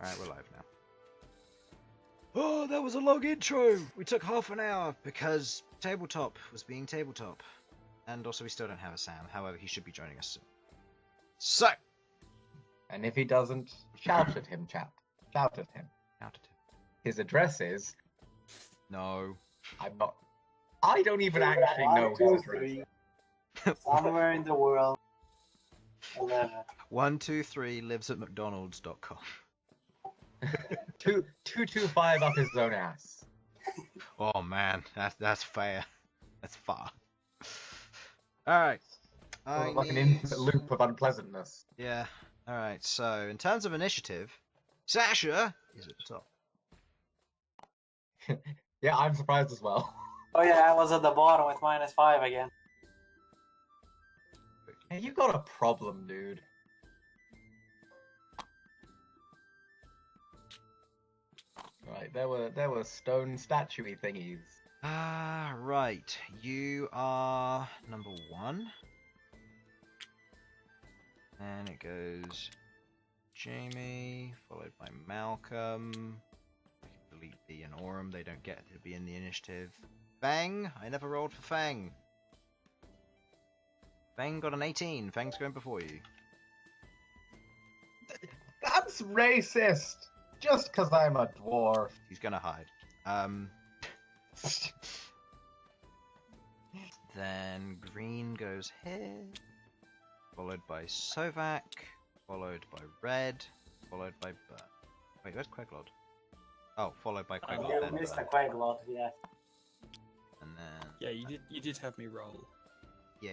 Alright, we're live now. Oh, that was a long intro! We took half an hour because Tabletop was being Tabletop. And also we still don't have a Sam, however he should be joining us soon. So! And if he doesn't, shout at him, chat. Shout at him. Shout at him. His address is... No. I don't even actually know his address. Somewhere in the world. 11. 123 lives at mcdonalds.com. 225 up his own ass. Oh man, that's fair. That's far. Alright. Like an infinite loop of unpleasantness. Yeah. Alright, so in terms of initiative, Sasha is at the top. Yeah, I'm surprised as well. Oh yeah, I was at the bottom with -5 again. Hey, you got a problem, dude. Right, there were stone statue-y thingies. Right. You are number 1. And it goes Jamie, followed by Malcom. I can delete B and Aurum, they don't get to be in the initiative. Fang! I never rolled for Fang. Fang got an 18. Fang's going before you. That's racist! Just because I'm a dwarf. He's gonna hide. Then green goes here, followed by Sovak, followed by red, followed by Bern. Wait, where's Queglod? Oh, followed by Queglod. You Then missed a Bern. Queglod, yeah. And then Yeah, you did have me roll. yeah.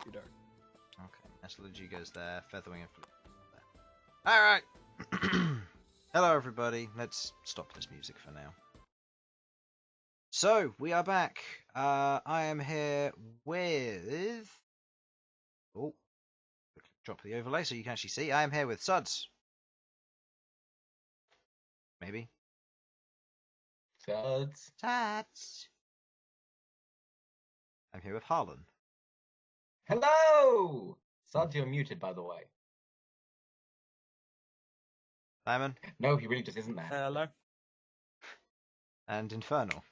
You don't. Okay, Metallurgy goes there, Featherwing and Flute there. Alright! Hello everybody, let's stop this music for now. So, we are back. I am here with... Oh, quickly drop the overlay so you can actually see. I am here with Sudz. Maybe. Sudz. Sudz. I'm here with Harlan. Hello! Sudz, you're muted, by the way. Simon. No, he really just isn't there. Hello. And Infernal.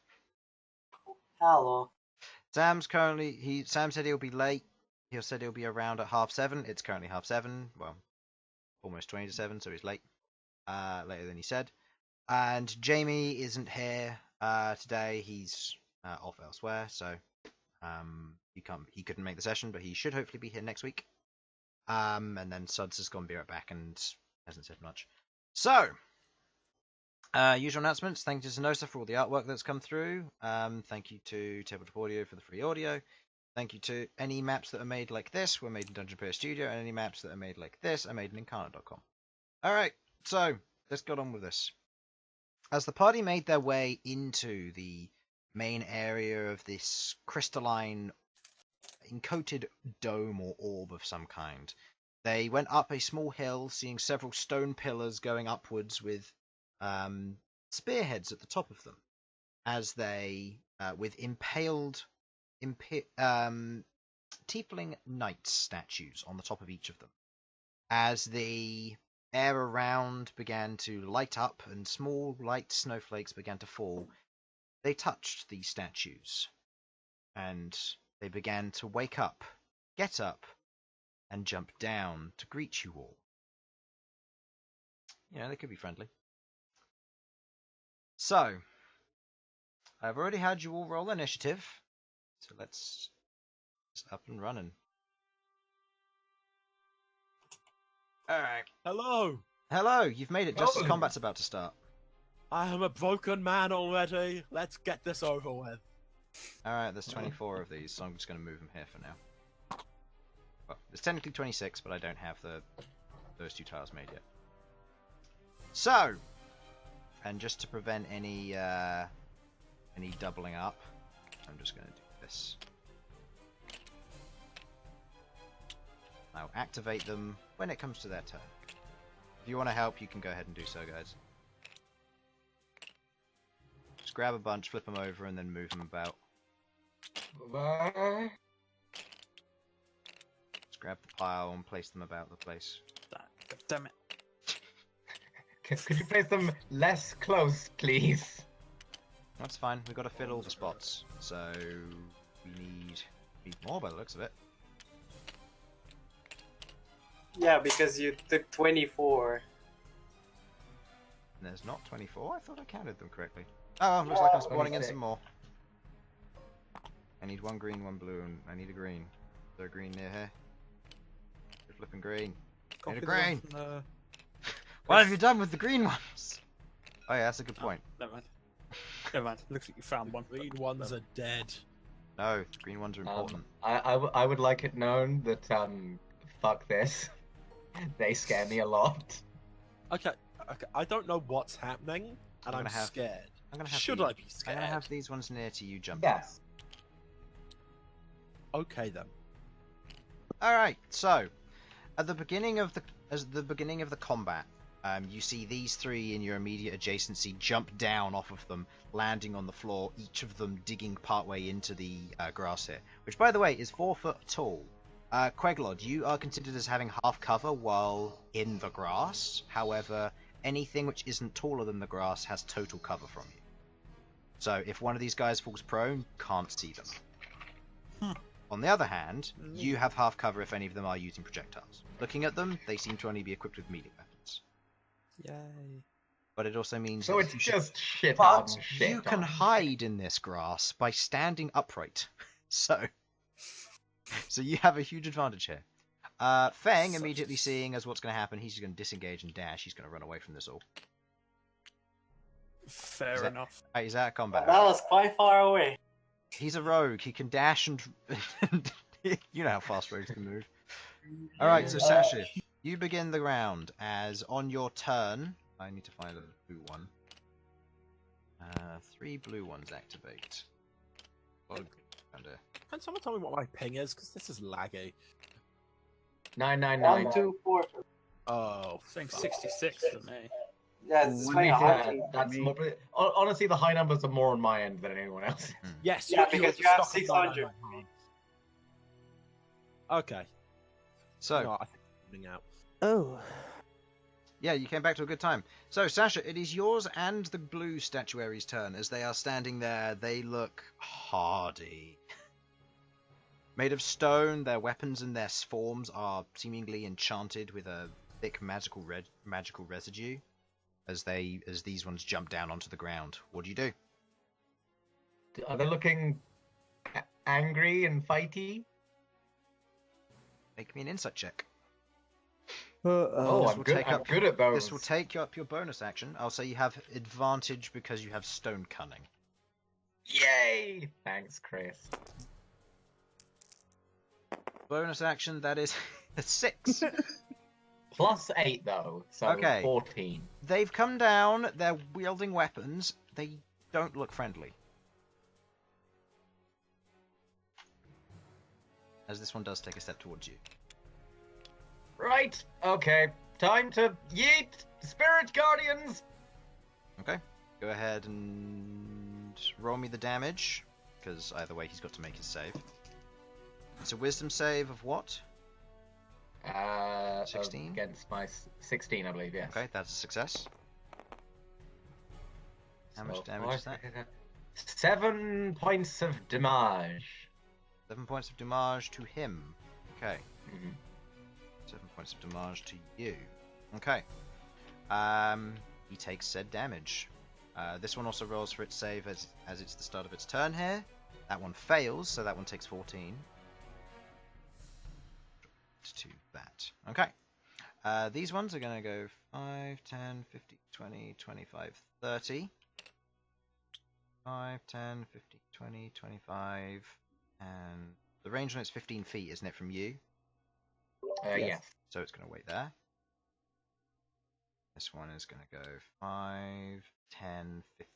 Hello. Sam said he'll be late. He said he'll be around at 7:30. It's currently 7:30. Well, almost 20 to 7, so he's late. Later than he said. And Jamie isn't here today. He's off elsewhere, so he couldn't make the session, but he should hopefully be here next week. And then Sudz has gone be right back and hasn't said much. So, usual announcements. Thank you to Zenosa for all the artwork that's come through. Thank you to Tabletop Audio for the free audio. Thank you to any maps that are made like this were made in Dungeon Player Studio, and any maps that are made like this are made in Incarnate.com. Alright, so let's get on with this. As the party made their way into the main area of this crystalline encoded dome or orb of some kind, they went up a small hill, seeing several stone pillars going upwards with spearheads at the top of them, as they, with impaled Tiefling knights statues on the top of each of them. As the air around began to light up and small light snowflakes began to fall, they touched these statues, and they began to wake up, get up, and jump down to greet you all. You know, they could be friendly. So, I've already had you all roll initiative, so let's up and running. Alright. Hello. Hello, you've made it just as combat's about to start. I am a broken man already. Let's get this over with. Alright, there's 24 of these, so I'm just going to move them here for now. Well, there's technically 26, but I don't have those two tiles made yet. So, and just to prevent any doubling up, I'm just going to do this. I'll activate them when it comes to their turn. If you want to help, you can go ahead and do so, guys. Just grab a bunch, flip them over, and then move them about. Just grab the pile and place them about the place. Damn it. Could you place them less close, please? That's fine. We've got to fill all the spots. So we need more by the looks of it. Yeah, because you took 24. And there's not 24? I thought I counted them correctly. Oh, looks like I'm spawning in some more. I need one green, one blue, and I need a green. Is there a green near here? You're flipping green. Need a green! What have you done with the green ones? Oh yeah, that's a good point. Never mind. Never mind. Looks like you found one. Green ones are dead. No, the green ones are important. I would like it known that fuck this. They scare me a lot. Okay, I don't know what's happening, and I'm scared. Should I be scared? I'm gonna have these ones near to you jump. Yes. Okay then. All right. So, at the beginning of the combat, you see these three in your immediate adjacency jump down off of them, landing on the floor. Each of them digging partway into the grass here, which, by the way, is 4 foot tall. Queglod, you are considered as having half cover while in the grass. However, anything which isn't taller than the grass has total cover from you. So if one of these guys falls prone, can't see them. On the other hand, you have half cover if any of them are using projectiles. Looking at them, they seem to only be equipped with melee weapons. Yay. But it also means So that it's just shit but on shit you can on. hide in this grass by standing upright. So you have a huge advantage here. Feng, immediately seeing as what's going to happen, he's just going to disengage and dash. He's going to run away from this all. Fair enough. He's out of combat. That was quite far away. He's a rogue. He can dash and... you know how fast rogues can move. Alright, so Sasha, you begin the round as on your turn... I need to find a blue one. 3 blue ones activate. A lot of around here. Can someone tell me what my ping is? Because this is laggy. 999. 1, 2, 4. Oh, I think 66 for me. Yeah, it's playing a hard That's more, honestly, the high numbers are more on my end than anyone else. yes. Yeah, you're because the you have stock of 600. 999. Okay. So, No, I think I'm moving out. Oh. yeah, you came back to a good time. So, Sasha, it is yours and the blue statuary's turn. As they are standing there, they look hardy. Made of stone, their weapons and their forms are seemingly enchanted with a thick magical residue. As these ones jump down onto the ground, what do you do? Are they looking angry and fighty? Make me an insight check. Oh, This I'm will good. take I'm up- good at those. This will take up your bonus action. I'll say you have advantage because you have stone cunning. Yay! Thanks, Chris. Bonus action, that is a 6. Plus 8 though, so Okay. 14. They've come down, they're wielding weapons, they don't look friendly. As this one does take a step towards you. Right. Okay. Time to yeet Spirit Guardians. Okay, go ahead and roll me the damage, because either way he's got to make his save. It's a wisdom save of what? 16? Against my 16, I believe. Yes. Okay, that's a success. How much damage is that? 7 points of damage. 7 points of damage to him. Okay. Mhm. 7 points of damage to you. Okay. He takes said damage. This one also rolls for its save as it's the start of its turn here. That one fails, so that one takes 14. To that. Okay. These ones are going to go 5, 10, 50, 20, 25, 30. 5, 10, 50, 20, 25. And the range on it's 15 feet, isn't it, from you? Yes. So it's going to wait there. This one is going to go 5, 10, 50.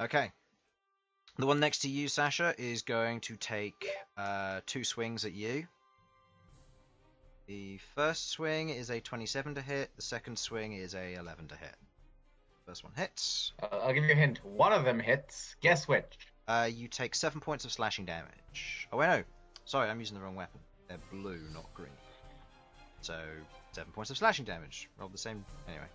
Okay. The one next to you, Sasha, is going to take 2 swings at you. The first swing is a 27 to hit. The second swing is a 11 to hit. First one hits. I'll give you a hint. One of them hits. Guess which? You take 7 points of slashing damage. Oh, wait, no. Sorry, I'm using the wrong weapon. They're blue, not green. So, 7 points of slashing damage. Rolled the same anyway.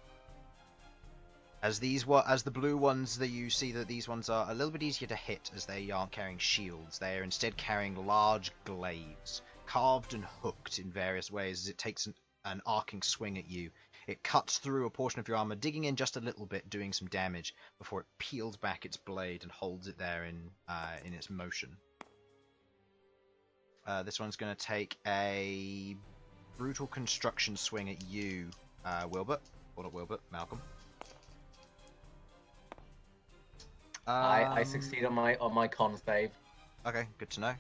As the blue ones that you see, that these ones are a little bit easier to hit as they aren't carrying shields. They are instead carrying large glaives, carved and hooked in various ways as it takes an arcing swing at you. It cuts through a portion of your armor, digging in just a little bit, doing some damage before it peels back its blade and holds it there in its motion. This one's going to take a brutal construction swing at you, Wilbert. Or not Wilbert, Malcom. I succeed on my con save. Okay, good to know.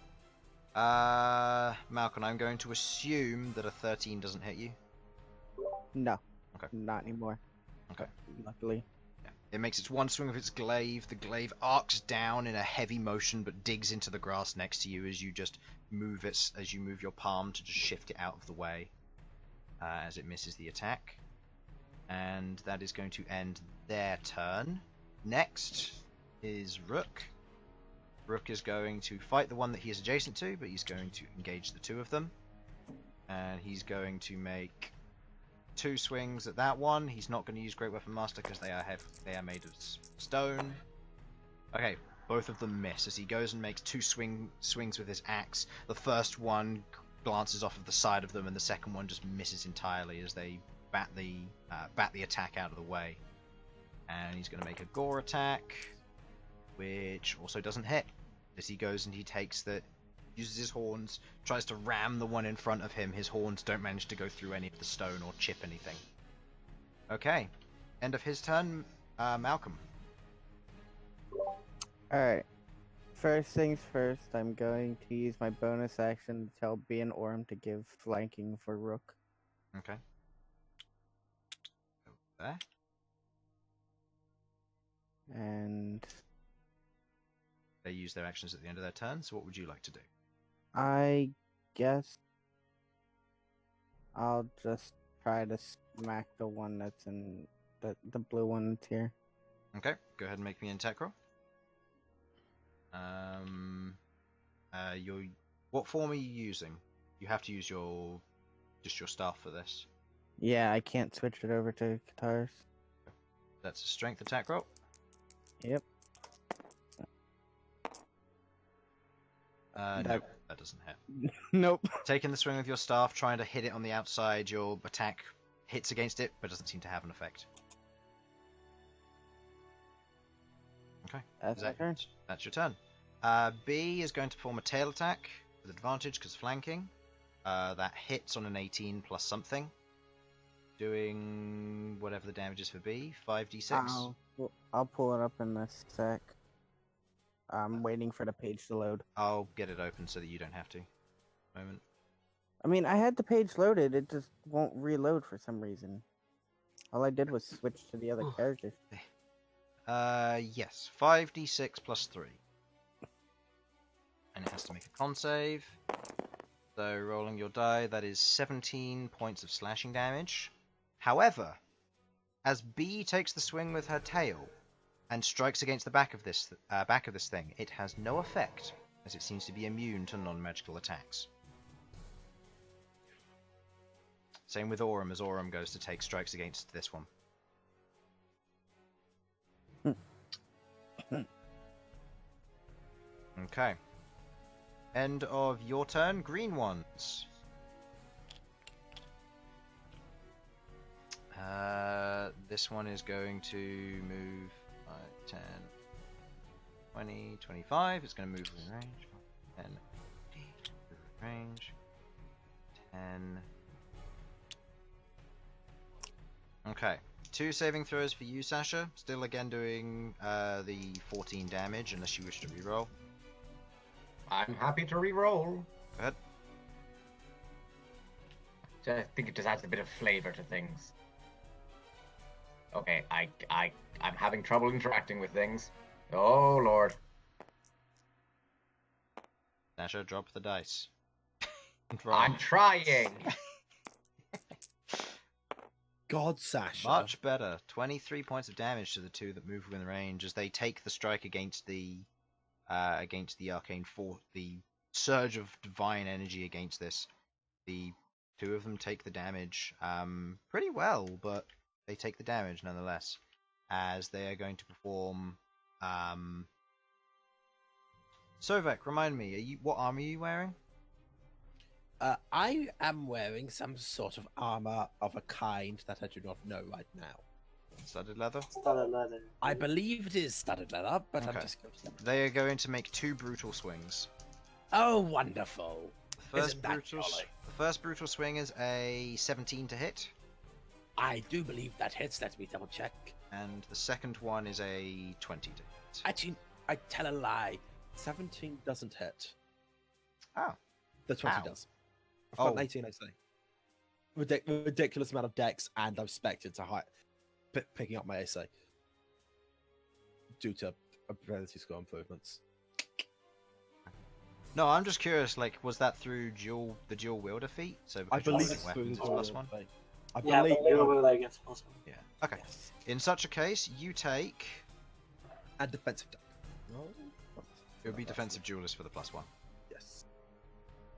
Malcolm, I'm going to assume that a 13 doesn't hit you. No. Okay. Not anymore. Okay. Luckily. Yeah. It makes its one swing of its glaive. The glaive arcs down in a heavy motion, but digs into the grass next to you as you just move it, as you move your palm to just shift it out of the way, as it misses the attack. And that is going to end their turn. Next is Rook. Rook is going to fight the one that he is adjacent to, but he's going to engage the two of them. And he's going to make 2 swings at that one. He's not going to use Great Weapon Master because they are made of stone. Okay, both of them miss as he goes and makes 2 swings with his axe. The first one glances off of the side of them, and the second one just misses entirely as they bat the attack out of the way. And he's going to make a gore attack, which also doesn't hit. As he goes and he uses his horns, tries to ram the one in front of him. His horns don't manage to go through any of the stone or chip anything. Okay, end of his turn. Malcolm. Alright. First things first, I'm going to use my bonus action to tell B and Orm to give flanking for Rook. Okay. Go there. And They use their actions at the end of their turn, so what would you like to do? I guess I'll just try to smack the one that's in the blue one that's here. Okay, go ahead and make me an attack roll. What form are you using? You have to use your staff for this. Yeah, I can't switch it over to guitars. That's a strength attack roll. Yep. No, that doesn't hit. Nope. Taking the swing with your staff, trying to hit it on the outside, your attack hits against it, but doesn't seem to have an effect. Okay. That's my turn. That's your turn. B is going to perform a tail attack with advantage because flanking. That hits on an 18 plus something. Doing whatever the damage is for B, 5d6. I'll pull it up in a sec. I'm waiting for the page to load. I'll get it open so that you don't have to. Moment. I mean, I had the page loaded, it just won't reload for some reason. All I did was switch to the other characters. Yes, 5d6 plus 3. And it has to make a con save. So, rolling your die, that is 17 points of slashing damage. However, as B takes the swing with her tail and strikes against the back of this thing, it has no effect, as it seems to be immune to non-magical attacks. Same with Aurum, as Aurum goes to take strikes against this one. Okay. End of your turn, green ones. This one is going to move 5, 10, 20, 25. It's going to move within range. 10, 15, within range. 10. Okay. 2 saving throws for you, Sasha. Still again doing the 14 damage, unless you wish to reroll. I'm happy to re-roll. Go ahead. I think it just adds a bit of flavor to things. Okay, I'm having trouble interacting with things. Oh lord. Sasha, drop the dice. I'm trying. God, Sasha. Much better. 23 points of damage to the 2 that move within range as they take the strike against the arcane force, the surge of divine energy against this. The 2 of them take the damage pretty well, but they take the damage nonetheless, as they are going to perform. Sovak, remind me, what armor are you wearing? I am wearing some sort of armor of a kind that I do not know right now. Studded leather? Studded leather. I believe it is studded leather, but Okay. I'm just going to... They are going to make 2 brutal swings. Oh, wonderful. The first brutal swing is a 17 to hit, I do believe that hits. Let me double check. and the second one is a 20 to hit. Actually, I tell a lie. 17 doesn't hit. Oh. The 20 Ow. does. I've got Oh. an 18 AC. Ridiculous amount of dex, and I've spec'd into picking up my AC due to ability score improvements. No, I'm just curious, like, was that through the dual wielder feat? So I because you're believe using it's weapons through is the plus dual 1? thing. I Yeah, believe but you will against plus 1. Yeah. Okay. Yes. In such a case, you take... And defensive deck. No? It would be defensive duelist for the plus 1. Yes.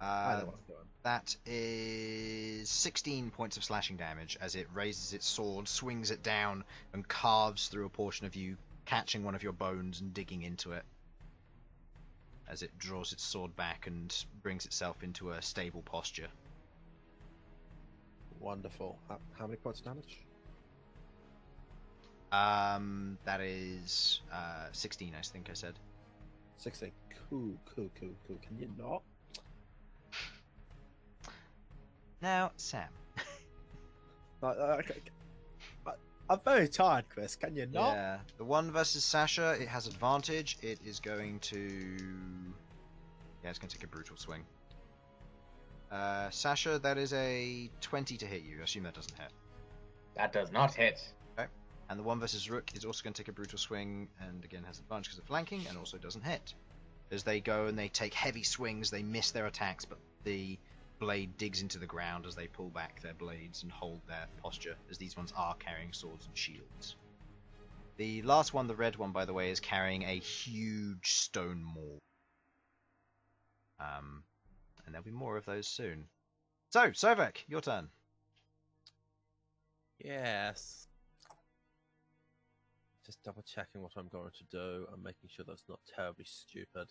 I know Uh, what I'm doing. that is 16 points of slashing damage as it raises its sword, swings it down, and carves through a portion of you, catching one of your bones and digging into it. As it draws its sword back and brings itself into a stable posture. Wonderful. How many points of damage? That is 16, I think I said. 16. Cool. Can you not? Now, Sam. I'm very tired, Chris. Can you not? Yeah, the one versus Sasha, it has advantage. It is going to... Yeah, it's going to take a brutal swing. Sasha, that is a 20 to hit you. I assume that doesn't hit. That does not hit. Okay. And the one versus Rook is also going to take a brutal swing, and again has advantage because of flanking, and also doesn't hit. As they go and they take heavy swings, they miss their attacks, but the blade digs into the ground as they pull back their blades and hold their posture, as these ones are carrying swords and shields. The last one, the red one, by the way, is carrying a huge stone maul. And there'll be more of those soon. So, Sovak, your turn. Yes. Just double checking what I'm going to do and making sure that's not terribly stupid.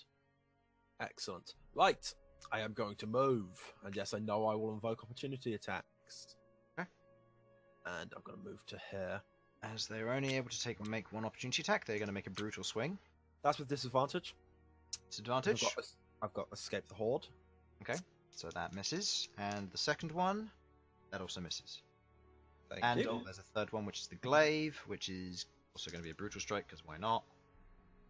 Excellent. Right. I am going to move. And yes, I know I will invoke opportunity attacks. Okay. And I'm going to move to here. As they're only able to make one opportunity attack, they're going to make a brutal swing. That's with disadvantage. Disadvantage. I've got Escape the Horde. Okay, so that misses. And the second one, that also misses. Thank you. Oh, there's a third one, which is the glaive, which is also going to be a brutal strike, because why not?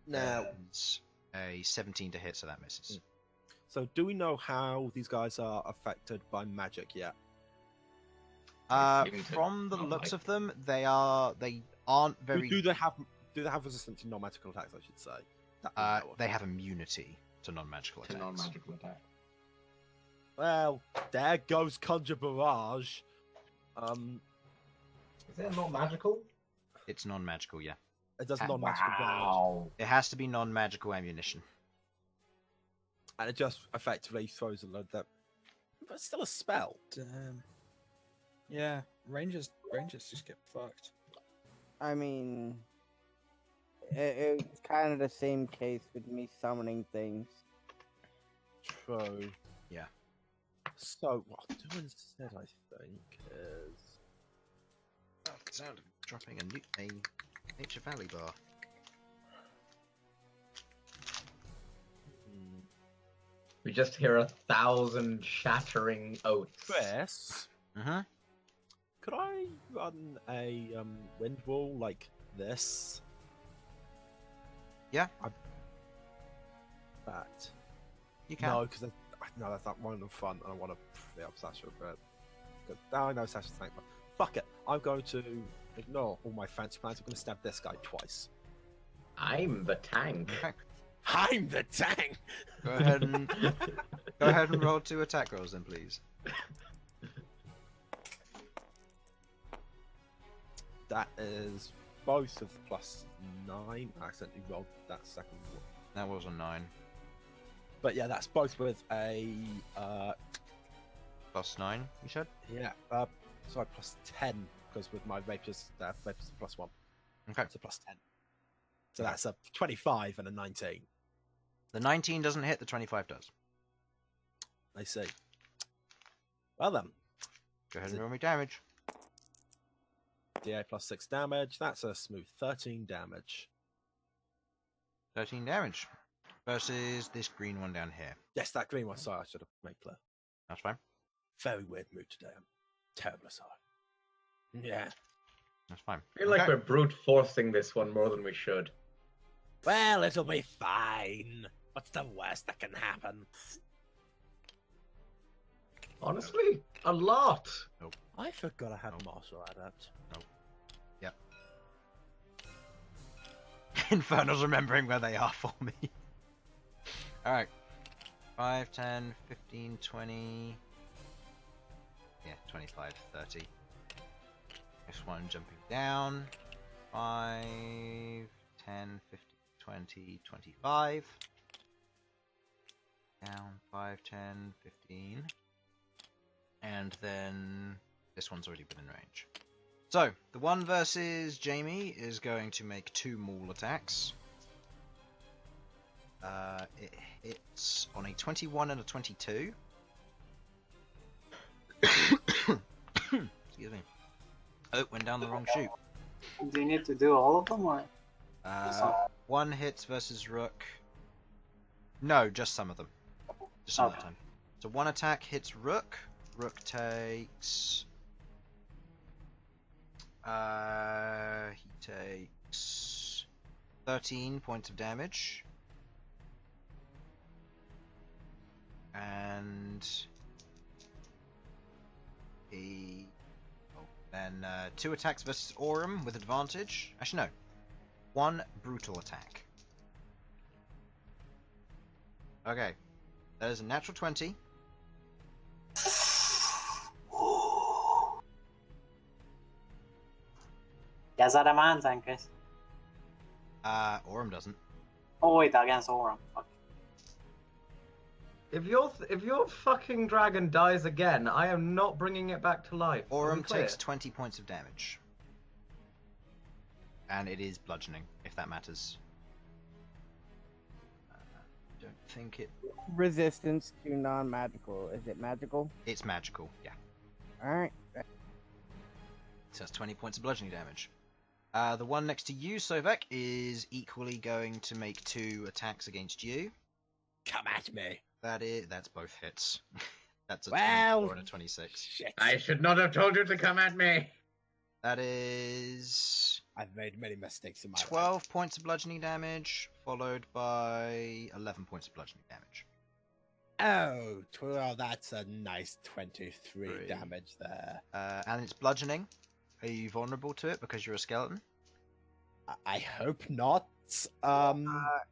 Now, It's a 17 to hit, so that misses. so do we know how these guys are affected by magic yet? From the looks of them, they aren't very. Do they have resistance to non-magical attacks? I should say. That we know of. They have immunity to non-magical To attacks. non-magical attack. Well, there goes Conjure Barrage. Is it not magical? It's non-magical, yeah. It does non-magical damage, Wow. It has to be non-magical ammunition. and it just effectively throws a load that. But it's still a spell. Damn. Yeah, rangers just get fucked. I mean, it's kind of the same case with me summoning things. True. Yeah. So what I'll do instead, I think, is Oh, the sound of dropping a Nature Valley bar. We just hear 1,000 shattering oaths. Chris. Mm-hmm. Could I run a wind wall like this? Yeah. That. You can. No, because that's not one of the fun, and I want to free up Sasha a bit. Now I know Sasha's tank, but fuck it. I'm going to ignore all my fancy plans. I'm going to stab this guy twice. I'm the tank. Okay. I'm the tank. Go ahead and roll 2 attack rolls then, please. That is both of the +9. I accidentally rolled that second one. That was a 9. But yeah, that's both with a +9, you said? Yeah. Sorry, +10 because with my rapers, rapers +1. Okay. So +10. So that's a 25 and a 19. The 19 doesn't hit, the 25 does. I see. Well then, Go ahead and roll me damage. DA +6 damage. That's a smooth 13 damage. 13 damage. Versus this green one down here. Yes, that green one. Sorry, I should have made clear. That's fine. Very weird mood today. I'm terribly sorry. Yeah. That's fine. I feel like we're brute forcing this one more than we should. Well, it'll be fine. What's the worst that can happen? Honestly, a lot. I forgot I had martial adept. Yep. Infernal's remembering where they are for me. Alright. 5, 10, 15, 20. Yeah, 25, 30. This one jumping down. 5, 10, 15, 20, 25. Down 5, 10, 15. And then this one's already been in range. So, the one versus Jamie is going to make 2 maul attacks. It hits on a 21 and a 22. Excuse me. Oh, went down the wrong chute. Do you need to do all of them, or? One hits versus Rook. No, just some of them. Just some of the time. So one attack hits Rook. Rook takes... he takes 13 points of damage. And he... Then 2 attacks versus Aurum with advantage. Actually, no. 1 brutal attack. Okay. That is a natural 20. Guess that man then, Chris. Aurum doesn't. Oh wait, against Aurum. Fuck. If your fucking dragon dies again, I am not bringing it back to life. Are we Aurum clear? takes 20 points of damage. And it is bludgeoning, if that matters. Don't think it... Resistance to non-magical. Is it magical? It's magical, yeah. Alright. So that's 20 points of bludgeoning damage. The one next to you, Sovak, is equally going to make 2 attacks against you. Come at me. That's both hits. That's a Well, 24 and a 26. Shit. I should not have told you to come at me. That is I've made many mistakes in my life. 12 points of bludgeoning damage, followed by 11 points of bludgeoning damage. Oh, well, that's a nice 23 Three. damage there. And it's bludgeoning. Are you vulnerable to it because you're a skeleton? I hope not.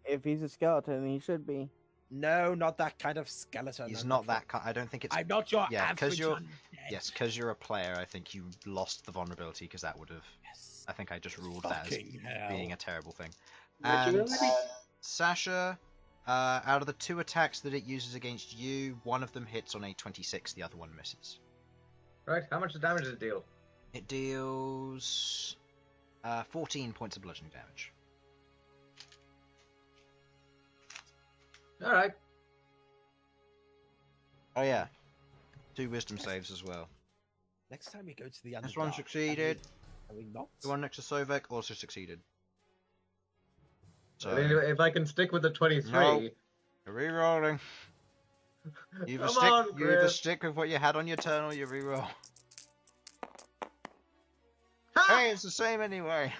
If he's a skeleton, he should be. No, not that kind of skeleton. He's not that kind. I don't think it's... I'm not your Yeah, 'cause average you're- undead. Yes, because you're a player, I think you lost the vulnerability because that would have... Yes. I think I just ruled that as Fucking hell. being a terrible thing. Would you And really? Sasha, out of the 2 attacks that it uses against you, one of them hits on a 26, the other one misses. Right, how much damage does it deal? It deals 14 points of bludgeoning damage. Alright. Oh yeah, 2 wisdom saves as well. Next time we go to the Underdark... This one succeeded. Are we not? The one next to Sovak also succeeded. So, I mean, if I can stick with the 23... No. re-rolling. You either Come stick, on, you either Chris. stick with what you had on your turn or you re-roll. Ha! Hey, it's the same anyway.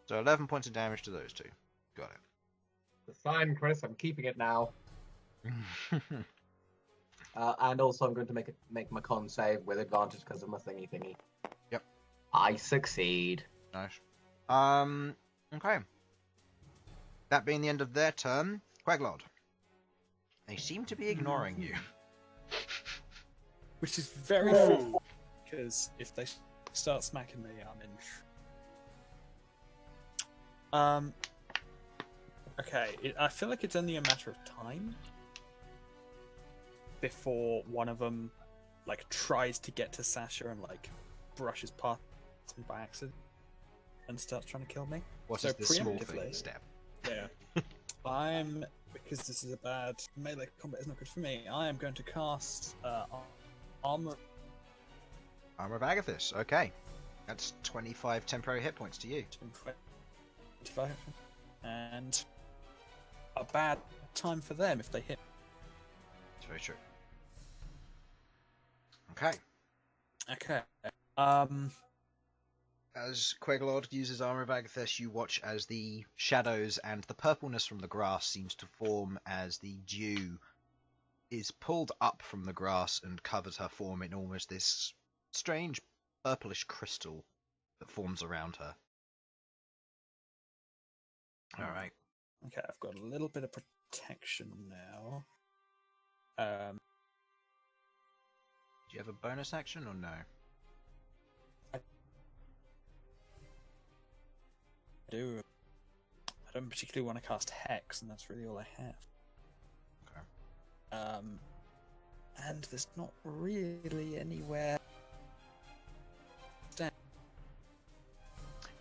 So 11 points of damage to those 2. Got It's fine, Chris. I'm keeping it now. it. And also, I'm going to make my con save with advantage because of my thingy. Yep. I succeed. Nice. Okay. That being the end of their turn, Queglod. They seem to be ignoring you. Which is very funny, because if they start smacking me, I'm in. Okay, I feel like it's only a matter of time. before one of them like tries to get to Sasha and like brushes past me by accident and starts trying to kill me. What So is the small preemptively- thing step? Yeah. Because this is a bad melee combat is not good for me. I am going to cast armor. Armor of Agathis. Okay, that's 25 temporary hit points to you. 25, and a bad time for them if they hit. It's very true. Okay. Okay. As Queglod uses Armor of Agathis, you watch as the shadows and the purpleness from the grass seems to form as the dew is pulled up from the grass and covers her form in almost this strange purplish crystal that forms around her. Alright. Okay, I've got a little bit of protection now. Do you have a bonus action or no? I don't particularly want to cast Hex, and that's really all I have. Okay. And there's not really anywhere.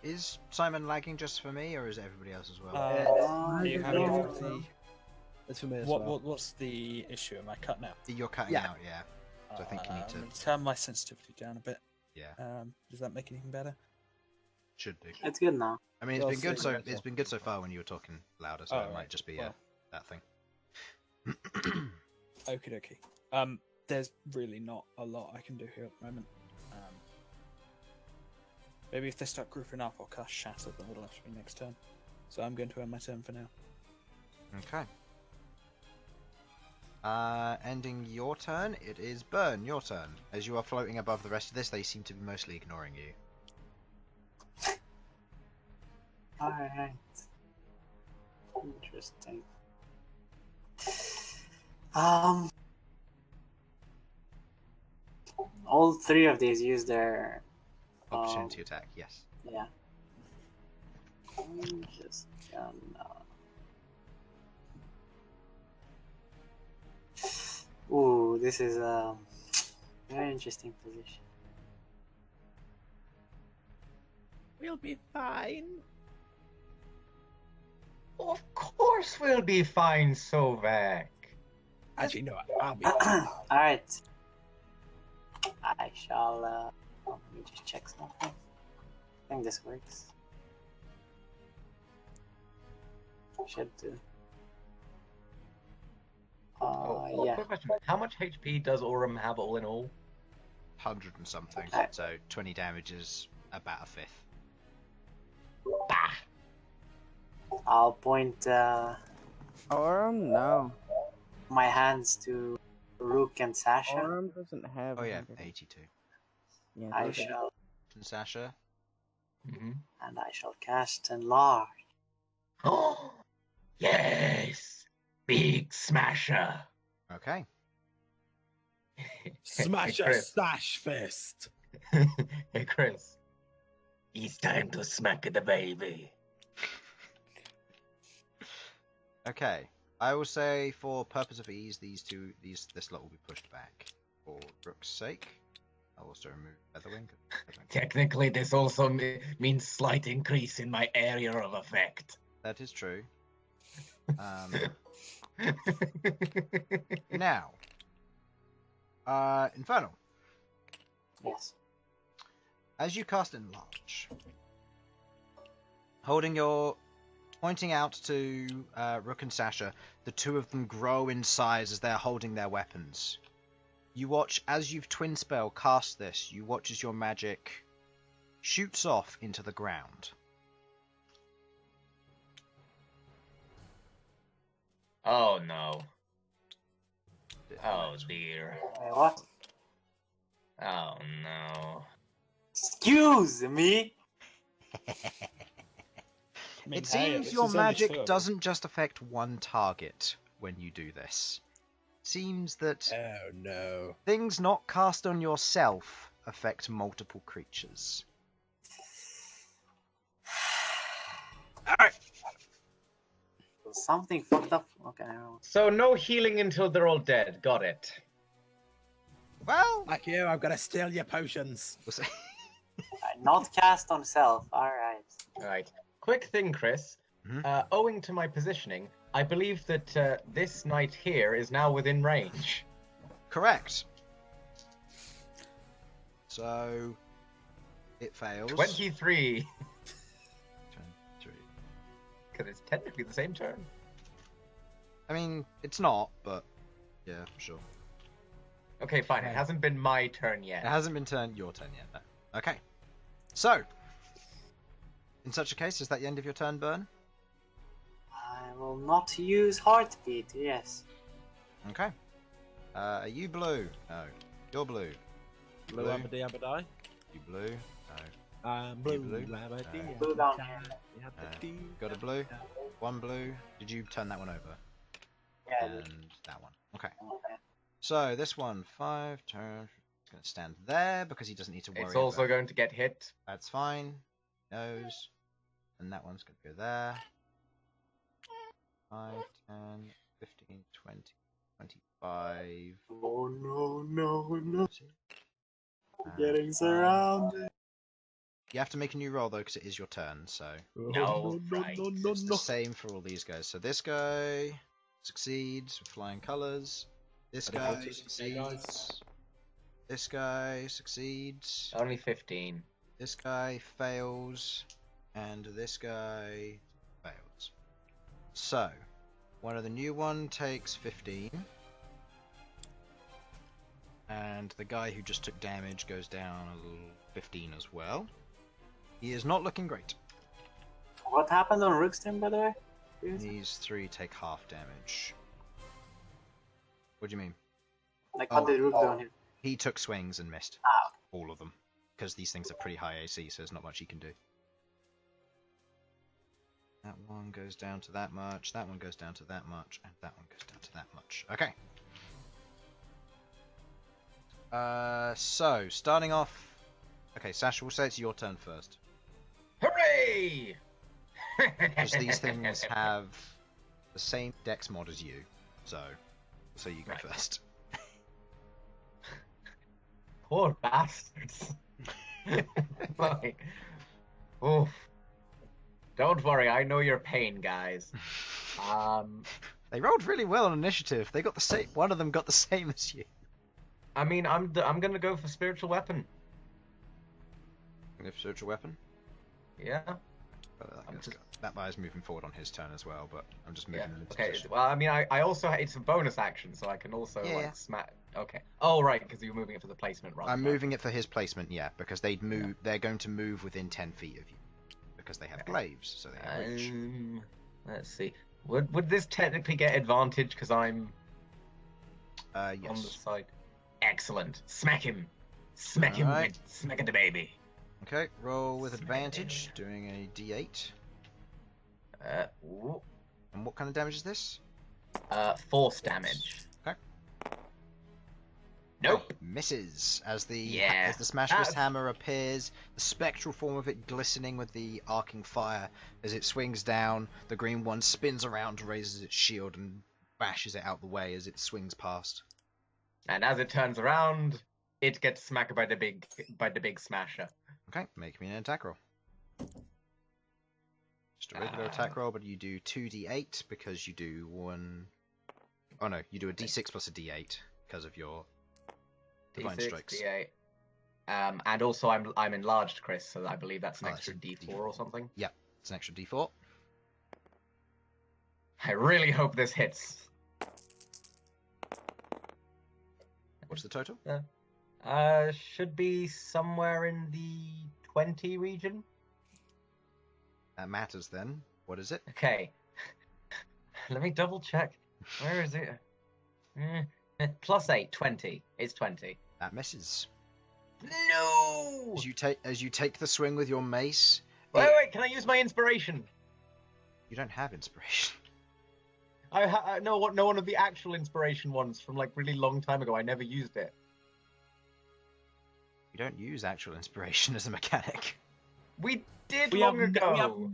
Is Simon lagging just for me, or is it everybody else as well? Do you have yeah. difficulty? It's for me as well. What's the issue? Am I cutting out? You're cutting Yeah. out, yeah. So I think you need to... I'm gonna turn my sensitivity down a bit. Yeah, Does that make it even better? should do. It's good now. I mean, it's Well, been good see, so that's it's all. been good so far when you were talking louder, so Oh, it might right. just be Well. that thing. Okie dokie. There's really not a lot I can do here at the moment. Maybe if they start grouping up, I'll cast Shatter, then it'll have to be next turn. So I'm going to end my turn for now. Okay. Ending your turn, it is Bern, your turn. As you are floating above the rest of this, they seem to be mostly ignoring you. Alright. Interesting. All three of these use their Opportunity attack, yes. yeah. I'm just gonna. Ooh, this is a very interesting position. We'll be fine. Of course we'll be fine, Sovak. Actually, no, I'll be. Alright. I shall, let me just check something. I think this works. Should do. Yeah. Quick question. How much HP does Aurum have all in all? 100 and something, Okay. so 20 damage is about a fifth. Bah! I'll point No. my hands to Rook and Sasha. Orm doesn't have. Oh yeah, 100. 82. Yeah, I those are- shall, And Sasha? Mm-hmm. and I shall cast Enlarge. Oh, yes! Big Smasher! Okay. Smash Hey, a Chris. sash fist. Hey, Chris. It's time to smack the baby. Okay. I will say, for purpose of ease, this lot will be pushed back. For Rook's sake, I'll also remove Featherwing. Technically, this also means slight increase in my area of effect. That is true. Now, Infernal. Yes. As you cast Enlarge, pointing out to Rook and Sasha, the two of them grow in size as they're holding their weapons. You watch as you've twin spell cast this. You watch as your magic shoots off into the ground. Oh no. Oh dear. Wait, what? Oh no. Excuse me. I mean, It hey, seems this your is only magic two. doesn't just affect one target when you do this. Seems that Oh no. things not cast on yourself affect multiple creatures. Something fucked up. Okay. I don't know. So no healing until they're all dead. Got it. Well, Like you, I'm gonna steal your potions. we'll see. Not cast on self. Alright. Alright. Quick thing, Chris. Mhm. Owing to my positioning, I believe that this knight here is now within range. Correct. So it fails. 23. 23. Because it's technically the same turn. I mean, it's not, but yeah, sure. Okay, fine. It hasn't been my turn It yet. hasn't been your turn yet. No. Okay. So, in such a case, is that the end of your turn, Bern? I will not use heartbeat. Yes. Okay. Are you blue? No. You're blue. Blue Blue. abadee abadai. You blue? No. Blue blue? labadee. Blue down abadee. Got a blue? One blue. Did you turn that one over? Yeah. And that one. Okay. Okay. So this one, 5 turn. It's going to stand there because he doesn't need to worry. It's also about... going to get hit. That's fine. Nose. And that one's going to go there. 5, 10, 15, 20, 25. Oh no, no, no. and Getting 5. surrounded. You have to make a new roll though because it is your turn. So No, right. it's the same for all these guys. So this guy succeeds with flying colours. This But it guy also succeeds. This guy succeeds. Only 15. This guy fails. And this guy fails. So, one of the new one takes 15. And the guy who just took damage goes down a little 15 as well. He is not looking great. What happened on Rook's turn, by the way? These 3 take half damage. What do you mean? Like, what did Rook do on him? He took swings and missed. Ah. All of them. Because these things are pretty high AC, so there's not much he can do. That one goes down to that much, that one goes down to that much, and that one goes down to that much. Okay. So, starting off... Okay, Sasha, we'll say it's your turn first. Hooray! Because these things have the same dex mod as you. So you go Right. first. Poor bastards. Like, oof. Don't worry, I know your pain, guys. They rolled really well on initiative. They got the same. One of them got the same as you. I mean, I'm gonna go for spiritual weapon. If spiritual weapon. Yeah. That guy's moving forward on his turn as well, but I'm just moving Yeah. him into Okay. position. Well, I mean, I also it's a bonus action, so I can also Yeah. like smack. Okay. Oh right, because you're moving it for the placement rather. I'm than- moving it for his placement, yeah, because they'd move. They're going to move within 10 feet of you because they have Okay. glaives, so they have reach. Let's see. Would this technically get advantage because I'm on the Yes. side? Excellent. Smack him. Smack him. Alright. Smack at the baby. Okay, roll with Smack advantage, him. doing a D8. Ooh. And what kind of damage is this? Force damage. Okay. Nope. Misses as the Yeah. Smashfist That's- hammer appears, the spectral form of it glistening with the arcing fire as it swings down. The green one spins around, raises its shield, and bashes it out the way as it swings past. And as it turns around, it gets smacked by the big smasher. Okay, make me an attack roll. Just a regular attack roll, but you do 2d8 because you do one. Oh no, you do a d6 plus a d8 because of your divine D6, strikes. D8. And also I'm enlarged, Chris, so I believe that's an Oh, extra that's a D4 or something. It's an extra d4. I really hope this hits. What's the total? Should be somewhere in the 20 region. That matters then. What is it? Okay. Let me double check. Where is it? +8, 20. It's 20. That misses. No! As you take the swing with your mace. Wait, can I use my inspiration? You don't have inspiration. No one of the actual inspiration ones from like really long time ago. I never used it. You don't use actual inspiration as a mechanic. We did We long have ago.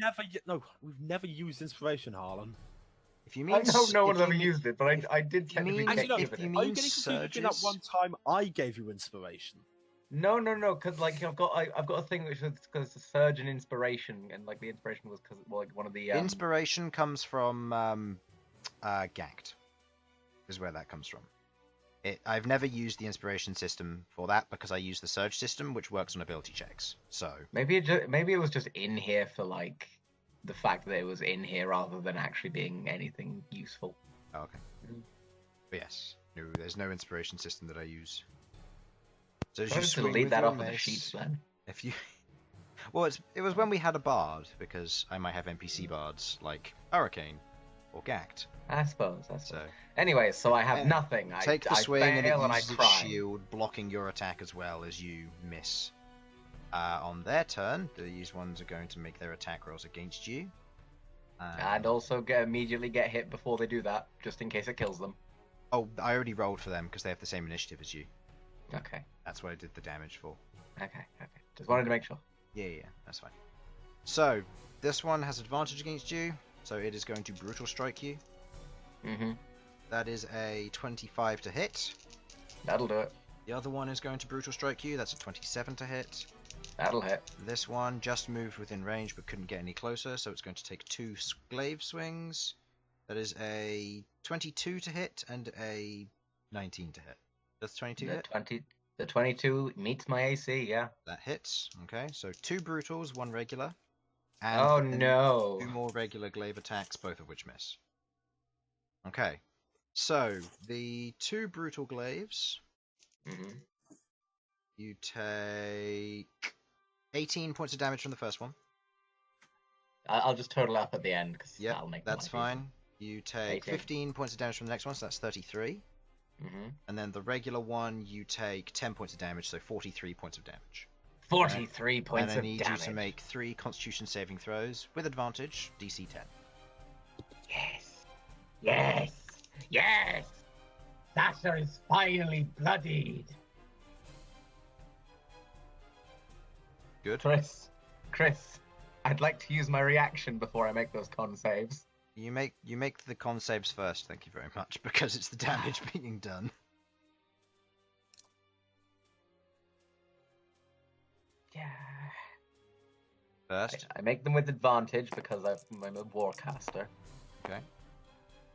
we've never used inspiration, Harlan. If you mean, I know no if one's you ever mean- used it, but I did you technically mean- get Actually, no, if given you it. Are mean you getting confused between that surges- one time I gave you inspiration? No, because like I've got a thing which was because the surge and inspiration, and like the inspiration was because like one of the Inspiration comes from Ganked, is where that comes from. I've never used the inspiration system for that because I use the surge system, which works on ability checks. So maybe it was just in here for like the fact that it was in here rather than actually being anything useful. okay, but yes, no, there's no inspiration system that I use. So as you Just swing delete with that your off of the mace, sheets then. if you, well, it was when we had a bard because I might have NPC bards like Hurricane or Gacked. I suppose. So Anyway, so I have Yeah. nothing. take the I swing and it fail and I uses its cry. shield, blocking your attack as well as you miss. On their turn, these ones are going to make their attack rolls against you. And also immediately get hit before they do that, just in case it kills them. Oh, I already rolled for them because they have the same initiative as you. Okay. That's what I did the damage for. Okay. Just wanted to make sure. Yeah, that's fine. So, this one has advantage against you, so it is going to brutal strike you. Mm-hmm. That is a 25 to hit. That'll do it. The other one is going to brutal strike you. That's a 27 to hit. That'll hit. This one just moved within range but couldn't get any closer, so it's going to take 2 glaive swings. That is a 22 to hit and a 19 to hit. Does 22 hit? The 22 meets my AC, yeah. That hits. Okay, so 2 brutals, 1 regular. And Oh then no. 2 more regular glaive attacks, both of which miss. Okay, so the 2 brutal glaives, Mm-hmm. you take 18 points of damage from the first one. I'll just total up at the end because Yep, that'll make that's life fine. You take 18. 15 points of damage from the next one, so that's 33. Mm-hmm. And then the regular one, you take 10 points of damage, so 43 points of damage. 43 points and I of need damage. you to make 3 Constitution saving throws with advantage, DC 10. Yes! Sasha is finally bloodied. Good. Chris, I'd like to use my reaction before I make those con saves. You make the con saves first, thank you very much, because it's the damage being done. Yeah. First, I make them with advantage because I'm a warcaster. okay.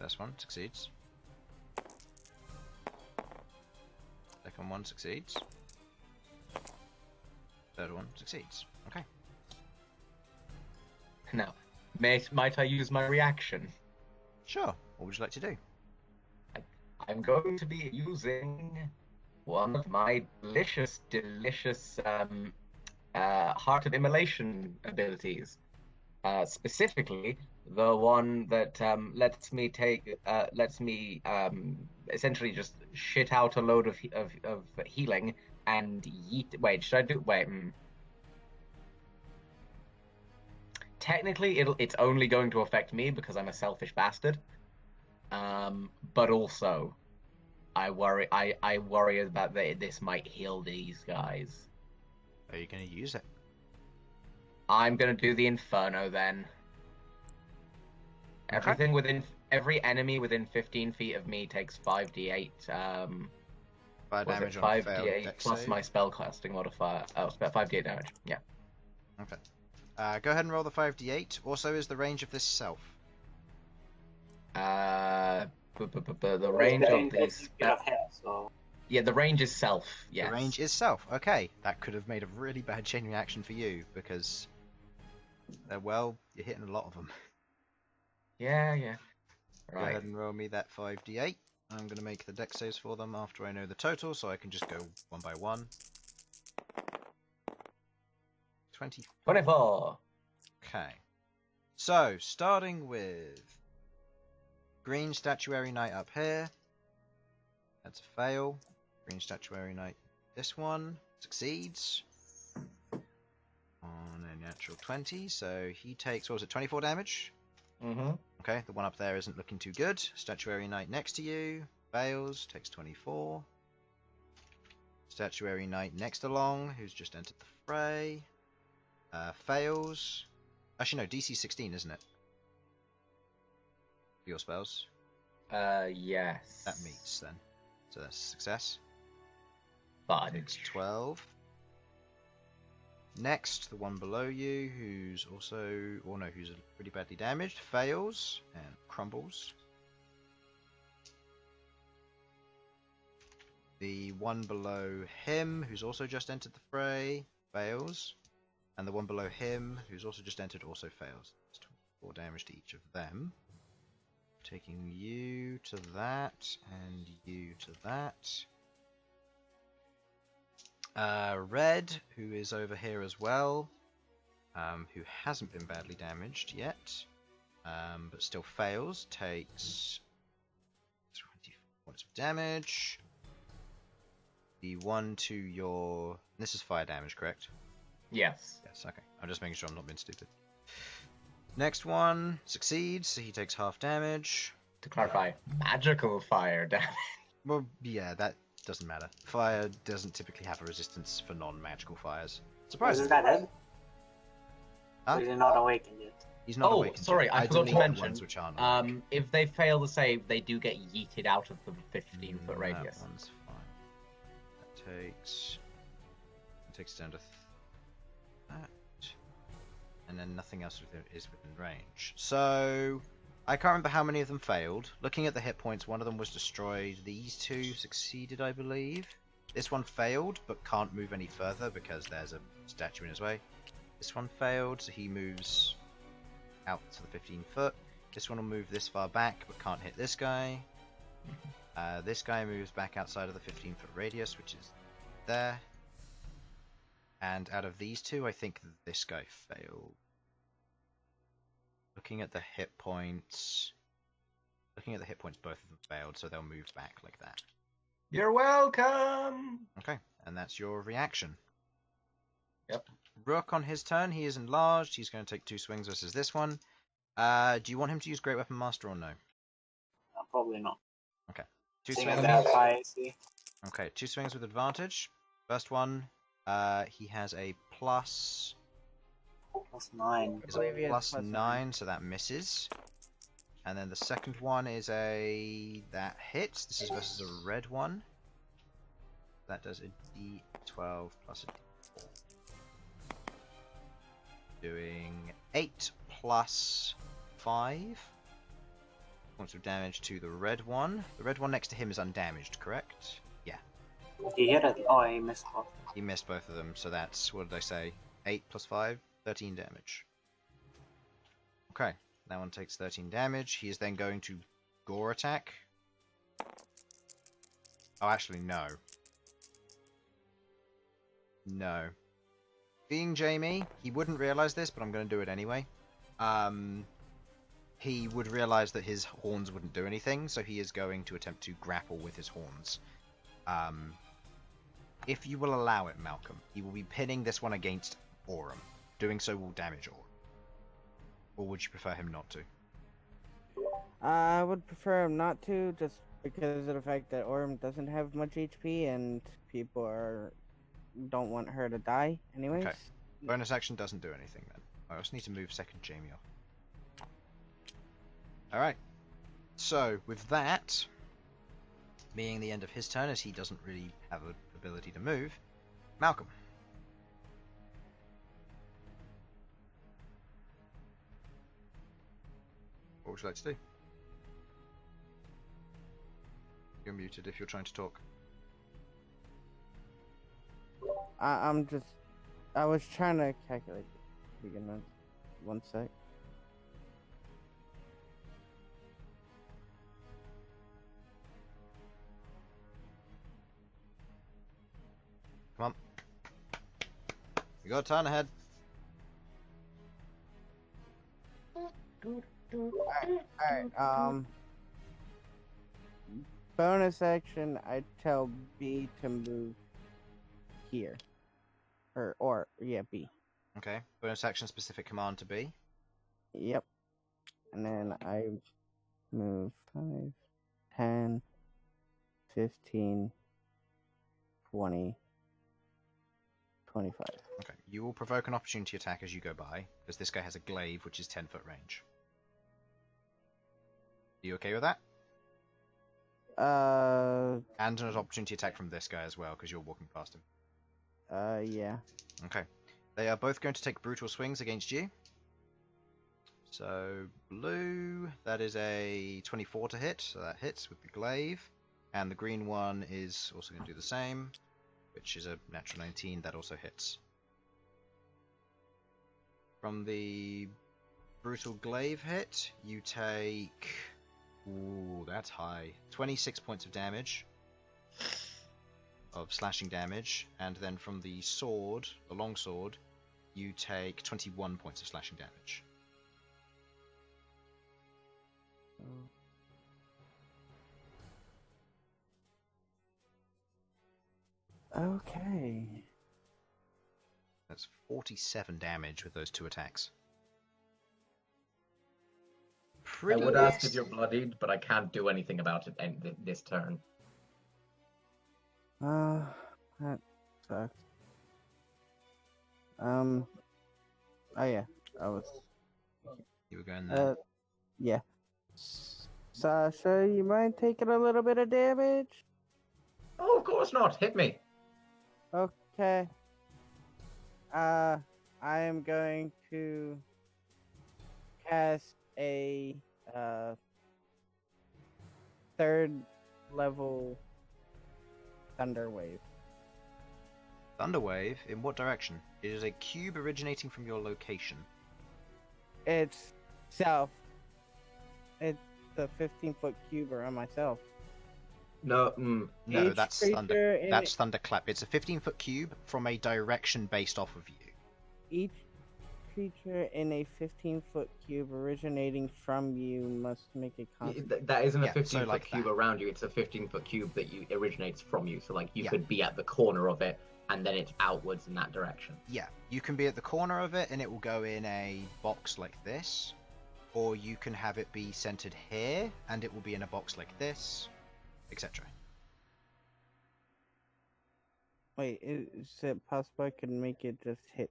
First one succeeds. Second one succeeds. Third one succeeds. Okay. Now, might I use my reaction? Sure. What would you like to do? I'm going to be using one of my delicious Heart of Immolation abilities. Specifically, the one that lets me essentially just shit out a load of healing and yeet. Wait, should I do? Wait. Technically, it's only going to affect me because I'm a selfish bastard. But also, I worry about that this might heal these guys. Are you going to use it? I'm gonna do the Inferno then. Every enemy within 15 feet of me takes 5d8. 5 damage on a failed 5d8 dex plus save. my spellcasting modifier. Oh, it's about 5d8 damage. Yeah. Okay. Go ahead and roll the 5d8. Also, is the range of this self? The range of these. So Yeah, the range is self. Yes. The range is self. Okay, that could have made a really bad chain reaction for you because, well, you're hitting a lot of them. Yeah. Go Right. ahead and roll me that 5d8. I'm going to make the dex saves for them after I know the total, so I can just go one by one. 20. 24. Okay. So, starting with Green Statuary Knight up here. That's a fail. Green Statuary Knight, this one, succeeds. On a natural 20, so he takes, what was it, 24 damage? Mm-hmm. Okay, the one up there isn't looking too good. Statuary Knight next to you, fails, takes 24. Statuary Knight next along, who's just entered the fray, fails. Actually, no, DC 16, isn't it? Your spells. Yes. That meets then. So that's a success. But It's 12. Next, the one below you, who's also, or no, who's pretty badly damaged, fails and crumbles. The one below him, who's also just entered the fray, fails. And the one below him, who's also just entered, also fails. It's 24 damage to each of them. Taking you to that, and you to that. Red, who is over here as well, who hasn't been badly damaged yet, but still fails, takes 20 points of damage. The one to your... This is fire damage, correct? yes. Yes, okay. I'm just making sure I'm not being stupid. Next one succeeds, so he takes half damage. To clarify, magical fire damage. Well, yeah, that doesn't matter. Fire doesn't typically have a resistance for non-magical fires. Surprisingly. Isn't that dead? Huh? Or is it not awakened yet? He's not Oh, awakened sorry, yet. I forgot to delete the mention. ones which aren't awake. If they fail the save, they do get yeeted out of the 15-foot radius. That one's fine. That takes down to that, and then nothing else is within range. So I can't remember how many of them failed. Looking at the hit points, one of them was destroyed. These two succeeded, I believe. This one failed, but can't move any further because there's a statue in his way. This one failed, so he moves out to the 15 foot. This one will move this far back, but can't hit this guy. This guy moves back outside of the 15-foot radius, which is there. And out of these two, I think this guy failed. Looking at the hit points, both of them failed, so they'll move back like that. You're welcome! Okay, and that's your reaction. Yep. Rook on his turn, he is enlarged. He's going to take 2 swings versus this one. Do you want him to use Great Weapon Master or no? Probably not. Okay. 2 Seeing swings. as they have high AC. Okay, 2 swings with advantage. First one, he has a plus. +9. Is believe he a has plus +9. 9, so that misses. And then the second one is that hits. This is versus a red one. That does a d12 plus a d4. Doing 8 plus 5 points of damage to the red one. The red one next to him is undamaged, correct? Yeah. He hit it. Oh, he missed both. He missed both of them, so that's, what did I say? 8 plus 5? 13 damage. Okay, that one takes 13 damage. He is then going to gore attack. Oh, actually, no. No. Being Jamie, he wouldn't realise this, but I'm going to do it anyway. He would realise that his horns wouldn't do anything, so he is going to attempt to grapple with his horns. If you will allow it, Malcom, he will be pinning this one against Aurum. Doing so will damage Aurum. Or would you prefer him not to? I would prefer him not to, just because of the fact that Aurum doesn't have much HP and people don't want her to die anyways. Okay. Bonus action doesn't do anything then. I also need to move second Jamie off. Alright. So, with that being the end of his turn, as he doesn't really have an ability to move, Malcom. What would you like to do? You're muted if you're trying to talk. I was trying to calculate the beginning. One sec. Come on. We got a turn ahead. Alright, bonus action, I tell B to move here. Yeah, B. Okay. Bonus action specific command to B. Yep. And then I move 5, 10, 15, 20, 25. Okay. You will provoke an opportunity attack as you go by, because this guy has a glaive which is 10-foot range. you okay with that? And an opportunity attack from this guy as well, because you're walking past him. Yeah. Okay. They are both going to take brutal swings against you. So, blue, that is a 24 to hit, so that hits with the glaive. And the green one is also going to do the same, which is a natural 19, that also hits. From the brutal glaive hit, you take... Ooh, that's high. 26 points of damage. Of slashing damage. And then from the sword, the long sword, you take 21 points of slashing damage. Okay. That's 47 damage with those two attacks. I would ask if you're bloodied, but I can't do anything about it this turn. That sucks. Oh yeah, I was. You were going there. Yeah. Sasha, you mind taking a little bit of damage? Oh, of course not. Hit me. Okay. I am going to cast a third level thunder wave. Thunderwave? In what direction? It is a cube originating from your location. It's south. It's the 15-foot cube around myself. No, No, Each that's creature thunder. in That's thunderclap. It's a 15-foot cube from a direction based off of you. Each creature in a 15-foot cube originating from you must make a that isn't a Yeah, so 15-foot like cube that. around you. It's a 15-foot cube that originates from you. So like you Yeah. could be at the corner of it, and then it's outwards in that direction. Yeah, you can be at the corner of it and it will go in a box like this. Or you can have it be centered here and it will be in a box like this, etc. Wait, is it possible I could make it just hit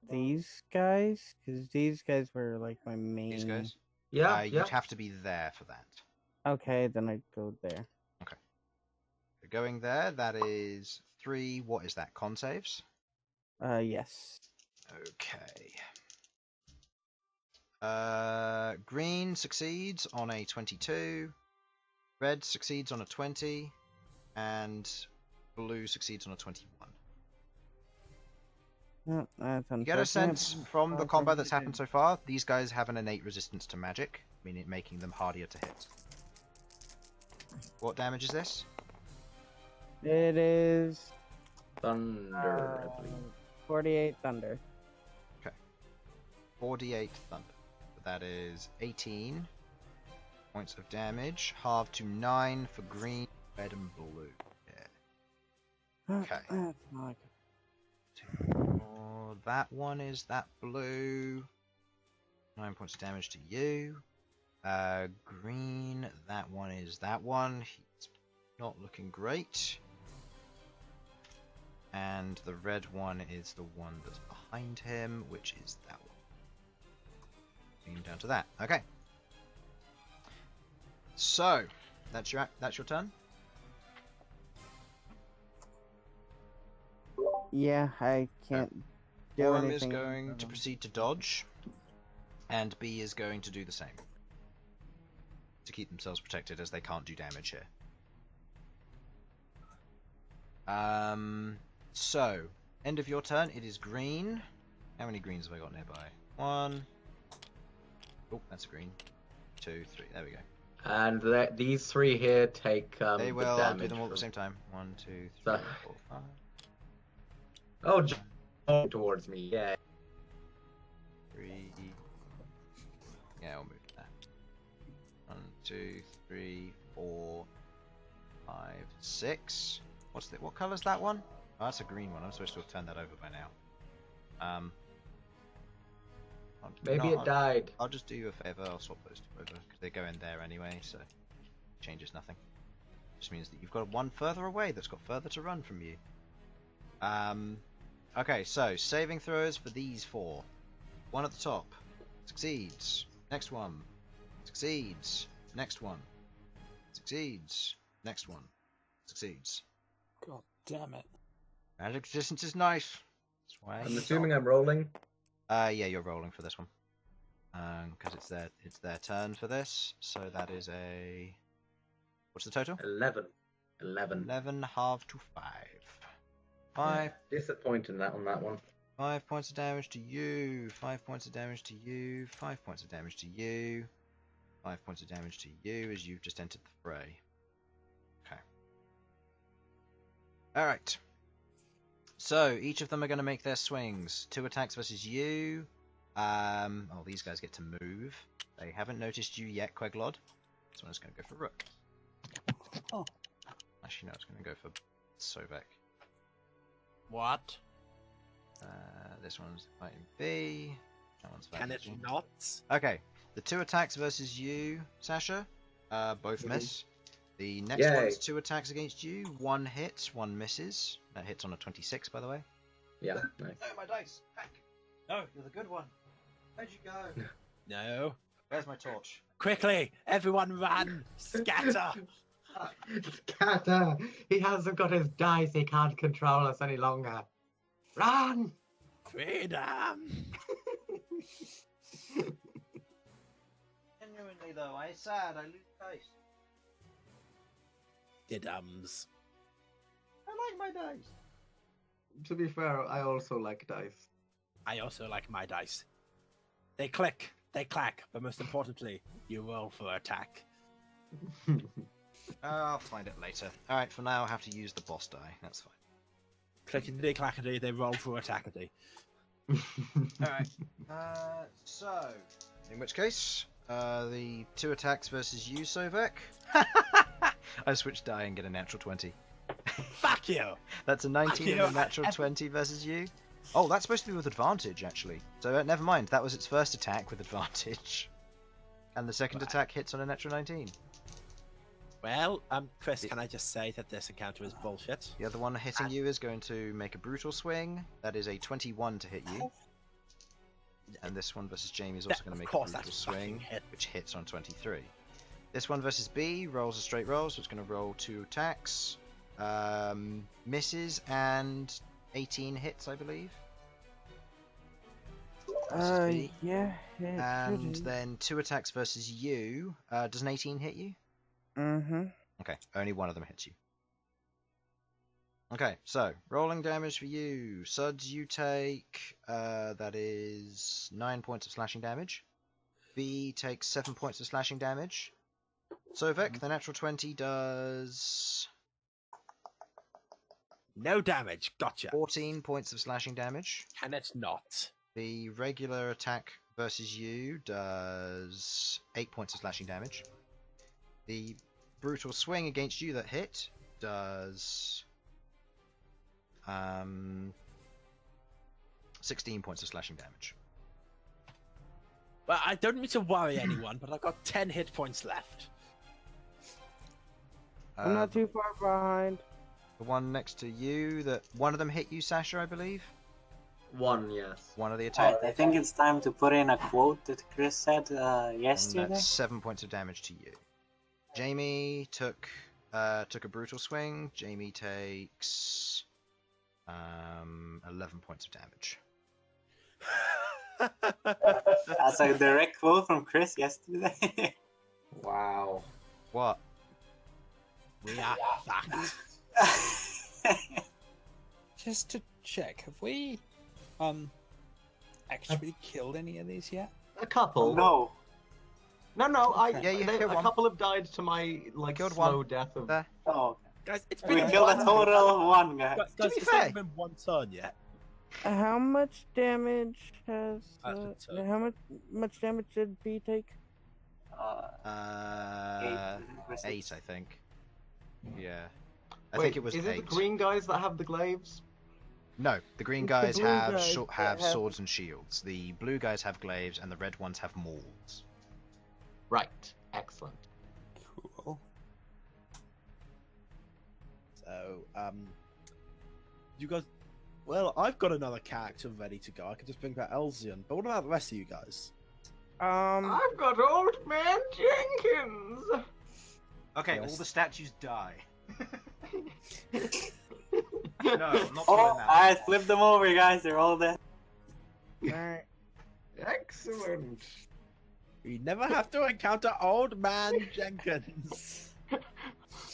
these guys? Because these guys were like my main. These guys? Yeah, You'd have to be there for that. Okay, then I go there. So going there, that is 3, what is that, con saves? Yes. Okay. Green succeeds on a 22, red succeeds on a 20, and blue succeeds on a 21. No, that's You get a sense from the combat that's happened so far, these guys have an innate resistance to magic, meaning making them harder to hit. What damage is this? It is Thunder, I believe. 48 thunder. 48 thunder. That is 18 points of damage, halved to 9 for green, red, and blue. Yeah. Okay. That's not like Oh, that one is that blue. 9 points of damage to you. Green, that one is that one. He's not looking great. And the red one is the one that's behind him, which is that one. Down to that. Okay. So, that's your turn. Yeah, I can't do Orm anything. is going to proceed to dodge, and B is going to do the same. To keep themselves protected as they can't do damage here. So, end of your turn, it is green. How many greens have I got nearby? 1. Oh, that's a green. 2, 3, there we go. And these three here take They the will, I'll damage. do them all at the from- same time. 1, 2, 3, So- 4, 5. Oh, jump towards me, yeah. 3. Yeah, I'll move that. 1, 2, 3, 4, 5, 6. What colour's that one? Oh, that's a green one. I'm supposed to have turned that over by now. Maybe it died. I'll just do you a favour. I'll swap those two over because they go in there anyway, so changes nothing. Just means that you've got one further away that's got further to run from you. Okay, so saving throws for these 4. One at the top succeeds. Next one Succeeds. Next one. Succeeds. Next one. Succeeds. God damn it. Magic resistance is nice. That's why I'm assuming I'm rolling. yeah, you're rolling for this one. Because it's their turn for this. So that is a... What's the total? 11. 11 halved to 5. 5. Disappointed on that one. 5 points of damage to you. 5 points of damage to you. 5 points of damage to you. 5 points of damage to you as you've just entered the fray. Okay. Alright. So, each of them are going to make their swings. 2 attacks versus you. Oh, these guys get to move. They haven't noticed you yet, Queglod. This one is going to go for Rook. Oh. Actually, no, it's going to go for Sovak. What? This one's fighting B. That one's fighting Can it G. not? Okay, the 2 attacks versus you, Sasha, both miss. The next Yay. one's 2 attacks against you. 1 hits, 1 misses. That hits on a 26, by the way. Yeah, nice. No, my dice! Back! No, you're the good one. Where'd you go? No. Where's my torch? Quickly, everyone run! Scatter! Scatter! He hasn't got his dice, he can't control us any longer. Run! Freedom! Genuinely, though, I'm sad. I lose dice. Didums. I like my dice. To be fair, I also like dice. I also like my dice. They click, they clack, but most importantly, you roll for attack. I'll find it later. Alright, for now, I have to use the boss die. That's fine. Clickety clackety, they roll for attackity. Alright. So, in which case, the 2 attacks versus you, Sovak. I switch die and get a natural 20. Fuck you! That's a 19 and you. a natural 20 versus you. Oh, that's supposed to be with advantage, actually. So never mind, that was its first attack with advantage. And the second attack hits on a natural 19. Well, Chris, can I just say that this encounter is bullshit? The other one hitting you is going to make a brutal swing. That is a 21 to hit you. And this one versus Jamie is also going to make a brutal swing, which hits on 23. This one versus B rolls a straight roll, so it's going to roll 2 attacks. Misses and 18 hits, I believe. Versus B. Yeah. And then 2 attacks versus you. Does an 18 hit you? Mm-hmm. Okay, only one of them hits you. Okay, so rolling damage for you. Sudz, you take that is 9 points of slashing damage. B takes 7 points of slashing damage. Sovak, the natural 20 does No damage, gotcha. 14 points of slashing damage. Can it not? The regular attack versus you does 8 points of slashing damage. The brutal swing against you that hit does 16 points of slashing damage. Well, I don't need to worry anyone, but I've got 10 hit points left. I'm not too far behind. The one next to you, that one of them hit you, Sasha, I believe. 1, yes. One of the attacks. I think it's time to put in a quote that Chris said And yesterday. that's 7 points of damage to you. Jamie took a brutal swing. Jamie takes 11 points of damage. That's a direct quote from Chris yesterday. Wow. What? We are fucked. Just to check, have we actually killed any of these yet? A couple. No. No, Okay. Yeah, you killed a one. couple have died to my killed slow one. death of. There. Oh, Guys, it's we been killed a total of 1 guy. Guys, To be it's fair- only been 1 turn yet. How much damage has? That's a turn. How much damage did B take? 8, I think. Yeah. I Wait, think it was is 8. it the green guys that have the glaives? No, the green It's the guys blue have guys have that have- swords and shields. The blue guys have glaives, and the red ones have mauls. Right. Excellent. Cool. So, you guys. Well, I've got another character ready to go. I could just bring back Elzion. But what about the rest of you guys? I've got Old Man Jenkins. Okay, Yes. all the statues die. No, I'm not Oh, doing that. I flipped them over, guys. They're all dead. Alright. Excellent. We never have to encounter Old Man Jenkins.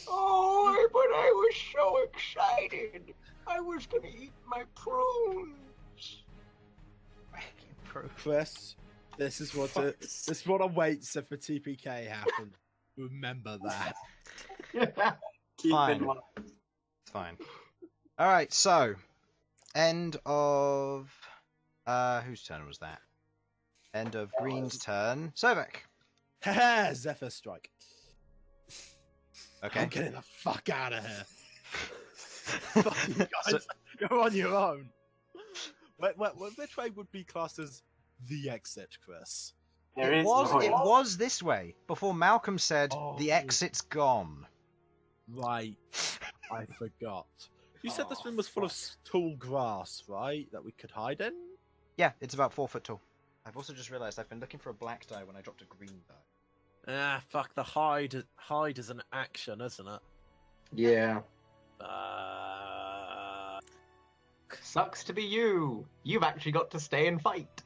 Oh, but I was so excited. I was gonna eat my prunes. Chris, this is what awaits if a TPK happens. Remember that. Keep Fine. in mind. It's fine. Alright, so end of whose turn was that? End of Green's turn. Sovak. Haha, Zephyr Strike. Okay. I'm getting the fuck out of here. Fuck you guys. You're on your own. Which way would be classed as the exit, Chris? There It is was no it was this way before Malcolm said the Oh. exit's gone. Right. I forgot. You said this room was full of tall grass, right? That we could hide in? Yeah, it's about 4 foot tall. I've also just realised I've been looking for a black die when I dropped a green die. Ah, fuck, the hide is an action, isn't it? Yeah. Uh... Sucks to be you. You've actually got to stay and fight.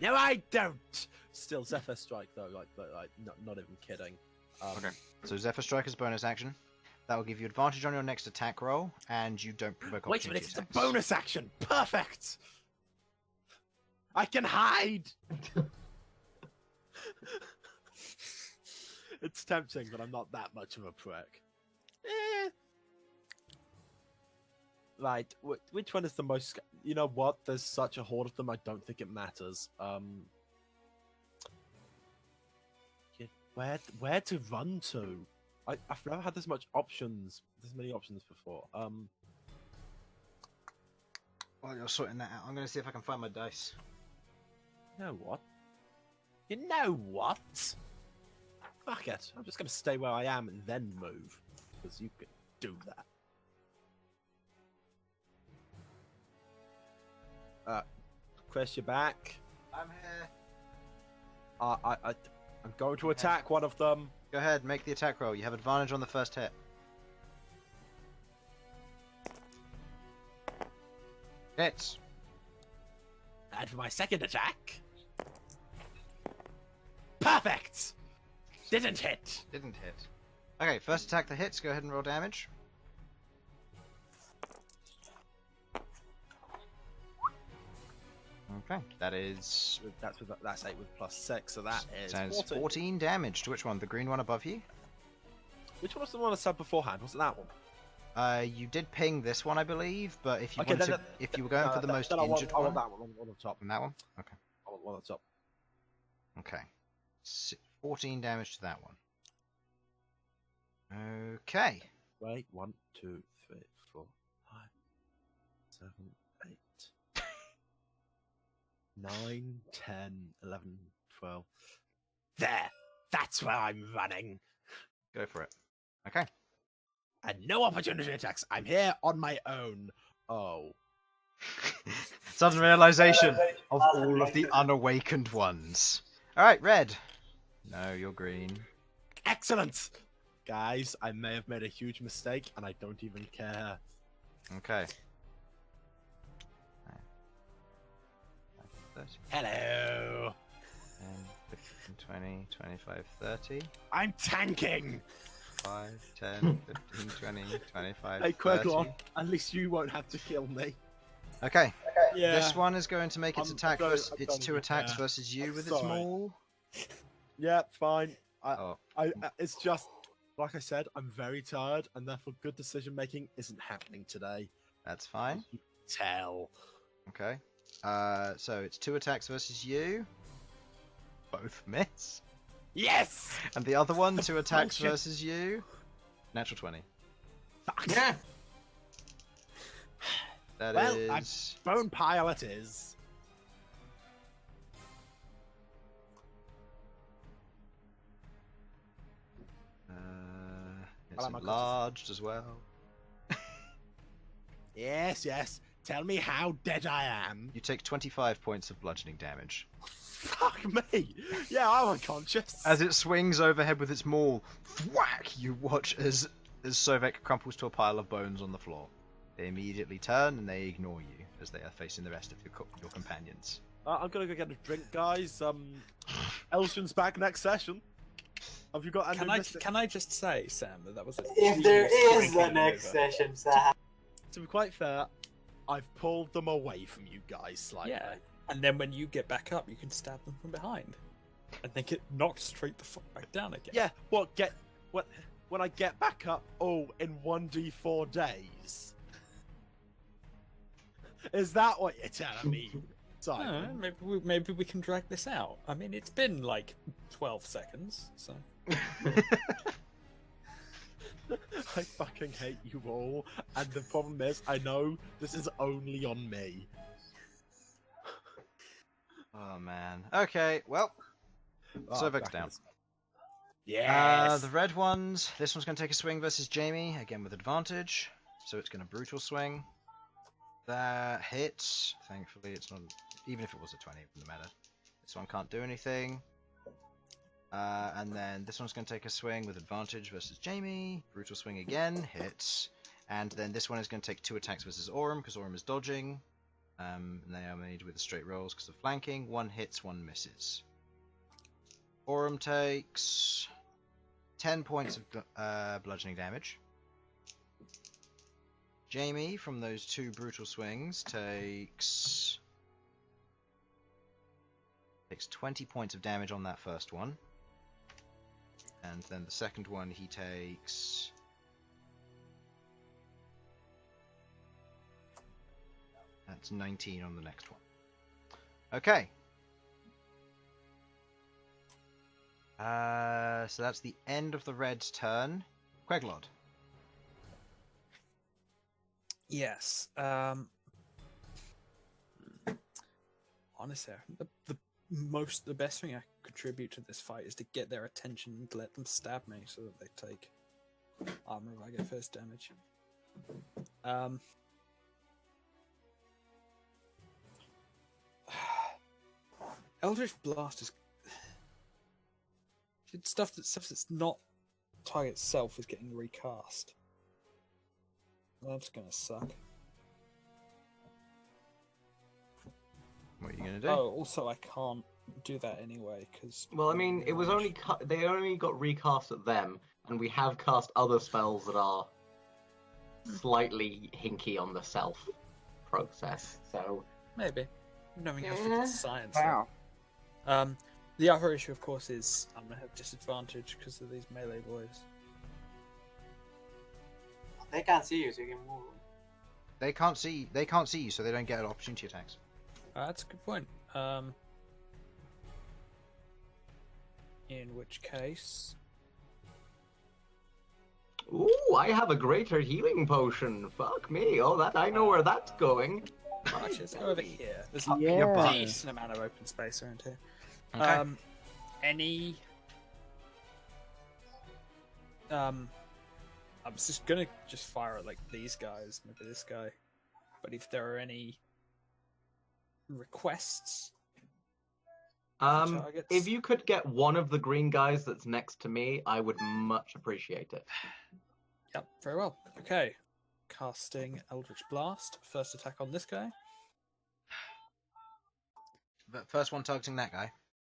No, I don't! Still, Zephyr Strike, though, like not even kidding. Okay. So Zephyr Strike is bonus action. That will give you advantage on your next attack roll, and you don't provoke Wait a minute, opportunity it's a attacks. bonus action! Perfect! I can hide! It's tempting, but I'm not that much of a prick. Right, which one is the most... You know what? There's such a horde of them, I don't think it matters. Where to run to? I've never had this many options before. While you're sorting that out, I'm going to see if I can find my dice. You know what? You know what? Fuck it. I'm just going to stay where I am and then move. Because you can do that. Chris, you're back. I'm here. I'm going to attack one of them. Go ahead, make the attack roll. You have advantage on the first hit. Hits. And for my second attack... Perfect! Didn't hit. Didn't hit. Okay, first attack that hits. Go ahead and roll damage. Okay, that is... That's 8 with plus 6, so that is sounds 14. 14 damage. To which one? The green one above you? Which one was the one I said beforehand? Was it that one? You did ping this one, I believe, but if you Okay, wanted, if you were going for the most injured I one, want that one on the top. and that one, okay, I want one on the top. okay, 14 damage to that one. Okay, Wait, 1, 2, 3, 4, 5, 7, 8, 9, 10, 11, 12. There! That's where I'm running! go for it. Okay, And no opportunity attacks. I'm here on my own. Oh. sudden realization of all of the unawakened ones. All right, red. No, you're green. Excellent! Guys, I may have made a huge mistake, and I don't even care. Okay. Hello! 10, 15, 20, 25, 30. I'm tanking! 5, 10, 15, 20, 25, Hey, 30. Queglod, at least you won't have to kill me. Okay, Yeah. this one is going to make its I'm attack don't- versus I its don't 2 even attacks care. versus you I'm with its sorry. maul. Yeah, fine. Oh, It's just, like I said, I'm very tired, and therefore good decision making isn't happening today. that's fine. Tell. Okay. So it's 2 attacks versus you. Both miss. Yes! And the other one, 2 attacks Bullshit. versus you. Natural 20. Fuck. Yeah. That Well, is... Bone pile it is. It's I like my enlarged as well. Yes, yes. Tell me how dead I am. You take 25 points of bludgeoning damage. Fuck me. Yeah, I'm unconscious. As it swings overhead with its maul, thwack! You watch as Sovak crumples to a pile of bones on the floor. They immediately turn and they ignore you as they are facing the rest of your companions. I'm gonna go get a drink, guys. Elshin's back next session. Have you got any? Can I just say, Sam, that was a If there genius is a drinking next maneuver. session, Sam. To be quite fair, I've pulled them away from you guys slightly. Yeah, and then when you get back up, you can stab them from behind, and they get knocked straight the fuck back down again. Yeah. When I get back up? Oh, in 1d4 days. Is that what you're telling me, Simon? Maybe we can drag this out. I mean, it's been like 12 seconds, so. I fucking hate you all, and the problem is, I know this is only on me. Oh man. Okay, well, Sovak's down. Yes. The red ones. This one's going to take a swing versus Jamie, again with advantage. So it's going to brutal swing. That hits. Thankfully, it's not. Even if it was a 20, it wouldn't matter. This one can't do anything. And then this one's going to take a swing with advantage versus Jamie. Brutal swing again, hits. And then this one is going to take 2 attacks versus Aurum, because Aurum is dodging. And they are made with the straight rolls because of flanking. 1 hits, 1 misses. Aurum takes 10 points of bludgeoning damage. Jamie, from those 2 brutal swings, takes 20 points of damage on that first one. And then the second one, he takes... That's 19 on the next one. Okay. So that's the end of the Red's turn. Queglod. Yes. Honestly, the best thing I could contribute to this fight is to get their attention and let them stab me so that they take armor if I get first damage. Eldritch Blast is stuff that's not target itself is getting recast. That's gonna suck. What are you gonna do? Oh, also I can't do that anyway because. Well, I mean, it was only they only got recast at them, and we have cast other spells that are slightly hinky on the self process. So Maybe. Knowing how freaking science. Wow. The other issue, of course, is I'm gonna have disadvantage because of these melee boys. They can't see you, so you can move. They can't see you, so they don't get opportunity attacks. That's a good point. In which case, ooh, I have a greater healing potion. Fuck me. Oh, that I know where that's going. actually, let's go over here. There's your butt. a decent amount of open space around here. Okay. Any? I was just gonna fire at like these guys, maybe this guy. But if there are any requests, targets? If you could get one of the green guys that's next to me, I would much appreciate it. Yep, very well. Okay, casting Eldritch Blast. First attack on this guy. But first one targeting that guy.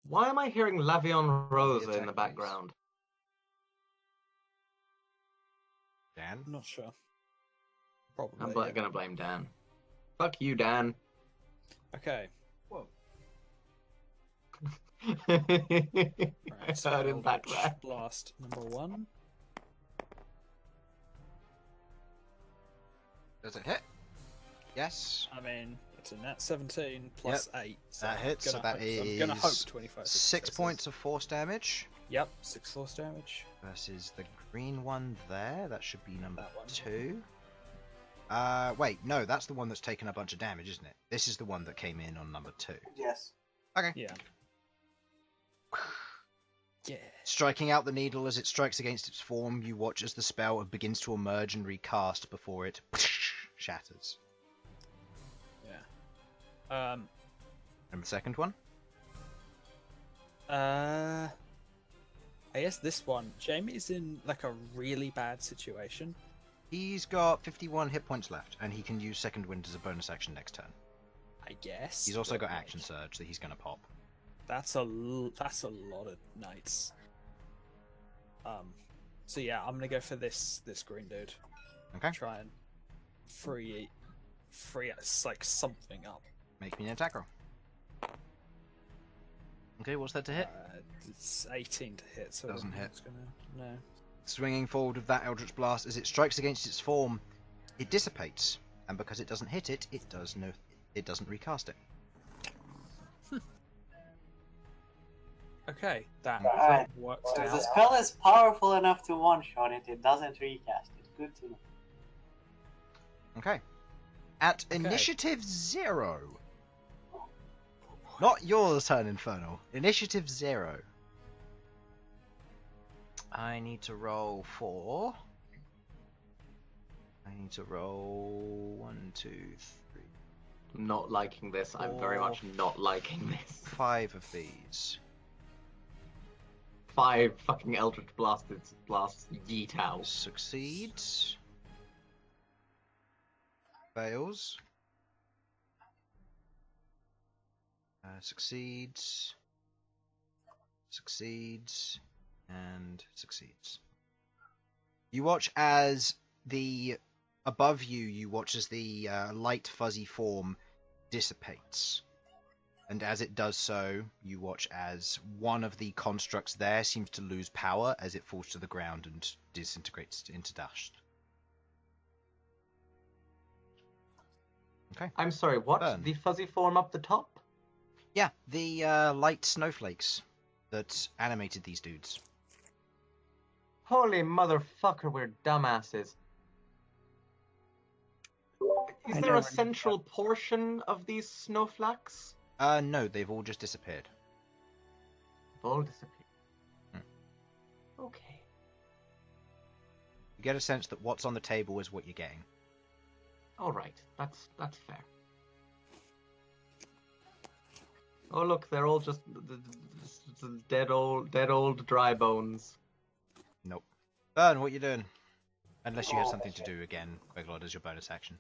Why am I hearing Lavion Rosa attack, in the please. background? Dan. I'm not sure. Probably. I'm yeah. gonna blame Dan. Fuck you, Dan. Okay. Whoa. Right, so Heard him back Eldritch there. Blast number 1. Does it hit? Yes. I mean, it's a nat 17 plus 8. So That hits, so that I'm gonna hope is 25. 6 successes. points of force damage Yep, 6 force damage. versus the green one there. That should be number That one. 2. Wait, no, that's the one that's taken a bunch of damage, isn't it? This is the one that came in on number 2. Yes. Okay. Yeah. Yeah. Striking out the needle as it strikes against its form, you watch as the spell begins to emerge and recast before it shatters. Um. And the second one? I guess this one. Jamie's in like a really bad situation. He's got 51 hit points left, and he can use Second Wind as a bonus action next turn. I guess. He's also but, got like, Action Surge that he's going to pop. That's a lot of knights. So yeah, I'm gonna go for this green dude. Okay. Try and free us like something up. Make me an attack roll. Okay, what's that to hit? It's 18 to hit, so Doesn't hit. It's gonna, no. Swinging forward with that Eldritch Blast, as it strikes against its form, it dissipates, and because it doesn't hit it, it doesn't recast it. Okay, that Alright. works So if out. the spell is powerful enough to one-shot it, it doesn't recast it. Good to know. Okay. At initiative 0. Not yours, turn, Infernal. Initiative 0. I need to roll 4. I need to roll 1, 2, 3, Not liking this. I'm very much not liking this. 5 of these. 5 fucking Eldritch blasts yeet out. Succeeds. Fails. Succeeds. Succeeds. And succeeds. You watch as above you watch as the light fuzzy form dissipates. And as it does so, you watch as one of the constructs there seems to lose power as it falls to the ground and disintegrates into dust. Okay. I'm sorry, what? Bern. The fuzzy form up the top? Yeah, the light snowflakes that animated these dudes. Holy motherfucker, we're dumbasses. Is there a central portion of these snowflakes? No, they've all just disappeared. All disappeared. Okay. You get a sense that what's on the table is what you're getting. Alright, that's fair. Oh look, they're all just the dead old dry bones. Nope. Bern, what you doing? Unless you have something to do again, Queglod, as your bonus action.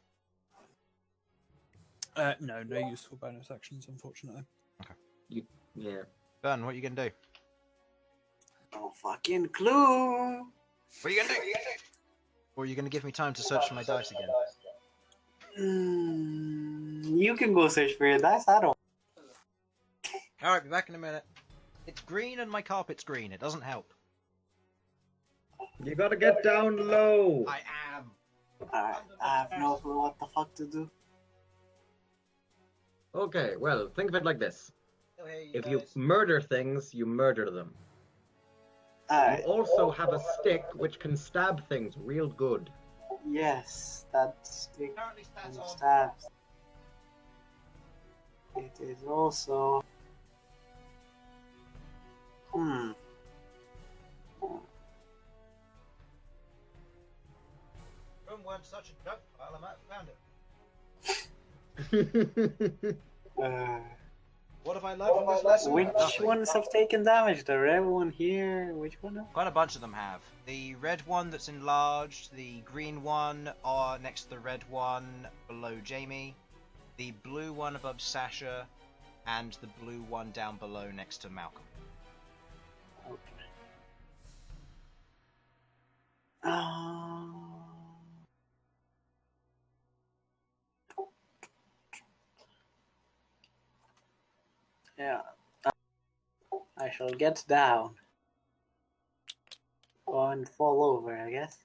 No useful bonus actions, unfortunately. Yeah. Bern, what you gonna do? No fucking clue. What are you gonna do? Or are you gonna give me time to search for my dice again? You can go search for your dice. I don't. Alright, be back in a minute. It's green and my carpet's green. It doesn't help. You gotta get down low. I am. Alright, I have no clue what the fuck to do. Okay, well, think of it like this. Oh, hey, If you guys. murder things, you murder them. You Alright, also have a stick which can stab things real good. yes, that stick Currently stats and on. stabs. It is also. Room weren't such a junk pile, I might have found it. What have I learned from this lesson? Which Nothing. ones have taken damage? The red one here? Which one? Quite a bunch of them have. The red one that's enlarged, the green one next to the red one below Jamie, the blue one above Sasha, and the blue one down below next to Malcom. Okay. Yeah. I shall get down. And fall over, I guess.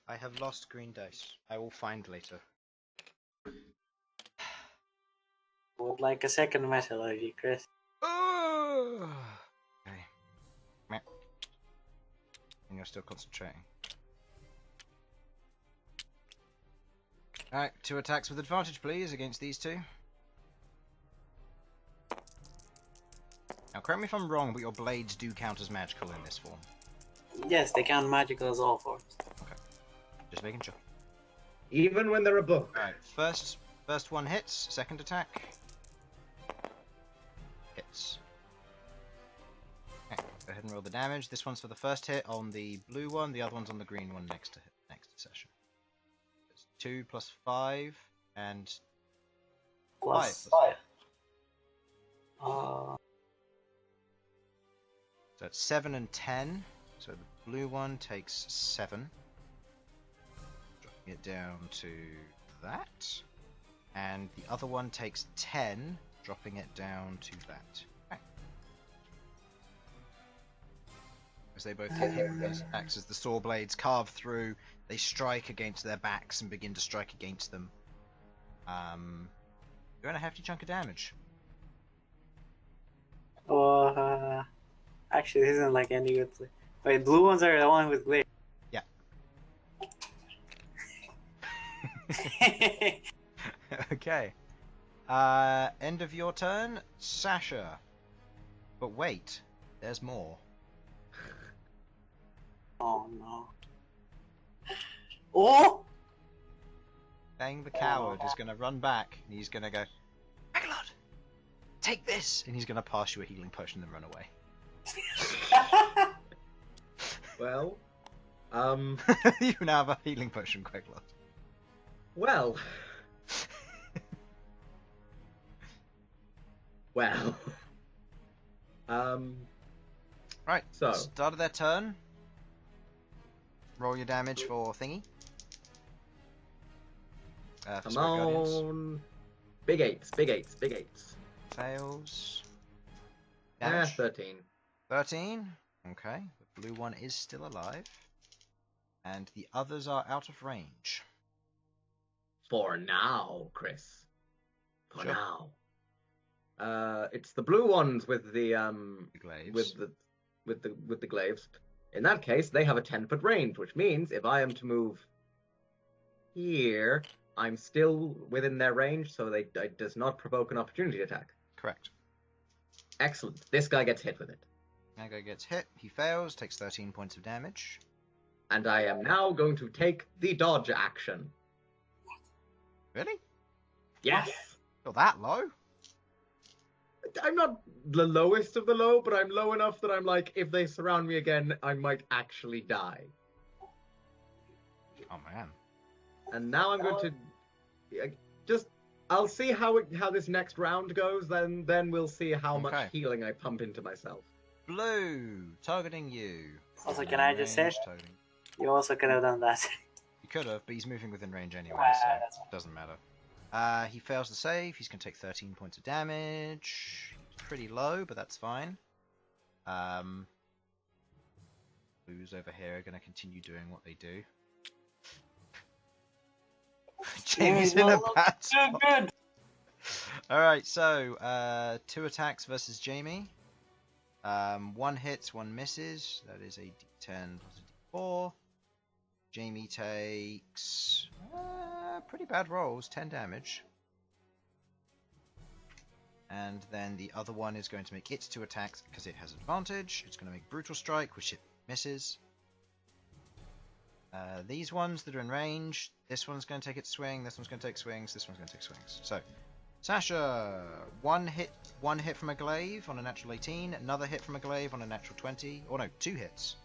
I have lost green dice. I will find later. Would like a second metallurgy, Chris. Okay. Meh. And you're still concentrating. Alright, 2 attacks with advantage, please, against these two. Now, correct me if I'm wrong, but your blades do count as magical in this form. Yes, they count magical as all forms. Just making sure. Even when they're a book. Alright, first one hits, second attack. Hits. Okay, go ahead and roll the damage. This one's for the first hit on the blue one, the other one's on the green one next to Sasha. It's 2 plus 5 and Plus 5. 5. So it's 7 and 10. So the blue one takes 7. Dropping it down to that. And the other one takes 10, dropping it down to that. Okay. As they both hit with those attacks, as the saw blades carve through, they strike against their backs and begin to strike against them. Doing a hefty chunk of damage. Actually, this isn't like any good play. Wait, blue ones are the one with glare. Yeah. Okay. End of your turn, Sasha. But wait, there's more. Oh no. Oh! Bang the coward is going to run back and he's going to go, Queglod, take this! And he's going to pass you a healing potion and run away. Well, You now have a healing potion, Queglod. well. Well. Right, So. start of their turn. Roll your damage for thingy. For Come Spirit Guardians. on. Big eights, big eights, big eights. Fails. Yeah, Damage. 13. 13. Okay, the blue one is still alive. And the others are out of range. For now, Chris. For Sure. now. It's the blue ones with the The glaives. with the glaives. In that case, they have a 10-foot range, which means if I am to move here, I'm still within their range, so it does not provoke an opportunity attack. Correct. Excellent. This guy gets hit with it. That guy gets hit. He fails, takes 13 points of damage. And I am now going to take the dodge action. Really? Yes! You're that low? I'm not the lowest of the low, but I'm low enough that I'm like, if they surround me again, I might actually die. Oh man. And now I'm going to I'll see how this next round goes. Then we'll see how Okay. much healing I pump into myself. Blue, targeting you. Also, can I just say, Range targeting. you also could have done that. He could have, but he's moving within range anyway, so That's fine. it doesn't matter. He fails the save. He's going to take 13 points of damage. He's pretty low, but that's fine. Blues over here are going to continue doing what they do. Jamie's in a bad spot. Good. Alright, so 2 attacks versus Jamie. 1 hits, 1 misses. That is a d10 plus a d4. Jamie takes pretty bad rolls, 10 damage. And then the other one is going to make its 2 attacks because it has advantage. It's going to make Brutal Strike, which it misses. These ones that are in range, this one's going to take its swing, this one's going to take swings, this one's going to take swings. So, Sasha, one hit from a glaive on a natural 18, another hit from a glaive on a natural 20. Oh no, 2 hits.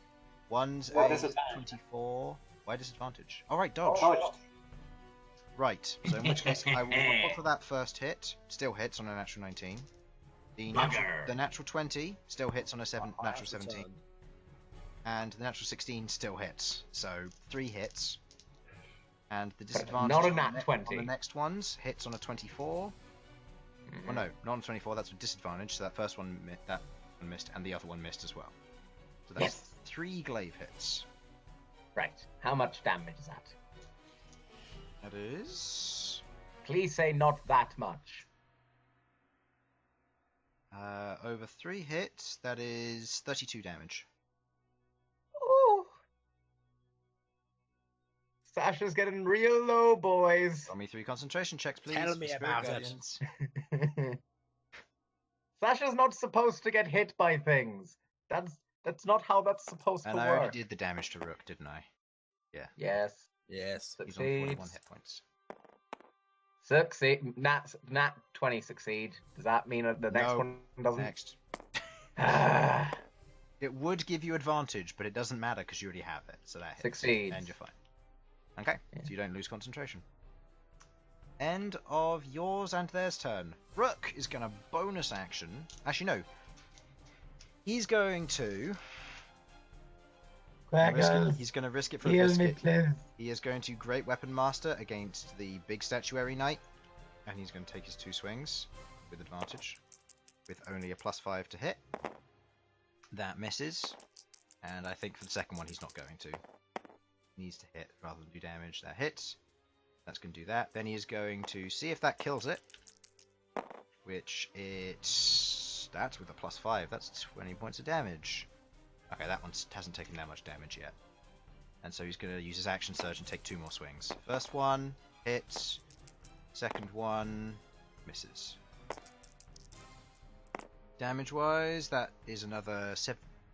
One's Why a disadvantage? 24. Why disadvantage? Alright, dodge. Dodged. Right, so in which case I will roll for that first hit. Still hits on a natural 19. The natural 20 still hits on a natural 17. And the natural 16 still hits. So 3 hits. And the disadvantage Not a on nat the 20. next ones hits on a 24. Well, no, not on 24. That's a disadvantage. So that first one missed, and the other one missed as well. So that's Yes. 3 glaive hits. Right. How much damage is that? That is Please say not that much. over 3 hits. That is 32 damage. Ooh. Sasha's getting real low, boys. Roll me 3 concentration checks, please. Tell me for Spirit about it. Guardians. Sasha's not supposed to get hit by things. That's not how that's supposed And to I work. already did the damage to Rook, didn't I? Yes. Yes. He's on 41 Succeeds. hit points. Succeed. Nat 20 succeed. Does that mean that the next No. one doesn't? Next. Ah, It would give you advantage, but it doesn't matter because you already have it. So that hits. Succeeds. And you're fine. Okay, Yeah. so you don't lose concentration. End of yours and theirs turn. Rook is going to bonus action. Actually, no. He's going to... He's going to risk it for the biscuit. He is going to Great Weapon Master against the big statuary knight. And he's going to take his 2 swings with advantage. With only a +5 to hit. That misses. And I think for the second one he's not going to. He needs to hit rather than do damage. That hits. That's going to do that. Then he is going to see if that kills it. Which it's... That's with a +5. That's 20 points of damage. Okay, that one hasn't taken that much damage yet. And so he's going to use his action surge and take 2 more swings. First one hits. Second one misses. Damage-wise, that is another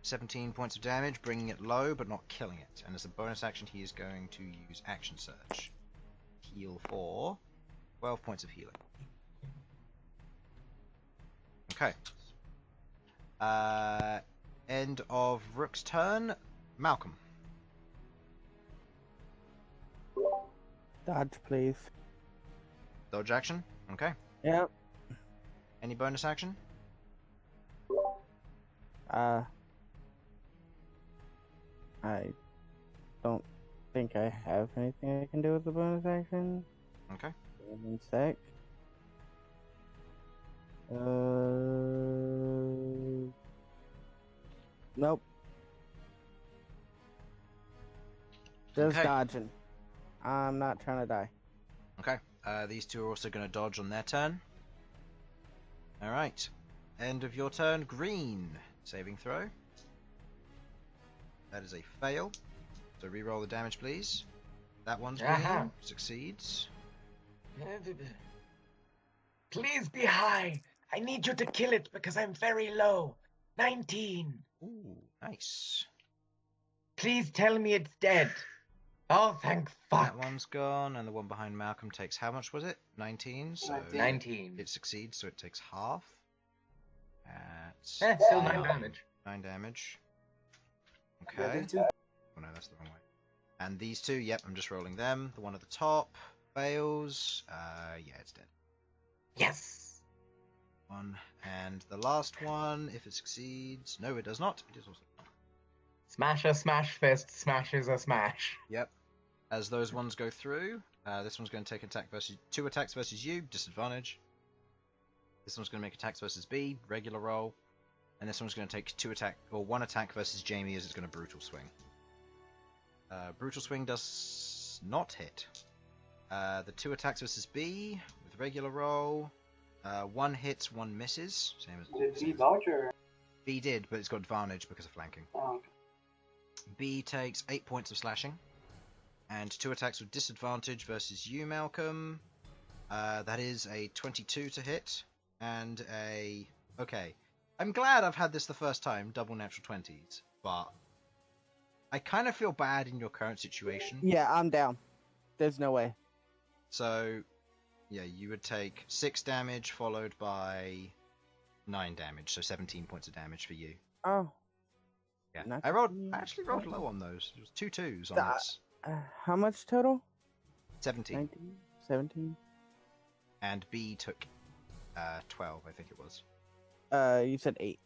17 points of damage, bringing it low but not killing it. And as a bonus action, he is going to use action surge. Heal for 12 points of healing. Okay. End of Rook's turn. Malcom. Dodge, please. Dodge action. Okay. Yep. Any bonus action? I don't think I have anything I can do with the bonus action. Okay. One sec. Nope. Just Okay. dodging. I'm not trying to die. Okay. These two are also going to dodge on their turn. Alright. End of your turn. Green. Saving throw. That is a fail. So re-roll the damage, please. That one's green. Succeeds. Please be high. I need you to kill it because I'm very low. 19. Ooh, nice. Please tell me it's dead. Oh, thank fuck. That one's gone, and the one behind Malcolm takes how much was it? 19. So 19. it succeeds, so it takes half. That's Still 9 damage. 9 damage. Yeah, Okay. they do. Oh no, that's the wrong way. And these two, yep, I'm just rolling them. The one at the top fails. Yeah, it's dead. Yes. One. And the last one, if it succeeds. No, it does not. It is also gone. Smash a Smashfist smashes a smash. Yep. As those ones go through, this one's going to take attack versus 2 attacks versus you, disadvantage. This one's going to make attacks versus B, regular roll. And this one's going to take 1 attack versus Jamie as it's going to brutal swing. Brutal swing does not hit. The 2 attacks versus B with regular roll. 1 hits, 1 misses. Same as Did he dodge or? B did, but it's got advantage because of flanking. Oh, okay. B takes 8 points of slashing. And 2 attacks with disadvantage versus you, Malcolm. That is a 22 to hit. And a... Okay. I'm glad I've had this the first time, double natural 20s. But I kind of feel bad in your current situation. Yeah, I'm down. There's no way. So, yeah, you would take 6 damage followed by 9 damage. So 17 points of damage for you. Oh. Yeah. Not I too- actually rolled low on those. It was 2 2s on Ah. this. How much total? 17. 19? 17? And B took 12, I think it was. You said 8.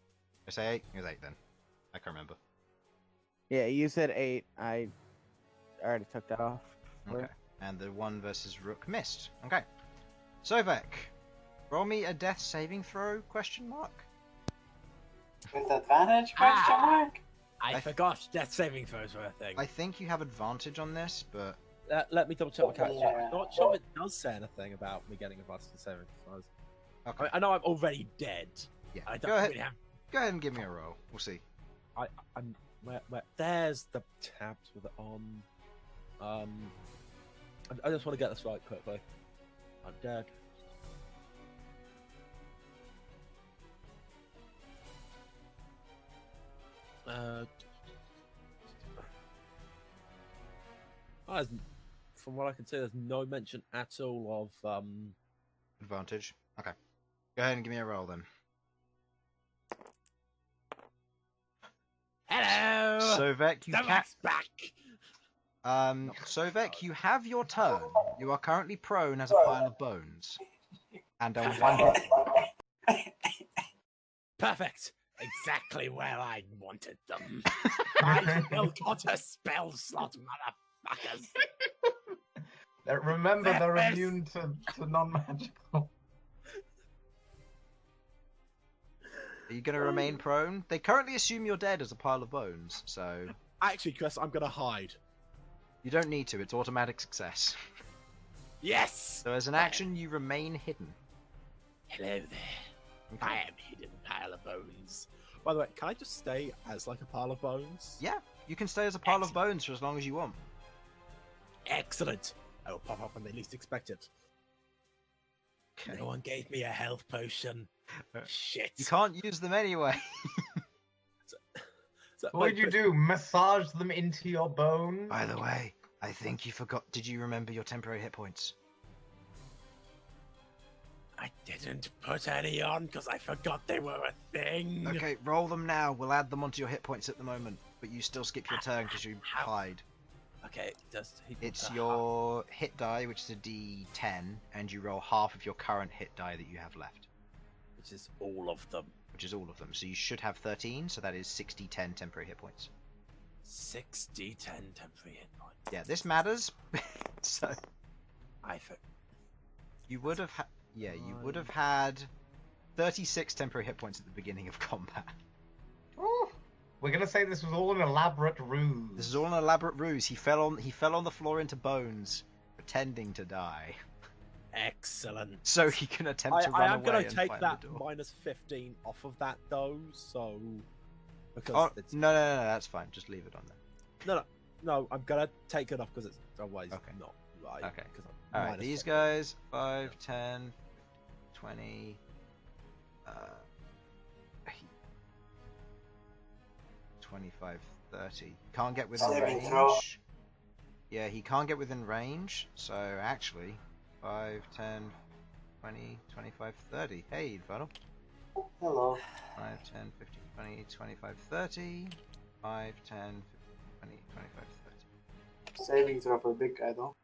I say 8? It was 8 then. I can't remember. Yeah, you said 8. I already took that off. Okay. And the one versus Rook missed. Okay. Sovak, roll me a death saving throw? Question mark. With advantage? Question mark? I forgot death saving throws were a thing. I think you have advantage on this, but Let me double check my character. Yeah. I'm not sure if it does say anything about me getting advantage to saving throws. okay. I know I'm already dead. Yeah. I Go don't ahead. really have. Go ahead and give me a roll. We'll see. I'm where there's the tabs with it on. I just want to get this right quickly. I'm dead. from what I can see, there's no mention at all of Advantage. Okay. Go ahead and give me a roll then. Hello. Sovak, you can. back. Sovak, you have your turn. You are currently prone as a pile of bones. And on one hit. Perfect. Exactly where I wanted them. I still got a spell slot, motherfuckers. Remember, they're Yes. immune to non-magical. Are you going to remain prone? They currently assume you're dead as a pile of bones, so Actually, Chris, I'm gonna hide. you don't need to. It's automatic success. Yes. So as an action, you remain hidden. Hello there. Okay. I am hidden pile of bones. By the way, can I just stay as like a pile of bones? Yeah, you can stay as a pile of bones for as long as you want. Excellent. I will pop up when they least expect it. Okay. No one gave me a health potion. Shit. You can't use them anyway. So, What wait, would you Chris, do? Massage them into your bones? By the way, I think you forgot. Did you remember your temporary hit points? I didn't put any on because I forgot they were a thing. Okay, roll them now. We'll add them onto your hit points at the moment, but you still skip your turn because you How? hide. Okay, just It's your hit die, which is a D10, and you roll half of your current hit die that you have left, which is all of them. which is all of them. So you should have 13, so that is 60-10 temporary hit points. 60, 10 temporary hit points. Yeah, this matters. So I for... you would have you would have had 36 temporary hit points at the beginning of combat. Ooh. We're gonna say this was all an elaborate ruse. This is all an elaborate ruse. He fell on the floor into bones, pretending to die, Excellent. so he can attempt to I run am away going to and take find that the door. minus 15 off of that though, so because Oh, it's no, that's fine. Just leave it on there. no, I'm gonna take it off because it's otherwise Okay. not right. Okay. 'cause I'm Alright, minus these 15. guys, 5, 10, 20, 25, 30. Can't get within Saving range. throw. Yeah, he can't get within range, so actually, 5, 10, 20, 25, 30. Hey, Infernal. Hello. 5, 10, 15, 20, 25, 30. 5, 10, 15, 20, 25, 30. Saving throw for a big guy though.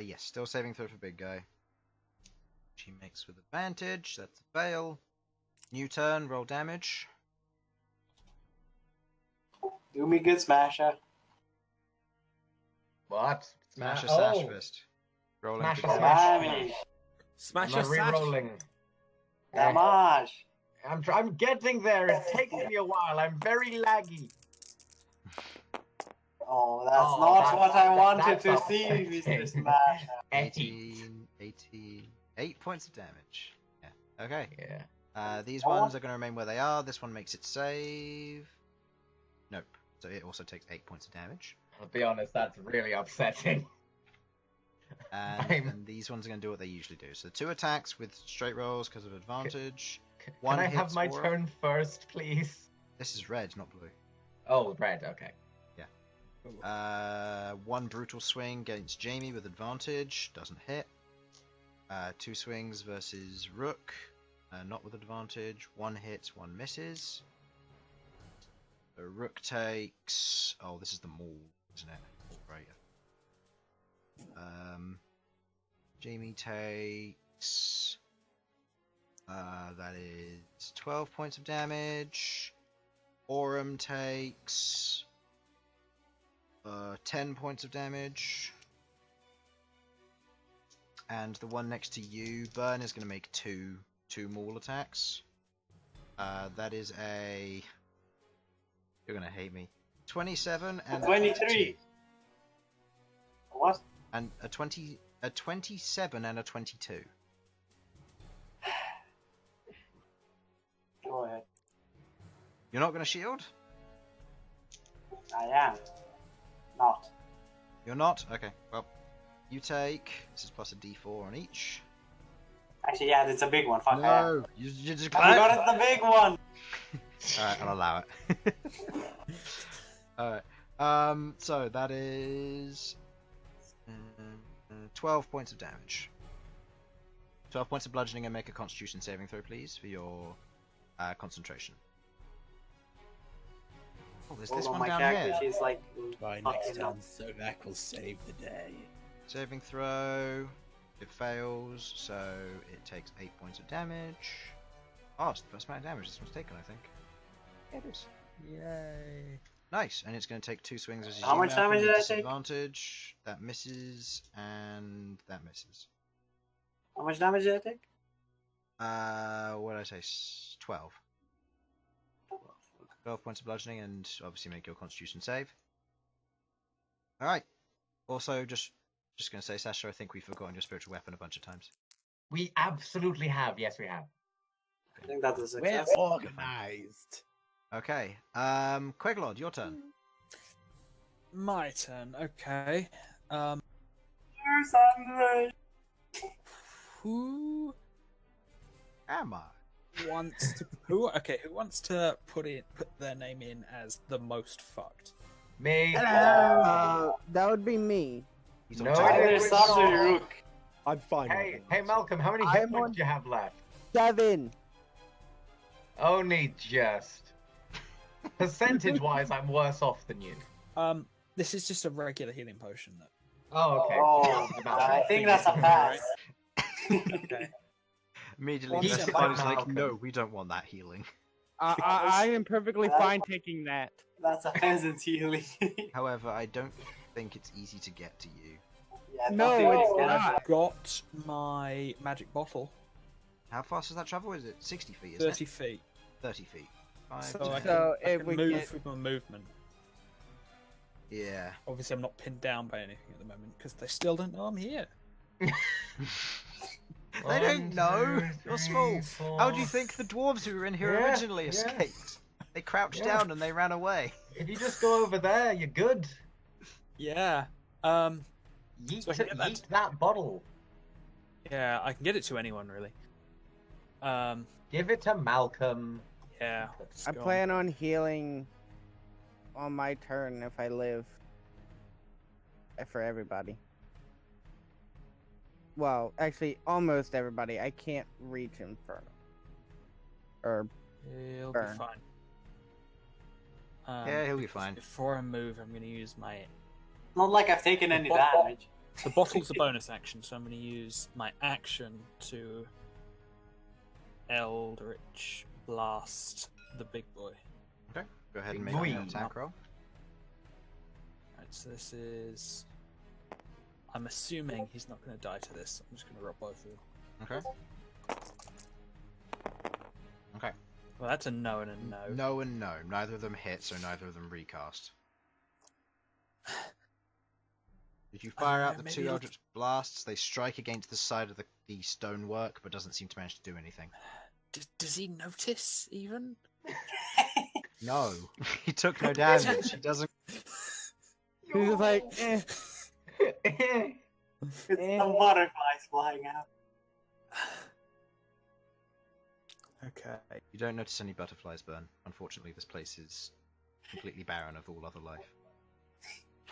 Yes, still saving throw for big guy. She makes with advantage. That's a fail. New turn. Roll damage. Do me good, Smasher. What? Smash a Oh, Sash Fist. Rolling Smash for a damage. Sash. Damage. Smash am I a sash. re-rolling? Damage. I'm getting there. It's taking me a while. I'm very laggy. Oh, that's Oh, not what I wanted that's to see, upsetting. Mr. Smasher. 18, 8 points of damage. Yeah. Okay. Yeah. These Oh. ones are going to remain where they are. This one makes it save. Nope. So it also takes 8 points of damage. I'll be honest, that's really upsetting. And I'm- then these ones are going to do what they usually do. So 2 attacks with straight rolls because of advantage. Can One I have hits my aura. turn first, please? This is red, not blue. Oh, red. Okay. 1 brutal swing against Jamie with advantage, doesn't hit. 2 swings versus Rook, not with advantage. 1 hits, 1 misses. So Rook takes. Oh, this is the maul, isn't it? Right. Jamie takes. That is 12 points of damage. Aurum takes 10 points of damage. And the one next to you, Bern, is going to make two maul attacks. That is a... You're going to hate me. 27 and a 23. 22. What? And a 27 and a 22. Go ahead. You're not going to shield? I am. Not. You're not? Okay, well, you take... This is plus a d4 on each. Actually, yeah, it's a big one. Fuck, I am. You just I got it, the big one! Alright, I'll allow it. Alright. So that is 12 points of damage. 12 points of bludgeoning, and make a Constitution saving throw, please, for your concentration. Oh, there's this Well, one my down character, here. she's like, By fucking next hell. turn, Sovak will save the day. Saving throw. It fails, so it takes 8 points of damage. Oh, it's the first amount of damage this one's taken, I think. Yeah, it is. Yay. Nice, and it's going to take 2 swings as How much damage did I take? Disadvantage. That misses, and that misses. How much damage did I take? What did I say? 12. 12 points of bludgeoning, and obviously make your Constitution save. Alright. Also, just going to say, Sasha, I think we've forgotten your spiritual weapon a bunch of times. We absolutely have. Yes, we have. I think that's a We're success. organized. Okay. Queglod, your turn. My turn. Okay. Where's Andre? Who Am I? wants to who wants to put their name in as the most fucked? Me. That would be me. He's on No, top. it Either is Sudz or not. Rook. I'm fine. Hey, hey, Malcolm, how many I'm hit points on- do you have left? 7. Only just. Percentage-wise, I'm worse off than you. This is just a regular healing potion, though. Oh, okay. Oh, I think that's a pass. Okay. Immediately, He's Justified is like, Malcolm. no, we don't want that healing. I am perfectly fine taking that. That's a peasant healing. However, I don't think it's easy to get to you. Yeah, No, don't think it's gonna not. fly. Got my magic bottle, How fast does that travel? Is it 60 feet? Is 30 it? feet. 30 feet. 5, So 10. I can, So I if can we move get- with my movement. Yeah. Obviously, I'm not pinned down by anything at the moment because they still don't know I'm here. They don't know. You're small. How do you think the dwarves who were in here Yeah, originally yeah. escaped? They crouched Yeah. down and they ran away. If you just go over there, you're good. Yeah. Yeet, So I can get that- yeet that bottle. Yeah, I can get it to anyone really. Give it to Malcolm. Yeah. it's I gone. plan on healing on my turn if I live. For everybody. Well, actually, almost everybody. I can't reach Infernal. Or He'll Bern. be fine. Yeah, he'll be because fine. Before I move, I'm going to use my. Not like I've taken any damage. The bottle's a bonus action, so I'm going to use my action to Eldritch Blast the big boy. Okay. Go ahead and Big make an boy. attack roll. Right, so this is. I'm assuming he's not going to die to this. I'm just going to roll both of them. Okay. Okay. Well, that's a no and a no. No and no. Neither of them hit, so neither of them recast. If you fire out the maybe 2 I'll- Eldritch Blasts, they strike against the side of the stonework, but doesn't seem to manage to do anything. Does he notice even? No. He took no damage. He doesn't. he's just like, eh. It's the butterflies flying out. Okay. You don't notice any butterflies, Bern. Unfortunately, this place is completely barren of all other life.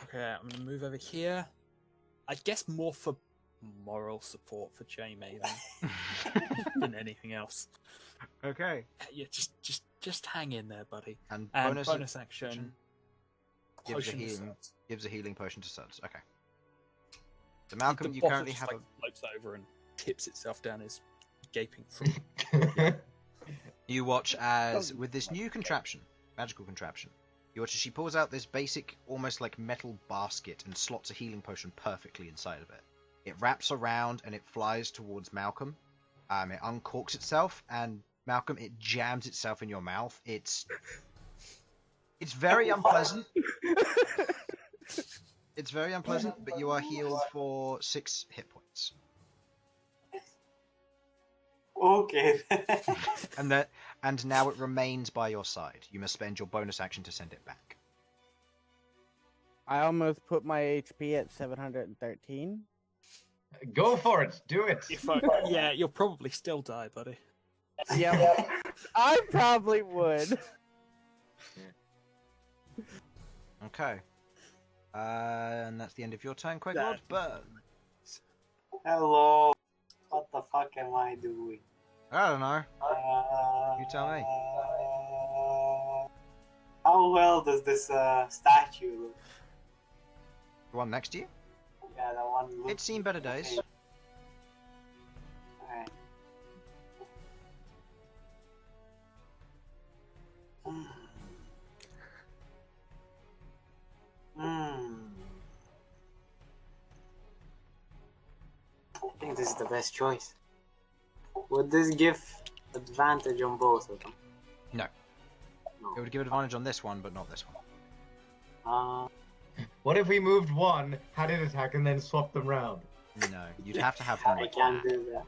Okay, I'm gonna move over here. I guess more for moral support for Jamie than anything else. Okay. Yeah, just hang in there, buddy. And And bonus, bonus action. gives a Potion of healing. Sudz. Gives a healing potion to Sudz. Okay. So Malcolm, The you bottle currently just, have like, floats over and tips itself down his gaping throat. You watch as, with this new contraption, magical contraption, you watch as she pulls out this basic, almost like metal basket and slots a healing potion perfectly inside of it. It wraps around and it flies towards Malcolm. It uncorks itself, and Malcolm, it jams itself in your mouth. It's very unpleasant. It's very unpleasant, but you are healed for 6 hit points. Okay. And now it remains by your side. You must spend your bonus action to send it back. I almost put my HP at 713. Go for it. Do it. Yeah, you'll probably still die, buddy. Yep. I probably would. Okay. And that's the end of your turn, Queglod. Burn. Hello. What the fuck am I doing? I don't know. You tell me. How well does this statue look? The one next to you? Yeah, that one looks. It's seen better days. Alright. I think this is the best choice. Would this give advantage on both of them? No. No. It would give advantage on this one, but not this one. What if we moved one, had it attack, and then swapped them round? No, you'd have to have them I like can't that. do that.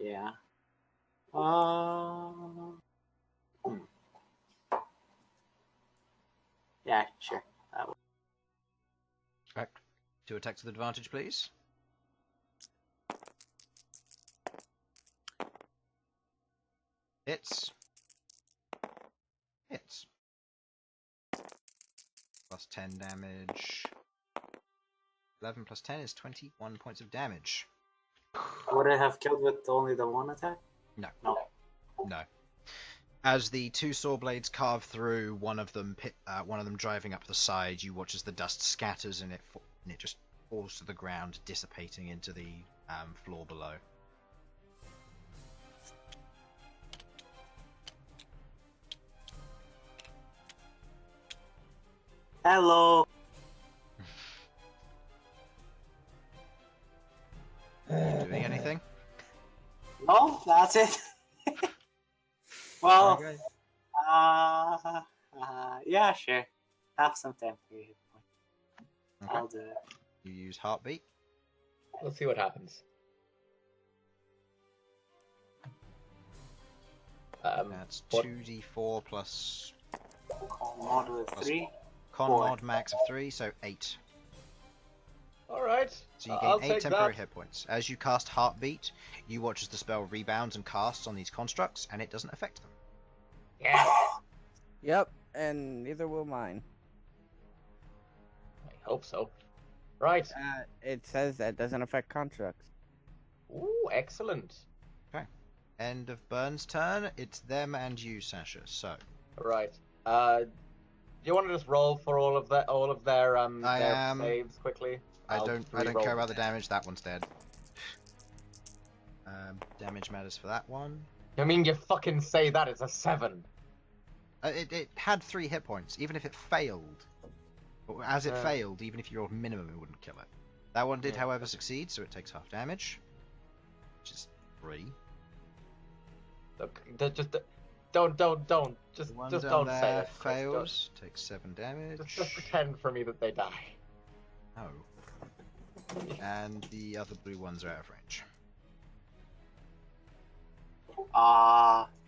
Yeah. Yeah, sure. That would. Right. 2 attacks with advantage, please. Hits. Hits. Plus 10 damage. 11 plus 10 is 21 points of damage. Would I have killed with only the one attack? No. No. No. As the 2 saw blades carve through, one of them driving up the side, you watch as the dust scatters and it just falls to the ground, dissipating into the floor below. Hello. Doing anything? No, that's it. Well, Okay. Yeah, sure. Have some temporary hit points. Okay. I'll do it. You use heartbeat. Let's see what happens. That's what- 2d4 plus Mod with 3. con Four. mod max of 3, so 8. Alright. So you I'll gain 8 take temporary that. hit points. As you cast Heartbeat, you watch as the spell rebounds and casts on these constructs, and it doesn't affect them. Yes! Yep, and neither will mine. I hope so. Right. It says that doesn't affect constructs. Ooh, excellent. End of Bern's turn. It's them and you, Sasha. So Right. Do you want to just roll for all of their their saves quickly? I don't re-roll care about the them. damage. That one's dead. Damage matters for that one. I mean, you fucking say that it's a 7. It had 3 hit points. Even if it failed, or as it failed, even if you rolled minimum, it wouldn't kill it. That one did, Yeah. however, succeed, so it takes half damage, which is 3. Look, just don't. Just One just down don't say there it. Chris. fails. Takes 7 damage. Just pretend for me that they die. Oh. And the other blue ones are out of range.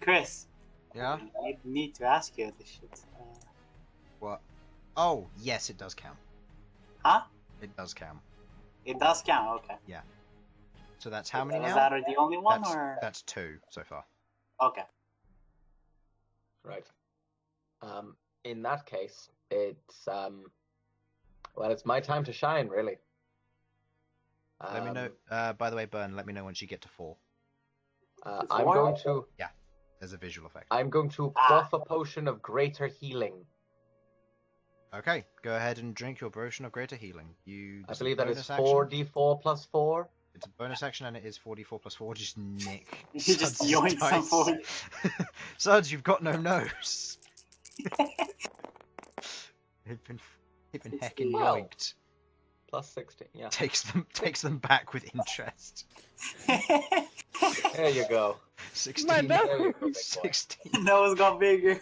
Chris. Yeah? I need to ask you this shit. What? Oh, yes, it does count. Huh? It does count. It does count, okay. So that's how many Was now? that the only one, or? That's 2 so far. Okay. Right. In that case, it's well, it's my time to shine, really. Let me know. By the way, Bern, let me know once you get to 4. I'm going to. As a visual effect. I'm going to quaff a potion of greater healing. Okay, go ahead and drink your potion of greater healing. I believe that is action. 4d4 plus 4. It's a bonus action and it is 4d4 plus 4. Just nick. You just Sudz's yoink some dice. for you. Sudz, you've got no nose. They've been heckin' Well. yoinked. Plus 16, yeah. Takes them back with interest. There you go. 16. My nose! There you go, big boy. 16. Nose got bigger.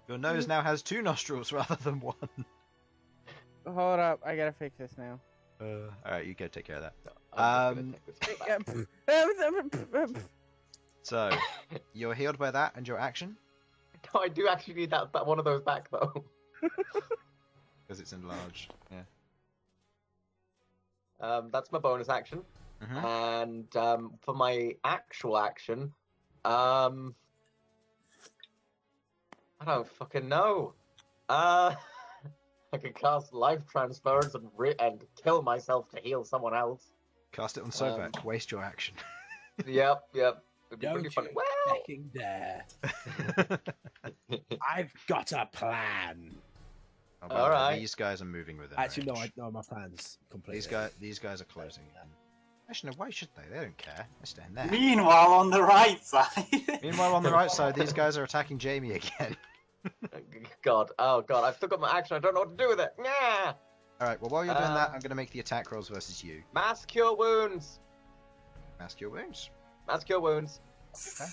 Your nose now has 2 nostrils rather than 1. Hold up, I gotta fix this now. Alright, you go take care of that. I'm just gonna take this way back. So, you're healed by that and your action, No, I do actually need that one of those back, though. because it's enlarged. Yeah. That's my bonus action. Mhm. And for my actual action, I'm I don't fucking know. I could cast life transference and kill myself to heal someone else. Cast it on Sovak. Waste your action. Yep. It'd be Don't pretty funny. you Well, fucking dare. I've got a plan. Oh, by the way, Alright. These guys are moving within Actually, no, range. I know my plan's completely. These guys are closing in. Actually, no, why should they? They don't care. They're staying there. Meanwhile, on the right side. Meanwhile, on the right side, these guys are attacking Jamie again. God, I've still got my action. I don't know what to do with it. Yeah. Alright, well, while you're doing that, I'm going to make the attack rolls versus you. Mass cure wounds. Mask your wounds. Mass cure wounds. Okay.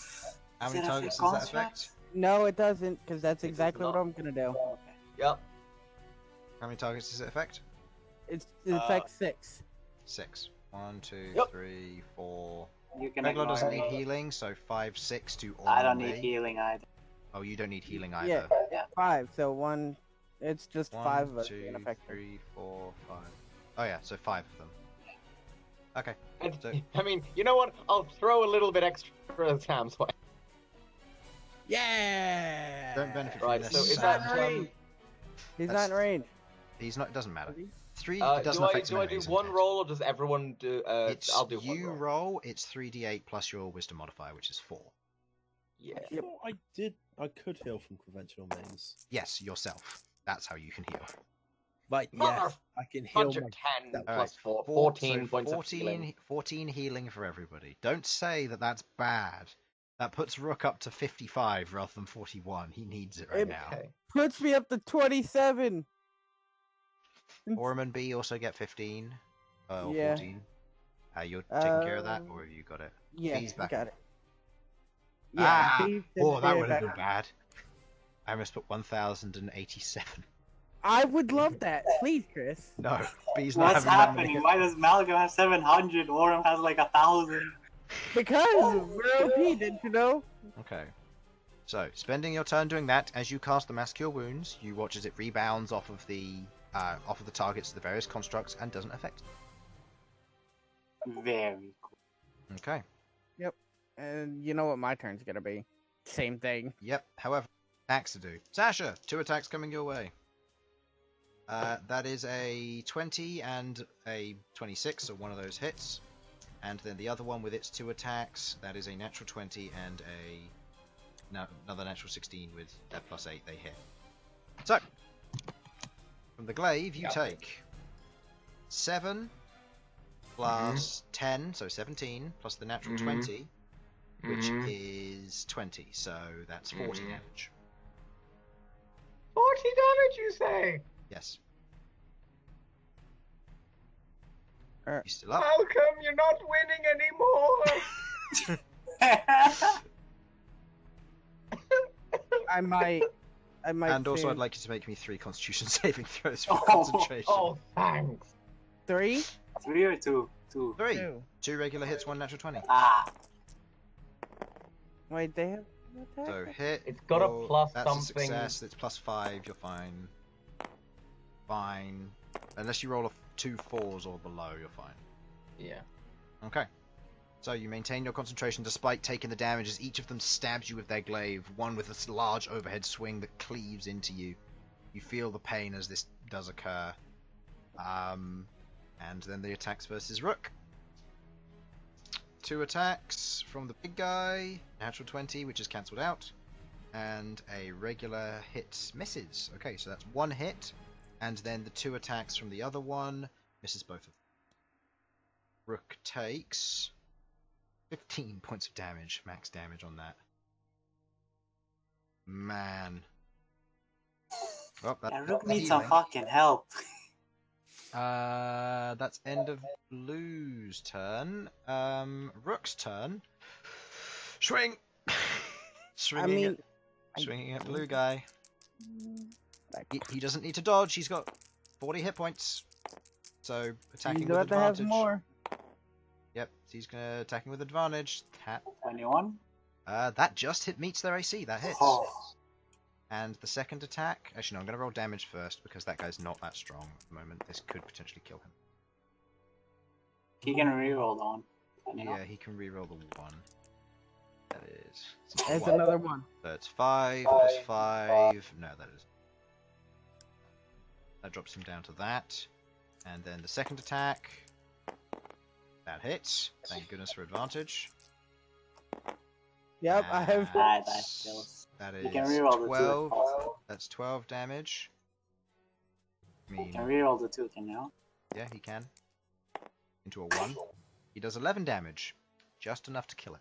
How Does many it affect targets does that constructs? affect? No, it doesn't, because that's It does exactly what not. I'm gonna do. Yep. How many targets does it affect? It affects 6. 6. 1, 2, Yep. 3, 4. You can Queglod ignore doesn't it. need healing, so 5, 6 to all. I don't need healing either. Oh, you don't need healing Yeah. either. 5, so 1. It's just 1, 5 of 2, being affected. 3, 4, 5. Oh yeah, so 5 of them. Okay. So- I mean, you know what? I'll throw a little bit extra at Sam's way. Yeah. Don't benefit Right, from so this. is that He's That's- not in range. He's not. It doesn't matter. Is he? 3 do doesn't I affect him do anyway, he's one undead. roll or does everyone do? It's I'll do one you roll. roll. It's 3d8 plus your wisdom modifier, which is 4. Yeah. I thought I could heal from conventional means. Yes, yourself. That's how you can heal. Like, Mother yes, I can heal Bunch of my 10 that- plus 4, Four- 14 so points 14, of healing. 14 healing for everybody. Don't say that that's bad. That puts Rook up to 55 rather than 41. He needs it right It- now. Okay. Puts me up to 27. Orm and B also get 15 or Yeah. 14. You're taking care of that, Um, or have you got it? Yeah, He's I back. got it. Yeah, Ah! Beast Oh, and that Bear would have back. been bad. I almost put 1087. I would love that. Please, Chris. No, B's not What's having that many happening? hits. Why does Malcom have 700? Orem has like 1,000. Because we're OP, didn't you know? Okay. So, spending your turn doing that, as you cast the Mass Cure Wounds, you watch as it rebounds off of the targets of the various constructs and doesn't affect them. Very cool. Okay. And you know what my turn's gonna be? Same thing. Yep. However, attacks to do. Sasha, 2 attacks coming your way. That is a 20 and a 26, so one of those hits. And then the other one with its 2 attacks, that is a natural 20 and another natural 16 with that plus 8, they hit. So, from the glaive, you take 7 plus 10, so 17, plus the natural 20, which is 20, so that's 40 damage. 40 damage, you say? Yes. Er, You still up? How come you're not winning anymore? I might. And also, say I'd like you to make me 3 Constitution saving throws for Oh, concentration. Oh, thanks. 3. 3 or 2? 2. 3. 2. 2 regular hits, 1 natural 20. Ah. Wait, they have an attack? So hit. It's got a roll, plus that's something. a success. It's plus 5. You're fine. Fine. Unless you roll a 2 4s or below, you're fine. Yeah. Okay. So you maintain your concentration despite taking the damage as each of them stabs you with their glaive, one with this large overhead swing that cleaves into you. You feel the pain as this does occur. And then the attacks versus Rook. 2 attacks from the big guy, natural 20, which is cancelled out, and a regular hit misses. Okay, so that's 1 hit, and then the 2 attacks from the other one misses both of them. Rook takes 15 points of damage, max damage on that. Man. Oh, Yeah, that's Rook the needs some healing. fucking help. That's end of Blue's turn. Rook's turn. Swing! Swinging at Blue guy. He doesn't need to dodge, he's got 40 hit points. So, attacking He's with about to have advantage. more. Yep, he's gonna attacking with advantage. 21? That just meets their AC, that hits. Oh. And the second attack, actually no, I'm gonna roll damage first because that guy's not that strong at the moment. This could potentially kill him. He can reroll on. Yeah, he can reroll the 1. That is. That's one. another one. So it's 5 plus 5. No, that is. That drops him down to that. And then the second attack. That hits. Thank goodness for advantage. Yep, I have. That kills. That You can is reroll the 2 if 12. possible. That's 12 damage. I You mean, can reroll the 2, can you? yeah, he can. Into a 1. He does 11 damage. Just enough to kill it.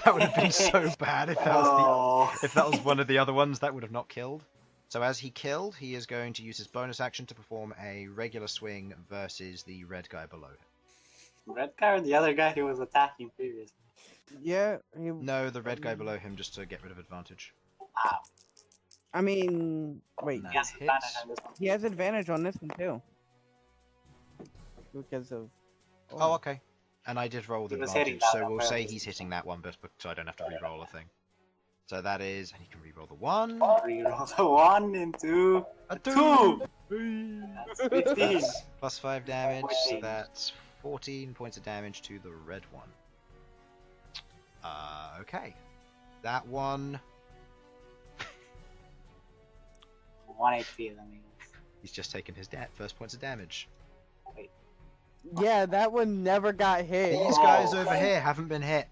That would have been so bad if that was Oh. if that was one of the other ones that would have not killed. So as he killed, he is going to use his bonus action to perform a regular swing versus the red guy below him. Red guy or the other guy he was attacking previously? Yeah, he. No, the red guy below him, just to get rid of advantage. Wow. I mean, wait. No. He has Hits. advantage on this one. He has advantage on this one too. Because of. Oh, okay. And I did roll with He was hitting advantage, that so on we'll say purpose. he's hitting that one, but so I don't have to re-roll a thing. So that is, and he can re-roll the 1. Reroll the 1 into A 2. 2! That's 15. Plus 5 damage, so 14. that's 14 points of damage to the red one. Okay. That one, 1 HP, that means. he's just taken his first points of damage. Yeah, that one never got hit. These guys over here haven't been hit.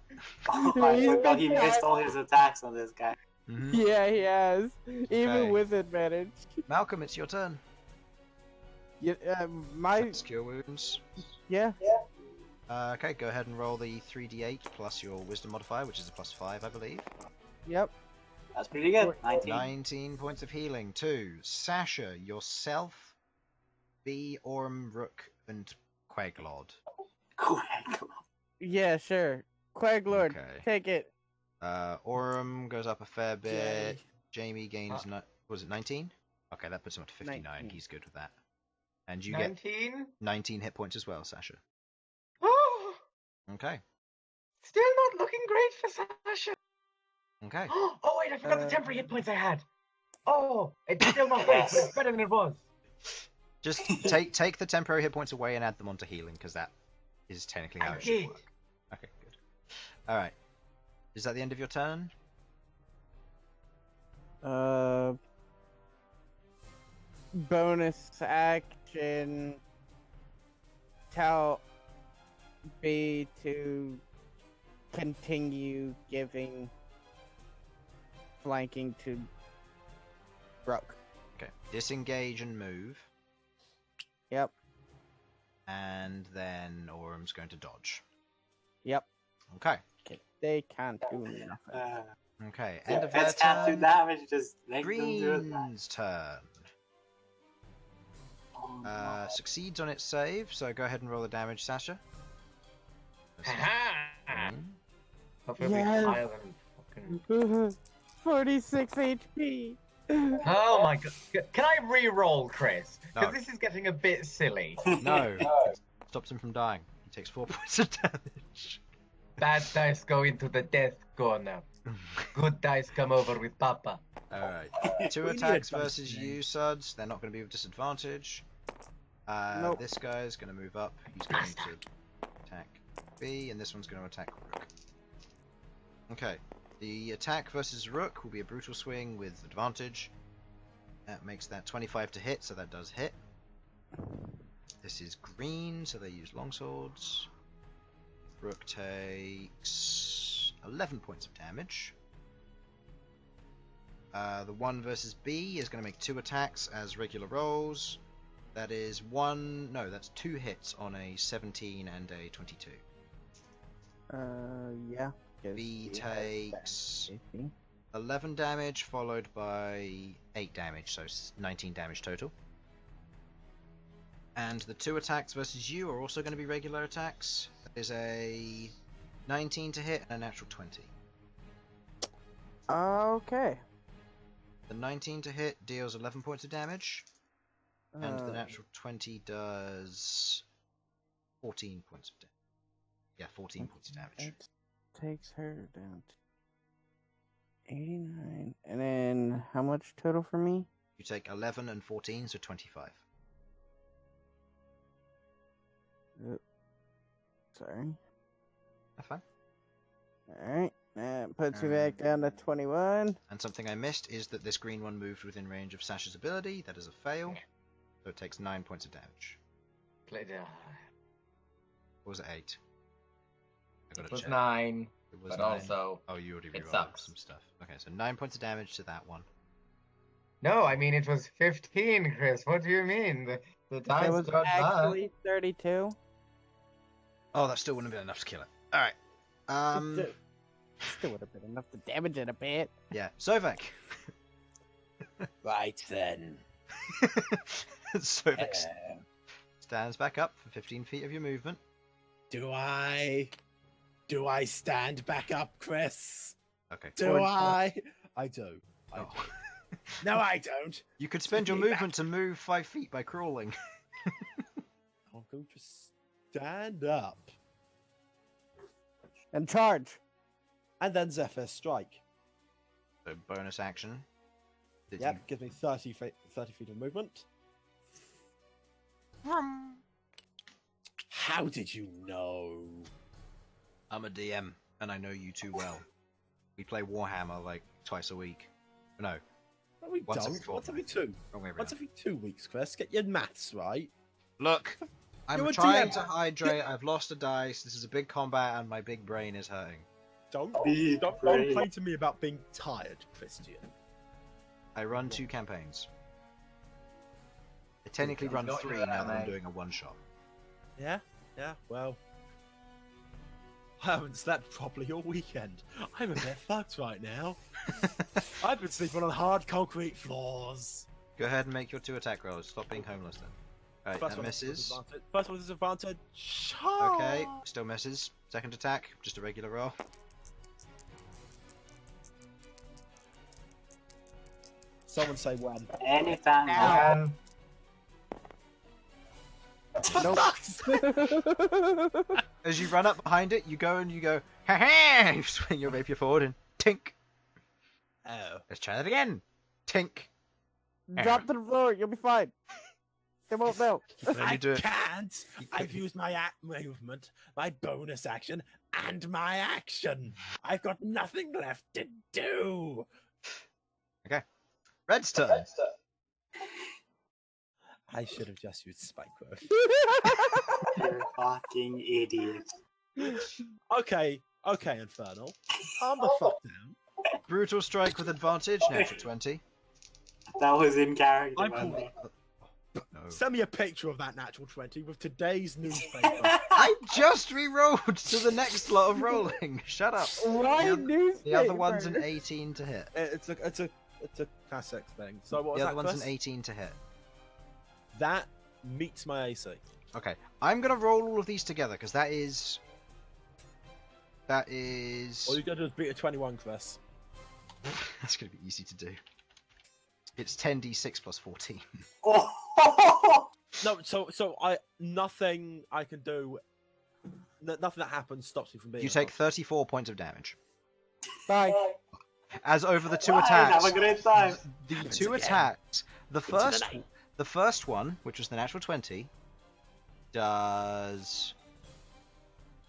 Oh, I forgot he missed all his attacks on this guy. Mhm. Yeah, he has. Even Okay. with advantage. Malcolm, it's your turn. Yeah, my. Cure wounds. Yeah. Okay, go ahead and roll the 3d8 plus your wisdom modifier, which is a plus 5, I believe. Yep. That's pretty good. 19. 19 points of healing. 2. Sasha, yourself, B, Orm, Rook, and Queglod. Cool. Yeah, sure. Queglord, Okay. take it. Orm goes up a fair bit. Yay. Jamie gains, was it 19? Okay, that puts him up to 59. 19. He's good with that. And you get 19? 19 hit points as well, Sasha. Oh, Okay. still not looking great for Sasha. Okay. Oh wait, I forgot the temporary hit points I had. Oh, it's still not great, but it's better than it was. Just take the temporary hit points away and add them onto healing, because that is technically how I it should did. work. Okay, good. Alright. Is that the end of your turn? Bonus action. Tell B to continue giving flanking to Rook. Okay. Disengage and move. Yep. And then Orm's going to dodge. Yep. Okay. Okay. They can't do nothing. Okay. End of their Pets can't do turn. damage, just make them do it. Green's turn. Oh, no. Succeeds on its save, so go ahead and roll the damage, Sasha. Haha. Green. Hopefully it'll be Yes. higher than fucking... 46 HP. Oh my god. Can I re-roll, Chris? Because No. this is getting a bit silly. No. Stops him from dying. He takes 4 points of damage. Bad dice go into the death corner. Good dice come over with Papa. Alright. 2 We need attacks a dice versus name. you, Sudz. They're not going to be with disadvantage. Nope. This guy's going to move up. He's going to attack B, and this one's going to attack Rook. Okay. The attack versus Rook will be a brutal swing with advantage. That makes that 25 to hit, so that does hit. This is green, so they use longswords. Rook takes 11 points of damage. The 1 versus B is going to make 2 attacks as regular rolls. That is 2 hits on a 17 and a 22. Yeah. 'cause B he has takes that AC. 11 damage, followed by 8 damage, so 19 damage total. And the 2 attacks versus you are also going to be regular attacks. That is a 19 to hit and a natural 20. Okay. The 19 to hit deals 11 points of damage, and the Uh, natural 20 does 14 points of damage. Yeah, 14 points of damage. That takes her down to 89. And then how much total for me? You take 11 and 14, so 25. Sorry. That's fine. Alright. That puts me back down to 21. And something I missed is that this green one moved within range of Sasha's ability. That is a fail. So it takes 9 points of damage. Or was it 8? It was 9. It was But 9. also, Oh, you already it rerolled sucks. some stuff. Okay, so 9 points of damage to that one. No, I mean it was 15, Chris. What do you mean? The dice It was got bad. actually 32. Oh, that still wouldn't have been enough to kill it. Alright. Still would have been enough to damage it a bit. Yeah, Sovak. Right then. Sovak stands back up for 15 feet of your movement. Do I stand back up, Chris? Okay. Do I? I do. I Oh. do. No, I don't. You could spend your Me back. movement to move 5 feet by crawling. I'll go just stand up. And charge. And then Zephyr strike. So bonus action. Did Yep, gives me 30 feet of movement. How did you know? I'm a DM, and I know you too well. We play Warhammer like twice a week. No, No, we Once every don't. Once every fortnight. 2. wrong way Once around. every 2 weeks, Chris. Get your maths right. Look, I'm You're a trying DM. to hydrate. I've lost a dice. This is a big combat, and my big brain is hurting. Don't Big don't brain. complain to me about being tired, Christian. I run 2 campaigns. I technically run Got 3 you now there, that I'm mate. doing a one-shot. Yeah, well. I haven't slept properly all weekend. I'm a bit fucked right now. I've been sleeping on hard concrete floors. Go ahead and make your 2 attack rolls. Stop being homeless then. Alright, that one is misses. disadvantage. First one is advantage. Okay, still misses. Second attack, just a regular roll. Someone say when. Anytime. Man, Nope. As you run up behind it, you go and you go, ha ha! You swing your rapier forward and tink. Oh. Let's try that again. Tink. Drop to the floor. You'll be fine. They won't know. And then I you do it. can't. I've used my movement, my bonus action, and my action. I've got nothing left to do. Red's turn. I should have just used spike growth. You fucking idiot. Okay, Infernal. Calm the fuck down. Brutal strike with advantage, natural 20. That was in character. I by the pulled way. No. Send me a picture of that natural 20 with today's newspaper. I just re-rolled to the next lot of rolling. Shut up. Why The other one's an 18 to hit. It's a classic thing. So what was The that? other one's Chris? an 18 to hit. That meets my AC. Okay, I'm gonna roll all of these together because that is. All you gotta do is beat a 21, Chris. That's gonna be easy to do. It's 10d6 plus 14. Oh! No, so nothing I can do. Nothing that happens stops me from being. You take 34 points of damage. Bye. As over the 2 Bye, attacks. have a great time. The Happens 2 again. attacks. The Into first. the night. The first one, which was the natural 20, does.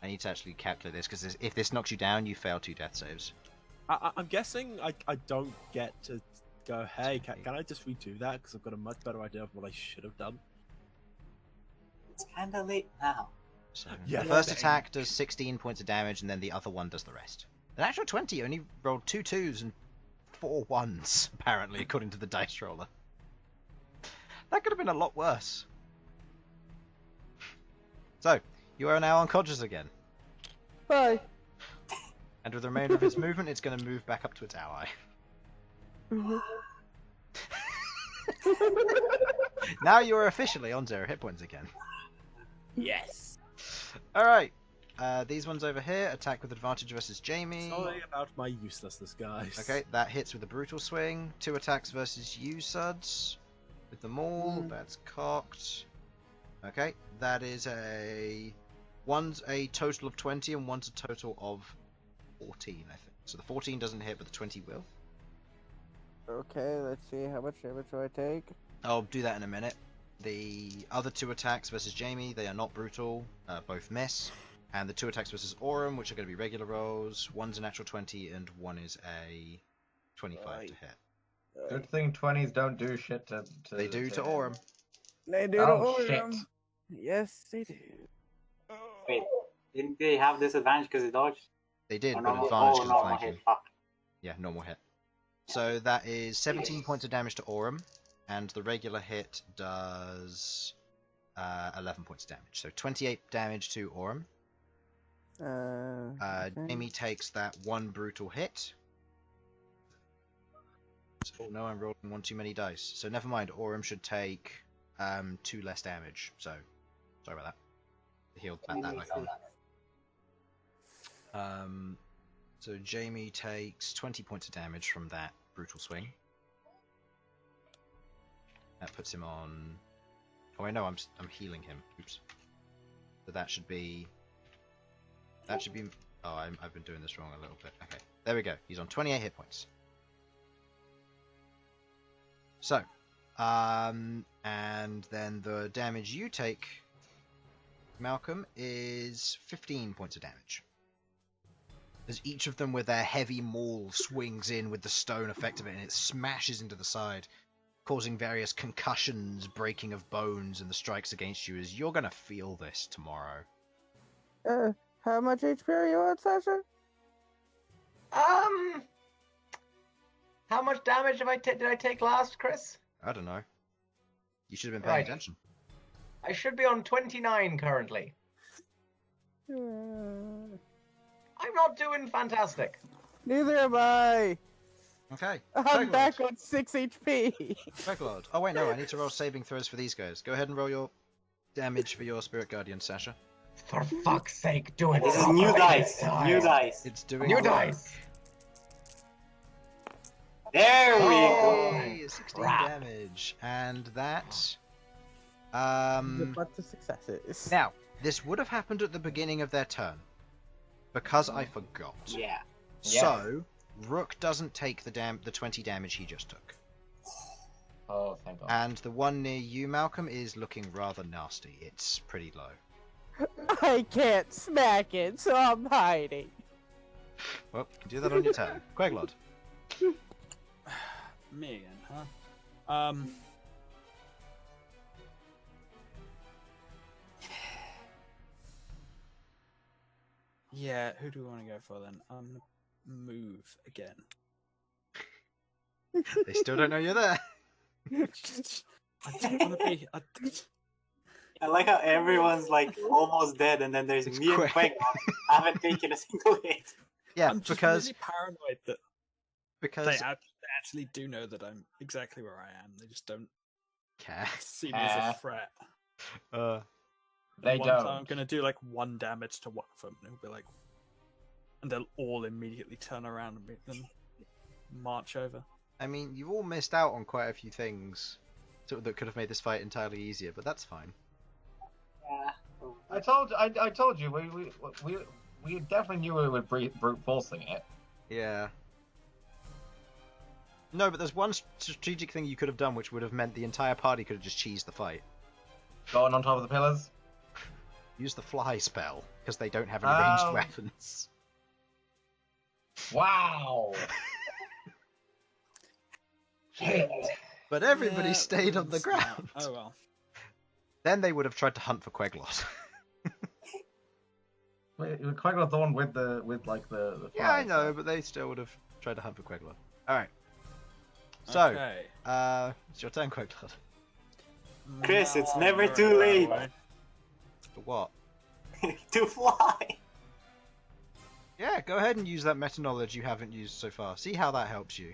I need to actually calculate this because if this knocks you down, you fail 2 death saves. I'm guessing I don't get to go. Hey, can I just redo that? Because I've got a much better idea of what I should have done. It's kind of late now. So Yeah. the first attack does 16 points of damage, and then the other one does the rest. The natural 20 only rolled 2 2s and 4 1s, apparently, according to the dice roller. That could have been a lot worse. So, you are now unconscious again. Bye. And with the remainder of its movement, it's going to move back up to its ally. Now you are officially on 0 hit points again. Yes. Alright. These ones over here, attack with advantage versus Jamie. Sorry about my uselessness, guys. Okay, that hits with a brutal swing. 2 attacks versus you, Sudz. With the maul, that's cocked. Okay, that is one's a total of 20 and one's a total of 14, I think. So the 14 doesn't hit, but the 20 will. Okay, let's see. How much damage do I take? I'll do that in a minute. The other 2 attacks versus Jamie, they are not brutal. Both miss. And the 2 attacks versus Aurum, which are going to be regular rolls. One's a natural 20 and one is a 25 to hit. Good thing 20s don't do shit to They do to Aurum. They do Oh, to shit. Aurum. Yes, they do. Wait, didn't they have disadvantage because they dodged? They did, Or but normal, advantage because of normal flanking. hit. Fuck. Yeah, normal hit. So that is 17 points of damage to Aurum, and the regular hit does 11 points of damage. So 28 damage to Aurum. Okay. Jamie takes that 1 brutal hit. Oh no, I'm rolling 1 too many dice. So never mind, Aurum should take 2 less damage. So, sorry about that. Healed that back on. So Jamie takes 20 points of damage from that brutal swing. That puts him on... Oh, I know, I'm healing him. Oops. So that should be... Oh, I've been doing this wrong a little bit. Okay, there we go. He's on 28 hit points. So, and then the damage you take, Malcom, is 15 points of damage. As each of them with their heavy maul swings in with the stone effect of it, and it smashes into the side, causing various concussions, breaking of bones, and the strikes against you, as you're gonna feel this tomorrow. How much HP are you on, Sasha? How much damage did I take last, Chris? I don't know. You should have been paying Right. attention. I should be on 29 currently. I'm not doing fantastic. Neither am I. Okay. I'm Queglod. back on 6 HP. Queglod. Oh wait, no, I need to roll saving throws for these guys. Go ahead and roll your damage for your Spirit Guardian, Sasha. For fuck's sake, do it. This is new dice. New dice. It's doing New work. dice. There we go. Yay, 16 Crap. damage. And that... A bunch of successes. Now, this would have happened at the beginning of their turn. Because I forgot. Yeah. So, Rook doesn't take the 20 damage he just took. Oh, thank God. And the one near you, Malcolm, is looking rather nasty. It's pretty low. I can't smack it, so I'm hiding. Well, you can do that on your turn. Queglod. Me again, huh? Yeah, who do we want to go for then? Move again. They still don't know you're there. I don't want to be. I like how everyone's like almost dead, and then there's It's me and quick. Queglod haven't taken a single hit. Yeah, I'm just because really paranoid that because they actually do know that I'm exactly where I am. They just don't care. see me as a threat. They One don't. time I'm gonna do like 1 damage to one of them, and it'll be like, and they'll all immediately turn around and then march over. I mean, you've all missed out on quite a few things that could have made this fight entirely easier, but that's fine. Yeah. I told you we definitely knew we were brute forcing it. Yeah. No, but there's one strategic thing you could have done which would have meant the entire party could have just cheesed the fight. Going on top of the pillars. Use the fly spell, because they don't have any ranged Oh. weapons. Wow. Shit. But everybody Yeah, stayed on the it's not- ground. Oh well. Then they would have tried to hunt for Queglod. Wait, Queglod's the one with the Yeah, I flies, know, so- but they still would have tried to hunt for Queglod. Alright. So, Okay. it's your turn, Queglod. Chris, it's No, never you're too that late. way. For what? To fly. Yeah, go ahead and use that meta knowledge you haven't used so far. See how that helps you.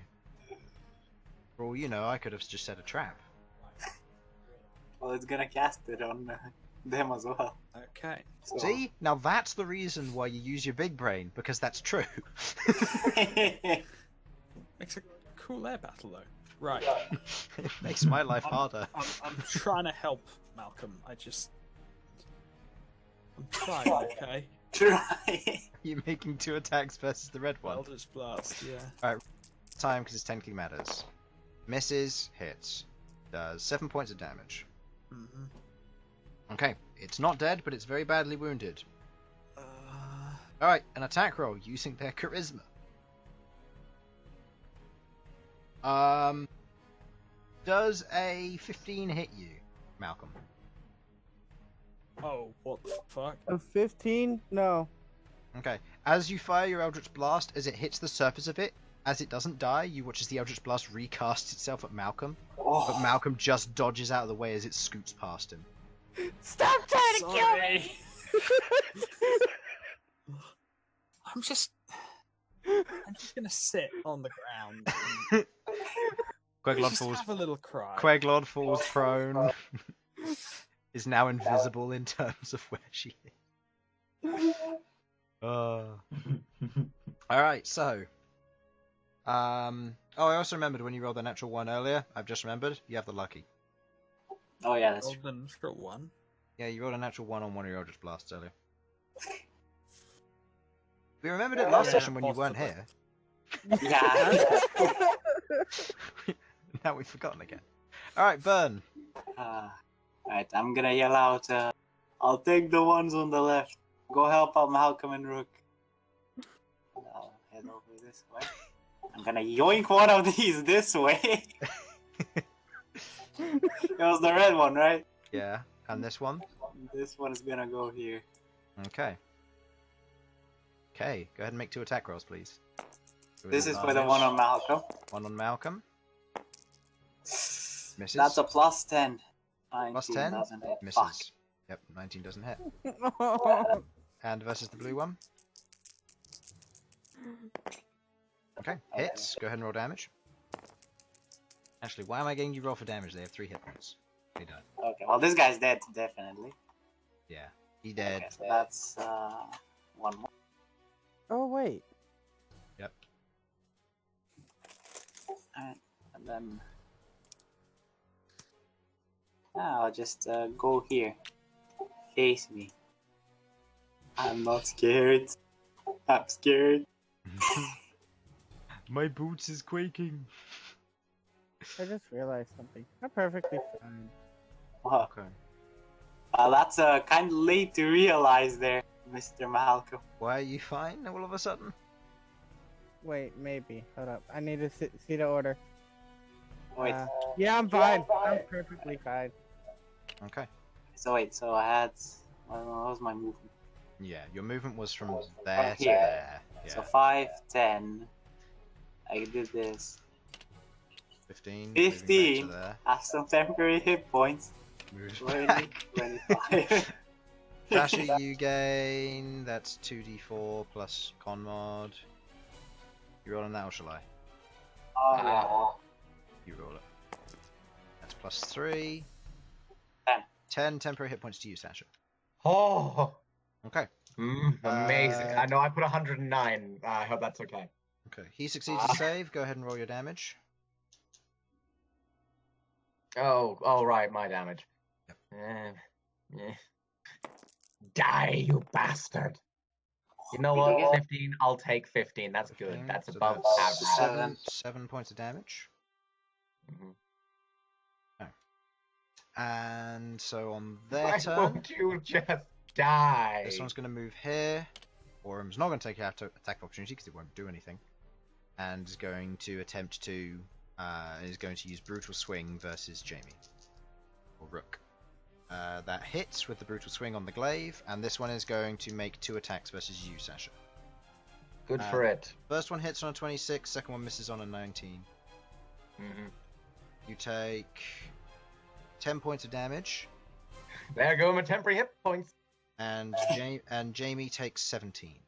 For all you know, I could have just set a trap. Well, it's gonna cast it on them as well. Okay. So... See? Now that's the reason why you use your big brain, because that's true. Makes a cool air battle though. Right. It makes my life harder. I'm trying to help Malcolm. I'm trying. Okay. Try. You're making 2 attacks versus the red one. Eldritch Blast. Yeah. Time, because it technically matters. Misses, hits. Does 7 points of damage. Mhm. Okay, it's not dead, but it's very badly wounded. Alright, an attack roll using their charisma. Does a 15 hit you, Malcolm? Oh, what the fuck? A 15? No. Okay. As you fire your Eldritch Blast, as it hits the surface of it, as it doesn't die, you watch as the Eldritch Blast recasts itself at Malcolm. Oh, But Malcolm just dodges out of the way as it scoots past him. Stop trying to kill me! Sorry. I'm just gonna sit on the ground and Queglod just falls. have a little cry. Queglod falls prone. Is now invisible in terms of where she is. Alright, so. Oh, I also remembered when you rolled the natural 1 earlier. I've just remembered. You have the lucky. oh yeah, that's true. Golden for one. Yeah, you rolled a natural 1 on one of your Eldritch Blasts earlier. We remembered it last Yeah, session when you weren't possibly. here. Yeah. Now we've forgotten again. Alright, Bern. Right, I'm gonna yell out, I'll take the ones on the left. Go help out Malcolm and Rook. I'll head over this way. I'm gonna yoink one of these this way. It was the red one, right? Yeah, and this one. This one is gonna go here. Okay. Okay, go ahead and make 2 attack rolls, please. With This is for the advantage. one on Malcolm. One on Malcolm. Misses. That's a plus 10. Plus 19 10? doesn't hit. Misses. Fuck. Yep, 19 doesn't hit. And versus the blue one. Okay, hits. Go ahead and roll damage. Actually, why am I getting you roll for damage? They have 3 hit points. They don't. Okay, well this guy's dead, definitely. Yeah, he dead. Okay, so that's one more. Oh, wait. Yep. Alright, and then I'll just go here. Face me. I'm not scared. I'm scared. My boots is quaking. I just realized something. I'm perfectly fine. Wow. Okay. That's kind of late to realize there, Mr. Malcolm. Why are you fine all of a sudden? Wait, maybe. Hold up. I need to see the order. Wait, Yeah, I'm fine. I'm perfectly fine. Okay. so I had. What was my movement? Yeah, your movement was from there to here. there. Yeah. So 5, 10. I did this. 15. moving back 15. to there. Have some temporary hit points. Moved 20, back. 25. Sasha, you gain. That's 2d4 plus con mod. You roll on that, or shall I? Oh, yeah. You roll it. That's plus 3. 10. 10 temporary hit points to you, Sasha. Oh, Okay. amazing. I know I put 109. I hope that's okay. Okay. He succeeds to save. Go ahead and roll your damage. Oh, right, my damage. Yep. Die, you bastard. You know Did you what? get- 15, I'll take 15. That's good. 15, That's so above that's average. 7 points of damage. Mhm. And so on their Why turn, won't you just die? this one's going to move here. Orm's not going to take out attack of opportunity because it won't do anything. And is going to attempt to is going to use brutal swing versus Jamie or Rook. That hits with the brutal swing on the glaive, and this one is going to make 2 attacks versus you, Sasha. Good for it. First one hits on a 26, second one misses on a 19. Mhm. You take 10 points of damage, There go my temporary hit points. and Jamie takes 17.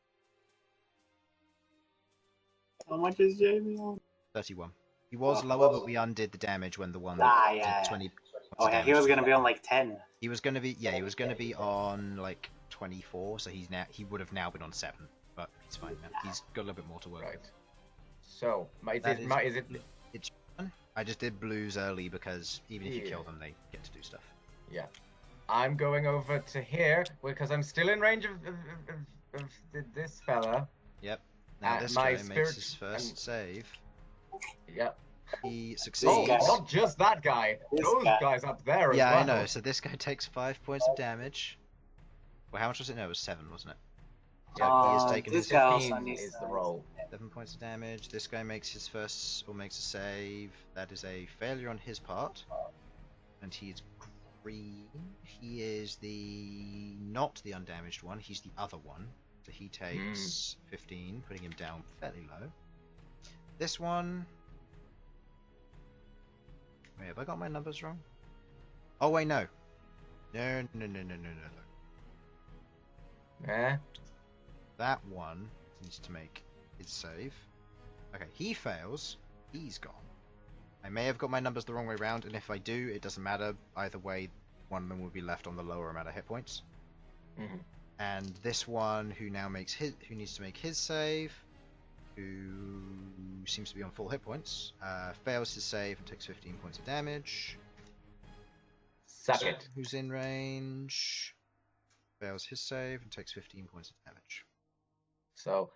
How much is Jamie on? 31. He was lower, but we undid the damage when the one Ah, did yeah. 20. Oh yeah, he was gonna be on like 10. He was gonna be on like 24, so he would have now been on 7, but he's fine now. He's got a little bit more to work Right. with. So, That is it? It's fun. I just did blues early because even if you Yeah. kill them, they get to do stuff. Yeah. I'm going over to here because I'm still in range of this fella. Yep. Now this my guy makes spirit- his first save. Yep. He Oh, succeeds. not just that guy. This Those guy. guys up there as Yeah, well. I know. So this guy takes 5 points of damage. Well, how much was it? No, it was 7, wasn't it? So he has Oh, taken this his guy hit. also 15 needs is to- the roll. 7 points of damage. This guy makes his first, or makes a save. That is a failure on his part. And he's green. He is not the undamaged one, he's the other one. So he takes 15, putting him down fairly low. This one... Wait, have I got my numbers wrong? Oh wait, no. No. Yeah. That one needs to make his save. Okay, he fails. He's gone. I may have got my numbers the wrong way around, and if I do, it doesn't matter. Either way, one of them will be left on the lower amount of hit points. Mhm. And this one, who needs to make his save, who seems to be on full hit points, fails his save and takes 15 points of damage. Suck it. Who's in range, fails his save and takes 15 points of damage. So,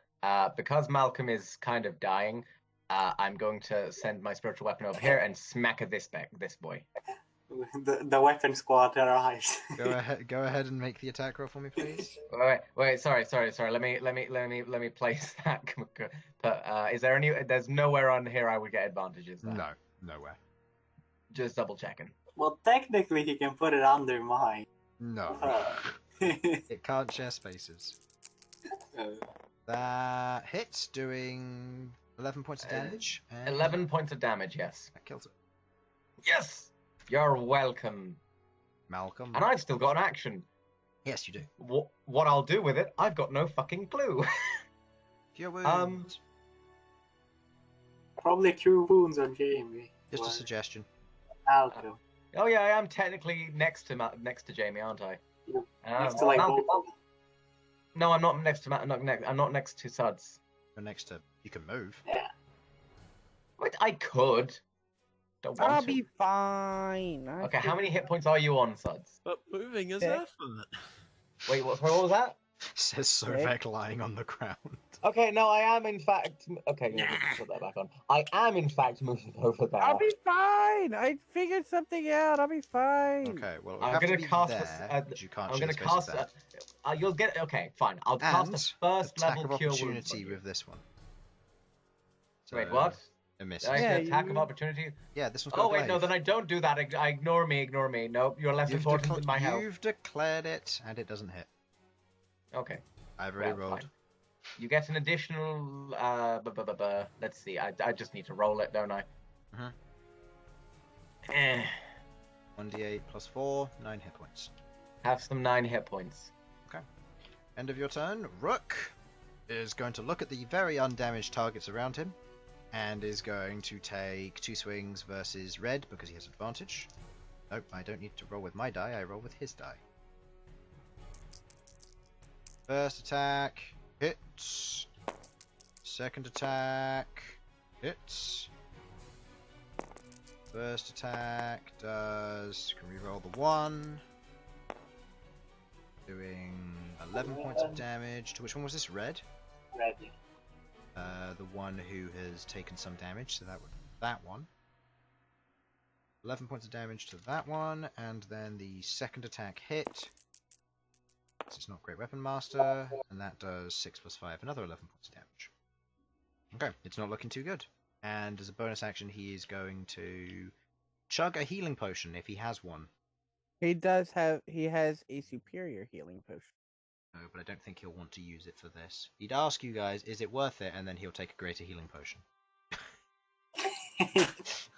because Malcolm is kind of dying, I'm going to send my spiritual weapon over here and smack at this boy. The weapon squad arrives. Go ahead and make the attack roll for me, please. Wait. Sorry. Let me place that. But is there any? There's nowhere on here I would get advantages. Though. No, nowhere. Just double checking. Well, technically, he can put it under mine. No. Uh, It can't share spaces. That hits, doing 11 points of damage. And 11 points of damage. Yes. that kills it. Yes. You're welcome. Malcolm. And I've still got an action. Yes, you do. What I'll do with it, I've got no fucking clue. Cure wounds. Probably cure wounds on Jamie. Just a Or suggestion. Malcolm. Oh yeah, I am technically next to Jamie, aren't I? You Next to like Malcolm- both. No, I'm not next to I'm not next to Sudz. You're next to. You can move. Wait, I could. Don't want I'll to. be fine. Okay, how many hit points are you on, Sudz? But moving is Okay. effort. Wait, what was that? Says Sovak lying on the ground. Okay, no, I am in fact. Okay, yeah, let's put that back on. I am in fact moving over there. I'll be fine. I figured something out. I'll be fine. Okay, well, I'm have gonna to be cast there, a- but you can't I'm share gonna spaces cast. there. You'll get. Okay, fine. I'll cast And a first attack level of cure wounds. opportunity on you. with this one. Wait, So, what? A miss. Did I Yeah, say attack of you- opportunity? Yeah, this one's got Oh a wait, no, glaive. then I don't do that. Ignore me. Nope, you're less important than my health. You've declared it, and it doesn't hit. Okay. I've already Well, rolled. fine. You get an additional. Let's see. I just need to roll it, don't I? Mhm. Eh. 1d8 plus 4, 9 hit points. Have some 9 hit points. End of your turn. Rook is going to look at the very undamaged targets around him, and is going to take 2 swings versus red because he has advantage. Nope, I don't need to roll with my die, I roll with his die. First attack hits. Second attack hits. First attack does. Can we roll the 1? Doing 11 points of damage. To which one was this? Red? Ready. The one who has taken some damage, so that one. 11 points of damage to that one, and then the second attack hit. It's not Great Weapon Master, and that does 6 plus 5, another 11 points of damage. Okay, it's not looking too good. And as a bonus action, he is going to chug a healing potion if he has one. He has a superior healing potion. No, but I don't think he'll want to use it for this. He'd ask you guys, is it worth it? And then he'll take a greater healing potion. Because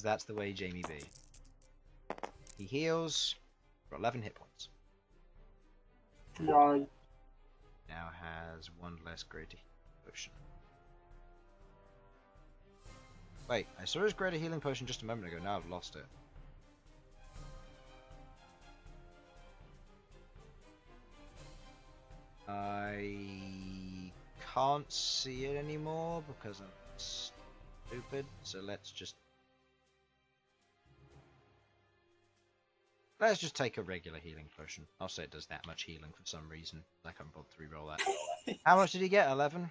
that's the way Jamie be. He heals for 11 hit points. Right. Now has 1 less greater healing potion. Wait, I saw his greater healing potion just a moment ago. Now I've lost it. I can't see it anymore because I'm stupid, so let's just take a regular healing potion. I'll say it does that much healing for some reason. I can't bother to reroll that. How much did he get? 11?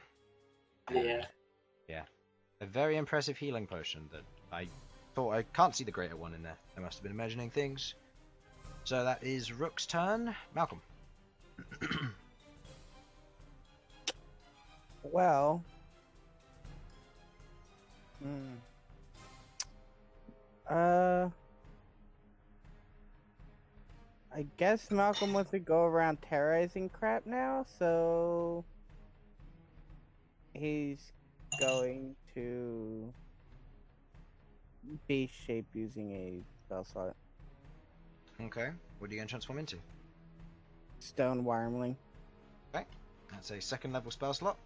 Yeah. Yeah. A very impressive healing potion that I thought I can't see the greater one in there. I must have been imagining things. So that is Rook's turn. Malcolm. Well. Hmm. I guess Malcolm wants to go around terrorizing crap now, so he's going to base shape using a spell slot. Okay. What are you going to transform into? Stone Wyrmling. Okay. That's a second level spell slot.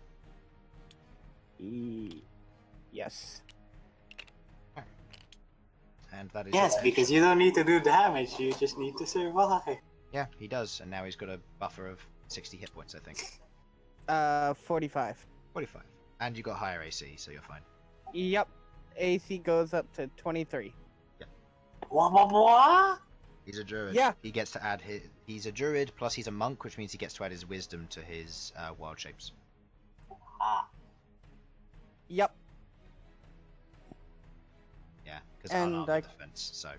Yes. Okay. And that is Yes, your because you don't need to do damage, you just need to survive. Yeah, he does, and now he's got a buffer of 60 hit points, I think. 45. 45. And you got higher AC, so you're fine. Yep. AC goes up to 23. What? He's a druid. Yeah. He gets to add his. He's a druid, plus he's a monk, which means he gets to add his wisdom to his wild shapes. Ah. Yep. Yeah, because And unarmed defense, so.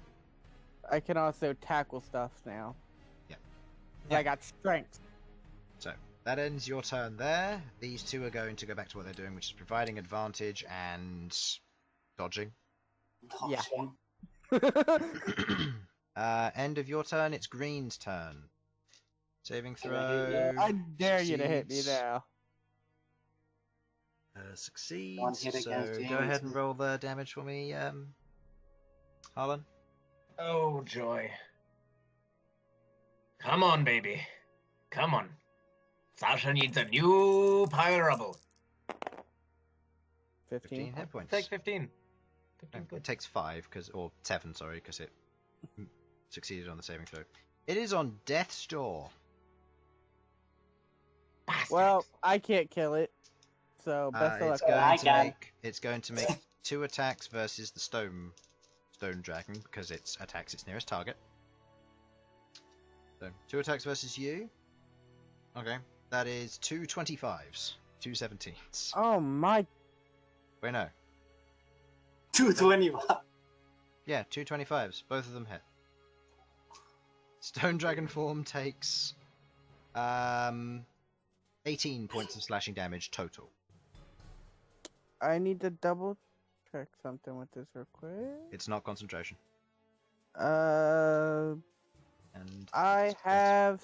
I can also tackle stuff now. Yeah. I got strength. So, that ends your turn there. These two are going to go back to what they're doing, which is providing advantage and dodging. Yeah. End of your turn, it's Green's turn. Saving throw. I dare you to hit me succeeds. now. Succeeds. One hit So against go James. ahead and roll the damage for me, Harlan. Oh, joy. Come on, baby. Come on. Sasha needs a new pile of rubble. 15 hit points. Take 15. No, it takes 5, or 7, sorry, because it succeeded on the saving throw. It is on death's door. Well, I can't kill it. So best of luck. It's going to make 2 attacks versus the stone dragon because it attacks its nearest target. So 2 attacks versus you. Okay, that is 2 25s, 2 17s. Oh my! Wait, no. 221. Yeah, 2 25s. Both of them hit. Stone dragon form takes 18 points of slashing damage total. I need to double check something with this real quick. It's not concentration. And I have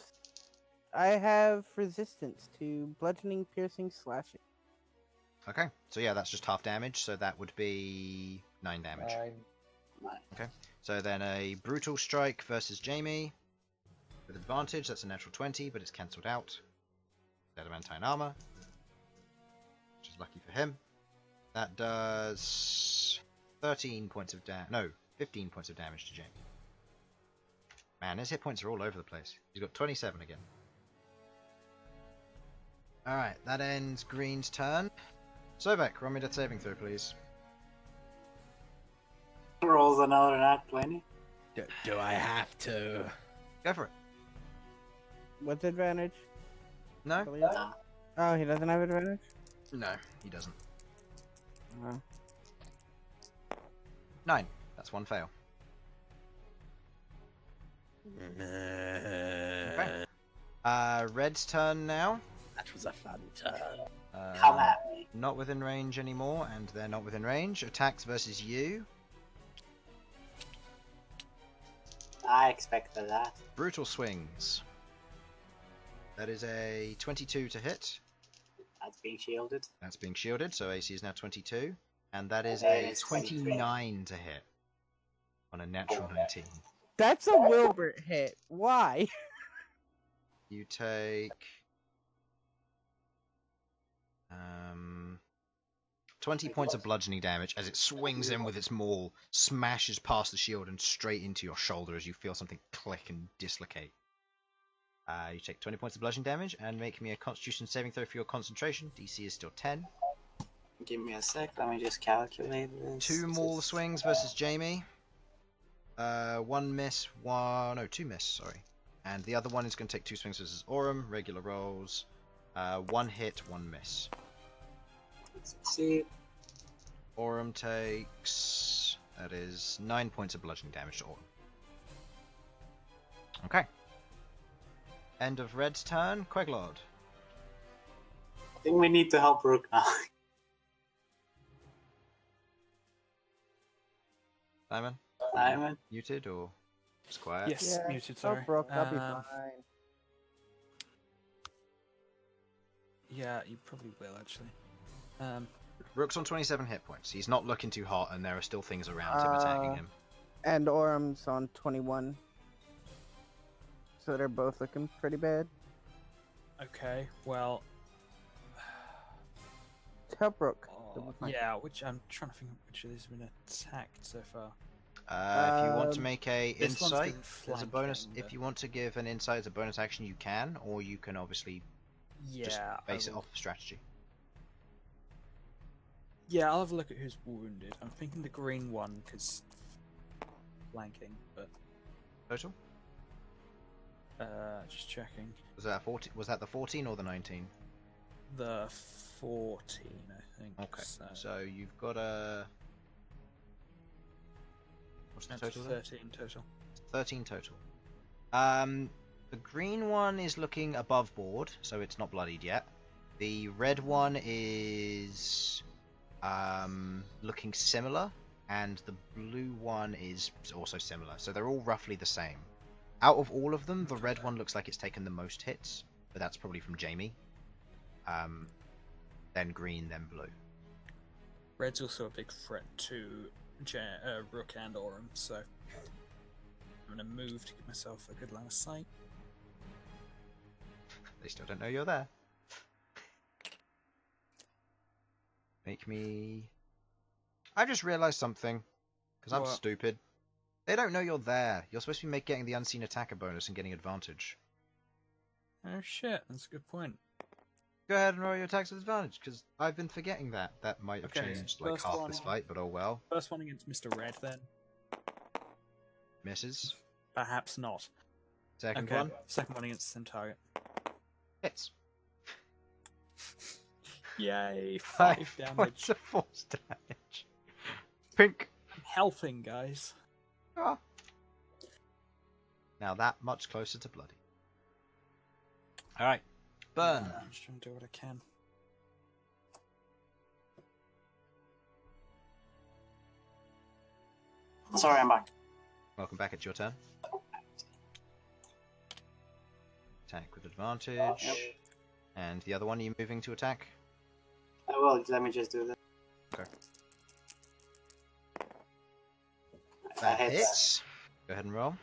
resistance to bludgeoning, piercing, slashing. Okay, so yeah, that's just half damage, so that would be 9 damage. Okay, so then a brutal strike versus Jamie with advantage. That's a natural 20, but it's cancelled out. Adamantine armor, which is lucky for him. That does 15 points of damage to Jamie. Man, his hit points are all over the place. He's got 27 again. Alright, that ends Green's turn. Sovak, roll me that saving throw, please. Rolls another nat 20. Do I have to? Go for it. What's advantage? No? No. Oh, he doesn't have advantage? No, he doesn't. Oh. 9. That's 1 fail. Okay. Red's turn now. That was a fun turn. Come at me. Not within range anymore, and they're not within range. Attacks versus you. I expected that. Brutal swings. That is a 22 to hit. That's being shielded. That's being shielded, so AC is now 22. And that is That a is 23. 29 to hit. On a natural 19. That's a Wilbert hit. Why? You take 20 points of bludgeoning damage as it swings in with its maul, smashes past the shield and straight into your shoulder as you feel something click and dislocate. You take 20 points of bludgeoning damage and make me a Constitution saving throw for your concentration. DC is still 10. Give me a sec, let me just calculate this. 2 maul swings versus Jamie. 1 miss, 2 miss, sorry. And the other one is going to take 2 swings versus Aurum, regular rolls. 1 hit, 1 miss. Succeed. Aurum takes... that is 9 points of bludgeoning damage to Aurum. Okay. End of Red's turn. Queglod. I think we need to help Rook now. Simon? Simon? Muted or just quiet? Yes, Yeah, muted. Sorry. Rook, I'll be fine. Yeah, you probably will actually. Rook's on 27 hit points. He's not looking too hot, and there are still things around him attacking him. And Orm's on 21. So they're both looking pretty bad. Okay, well. Help Rook. Yeah, which I'm trying to think which of these have been attacked so far. If you want to make a this one's insight, been there's a bonus. flanking, If you want to give an insight as a bonus action, you can, or you can obviously just Yeah, base it off of strategy. Yeah, I'll have a look at who's wounded. I'm thinking the green one because flanking, but Total? just checking. Was that 14? Was that the 14 or the 19? The 14, I think. Okay. So you've got a. What's the that's total? there? 13 total. 13 total. The green one is looking above board, so it's not bloodied yet. The red one is looking similar, and the blue one is also similar. So they're all roughly the same. Out of all of them, the red one looks like it's taken the most hits, but that's probably from Jamie. Then green, then blue. Red's also a big threat to Rook and Orm, so I'm gonna move to give myself a good line of sight. They still don't know you're there. Make me... I just realised something. Because I'm What? stupid. They don't know you're there. You're supposed to be getting the unseen attacker bonus and getting advantage. Oh shit, that's a good point. Go ahead and roll your attacks with advantage, because I've been forgetting that. That might have Okay, changed like first half one. this fight, but oh well. First one against Mr. Red, then. Misses. Perhaps not. Second Okay, one. second one against the same target. Hits. Yay, 5 5 damage. points of force damage. Pink. I'm helping, guys. Ah. Now that much closer to bloody. Alright. Bern. I'm just trying to do what I can. Sorry, I'm back. Welcome back, it's your turn. Attack with advantage. Yep. And the other one, are you moving to attack? I will. Let me just do that. Okay. That That hits. hits. Go ahead and roll.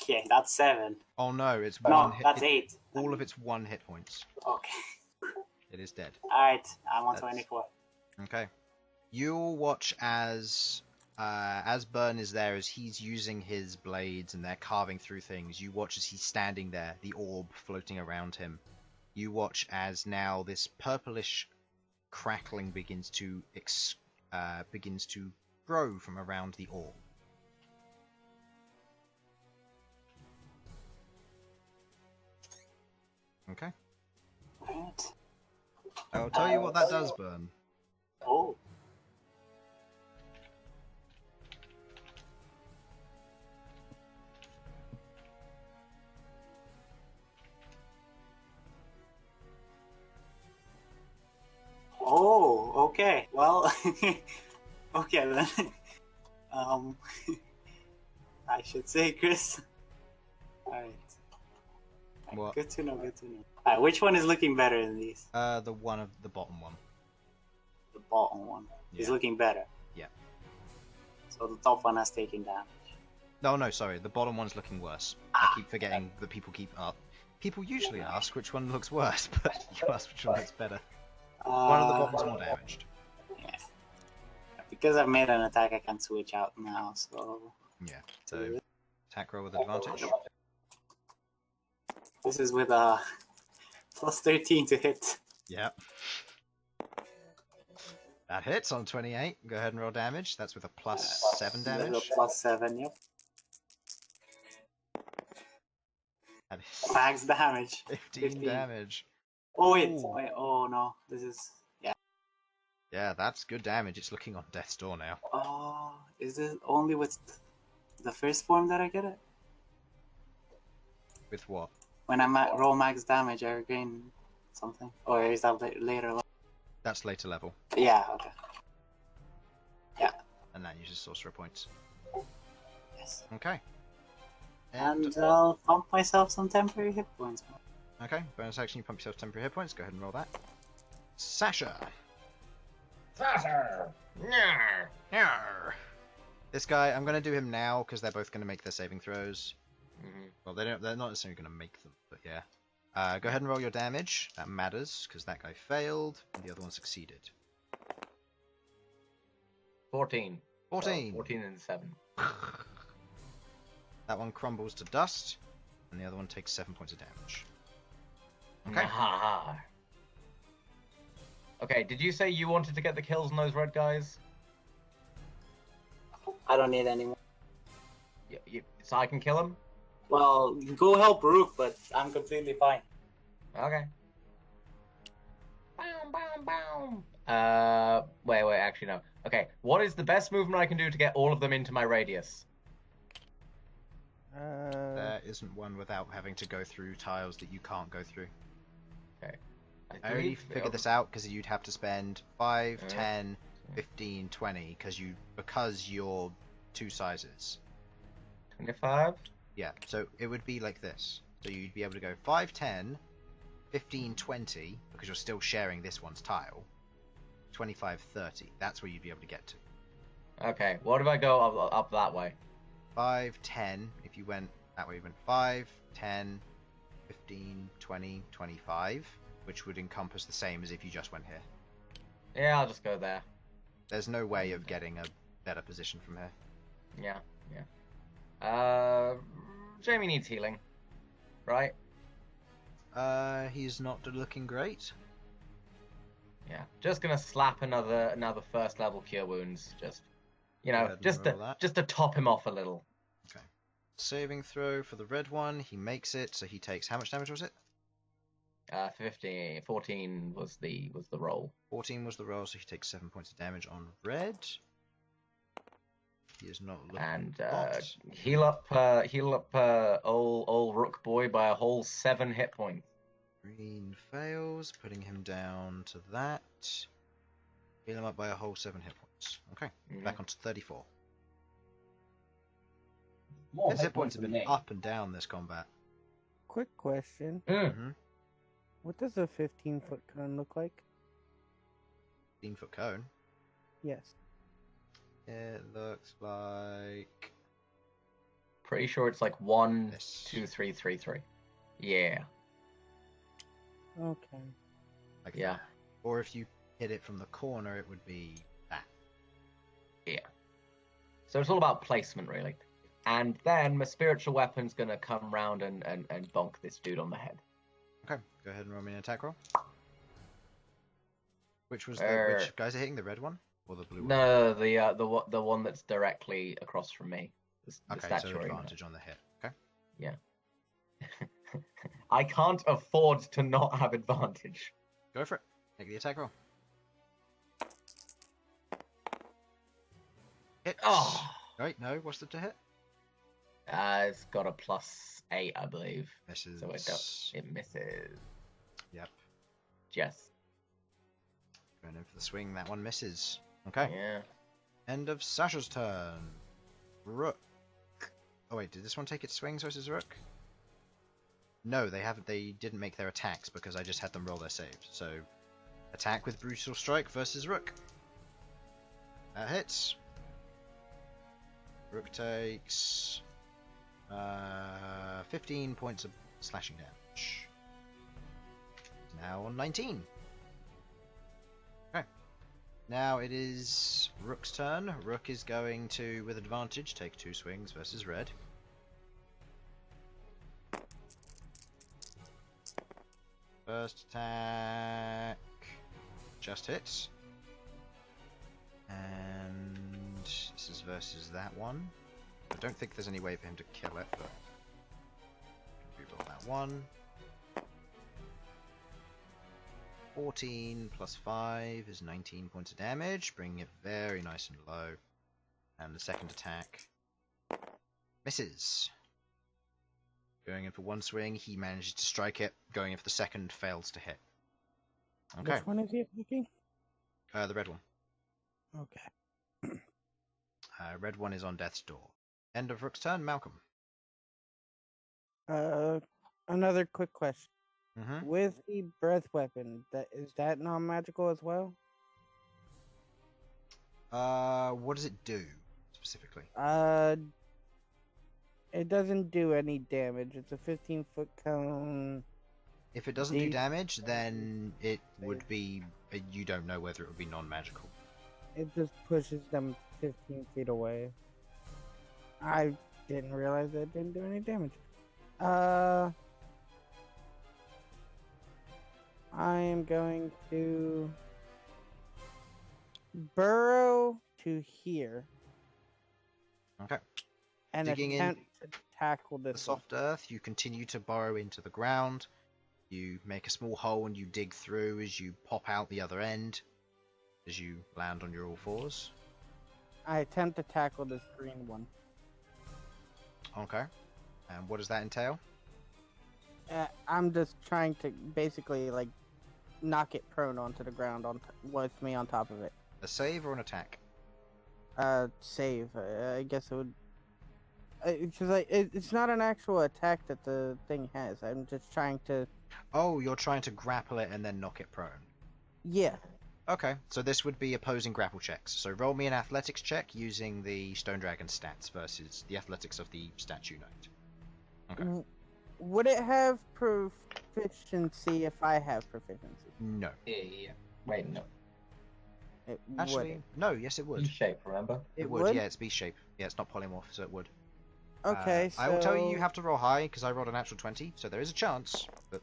Okay, that's 7. Oh no, it's No, one hit. that's 8. All of its 1 hit points. Okay. It is dead. Alright, I'm on That's- 24. Okay. You'll watch as Bern is there, as he's using his blades and they're carving through things. You watch as he's standing there, the orb floating around him. You watch as now this purplish crackling begins to grow from around the orb. Okay. Alright. I'll tell you what that does, Bern. Oh. Oh, okay. Well, okay then. I should say, Chris. Alright. What? Good to know, good to know. Alright, which one is looking better than these? The one of the bottom one. The bottom one is Yeah. looking better. Yeah. So the top one has taken damage. No, sorry. The bottom one's looking worse. I keep forgetting that people keep up. People usually ask which one looks worse, but you ask which one looks better. One of the bottom's more damaged. Yeah. Because I've made an attack, I can switch out now, so... Yeah. So attack roll with advantage. This is with a plus 13 to hit. Yep. That hits on 28. Go ahead and roll damage. That's with a plus 7 With a damage. plus 7, yep. That is Max damage. 15 damage. Oh wait, Ooh. wait, oh no, this is... Yeah. Yeah, that's good damage. It's looking on death's door now. Oh, is it only with... the first form that I get it? With what? When I roll max damage, I regain something. Or is that later? That's later level. Yeah, okay. And that uses sorcerer points. Yes. Okay. And I'll pump myself some temporary hit points. Okay, bonus action, you pump yourself temporary hit points. Go ahead and roll that. Sasha! Sasha! Yarr. This guy, I'm going to do him now because they're both going to make their saving throws. Well, they're not necessarily going to make them, but yeah. Go ahead and roll your damage. That matters because that guy failed and the other one succeeded. 14. 14. 14 and 7. That one crumbles to dust, and the other one takes 7 points of damage. Okay. Okay, did you say you wanted to get the kills on those red guys? I don't need any more. So I can kill them? Well, go help Rook, but I'm completely fine. Okay. Wait, actually no. Okay, what is the best movement I can do to get all of them into my radius? There isn't one without having to go through tiles that you can't go through. Okay. I only figured this out because you'd have to spend 5, 10, 15, 20 because you're two sizes. 25? Yeah, so it would be like this. So you'd be able to go 5, 10, 15, 20 because you're still sharing this one's tile. 25, 30. That's where you'd be able to get to. Okay, what if I go up that way? 5, 10, if you went that way, you went 5, 10, 15, 20, 25, which would encompass the same as if you just went here. Yeah, I'll just go there. There's no way of getting a better position from here. Yeah. Jamie needs healing, right? He's not looking great. Yeah, just gonna slap another first level cure wounds, just just to top him off a little. Okay. Saving throw for the red one. He makes it, so he takes how much damage was it? 14 was the roll. 14 was the roll, so he takes 7 points of damage on red. He is not looking. And hot. heal up old Rook boy by a whole 7 hit points. Green fails, putting him down to that. Heal him up by a whole 7 hit points. Okay, back onto 34. His hit points have been up and down this combat. Quick question. Mm-hmm. What does a 15-foot cone look like? 15-foot cone? Yes. It looks like... Pretty sure it's like 1, this. 2, 3, 3, 3. Yeah. Okay. Like Yeah. that. Or if you hit it from the corner, it would be that. Yeah. So it's all about placement, really. And then my spiritual weapon's gonna come round and bonk this dude on the head. Okay, go ahead and roll me an attack roll. Which guys are hitting, the red one or the blue one? No, the one that's directly across from me. The Okay, so statuary. advantage on the hit. Okay. Yeah. I can't afford to not have advantage. Go for it. Make the attack roll. Hit. Oh. Wait, no, what's the to hit? It's got a +8, I believe. Misses. So it misses. Yep. Yes. Going in for the swing, that one misses. Okay. Yeah. End of Sasha's turn. Rook. Oh wait, did this one take its swings versus Rook? No, they haven't. They didn't make their attacks because I just had them roll their saves. So, attack with Brutal Strike versus Rook. That hits. Rook takes 15 points of slashing damage. Now on 19. Okay. Now it is Rook's turn. Rook is going to, with advantage, take 2 swings versus red. First attack just hits. And this is versus that one. I don't think there's any way for him to kill it, but reroll that one. 14 plus 5 is 19 points of damage, bringing it very nice and low. And the second attack Misses. Going in for one swing, he manages to strike it. Going in for the second, fails to hit. Okay. Which one is he attacking? The red one. Okay. Red one is on death's door. End of Rook's turn. Malcolm. Another quick question. Mm-hmm. With the breath weapon, is that non-magical as well? What does it do specifically? It doesn't do any damage. It's a 15-foot cone. If it doesn't do damage, then it would be. You don't know whether it would be non-magical. It just pushes them 15 feet away. I didn't realize that it didn't do any damage. I am going to burrow to here. Okay. And Digging in attempt to tackle The this one. soft earth. You continue to burrow into the ground. You make a small hole and you dig through as you pop out the other end. As you land on your all fours. I attempt to tackle this green one. Okay. And what does that entail? I'm just trying to basically like knock it prone onto the ground with me on top of it. A save or an attack? Save. I guess it would. Because it's not an actual attack that the thing has. I'm just trying to. Oh, you're trying to grapple it and then knock it prone. Yeah. Okay, so this would be opposing grapple checks. So roll me an athletics check using the Stone Dragon stats versus the athletics of the statue knight. Okay. Would it have proficiency if I have proficiency? No. Yeah. Wait, no. It Actually, wouldn't. no, yes it would. Shape, remember? It It would, would? yeah, it's beast shape. Yeah, it's not polymorph, so it would. Okay, so... I will tell you have to roll high, because I rolled a natural 20, so there is a chance, but...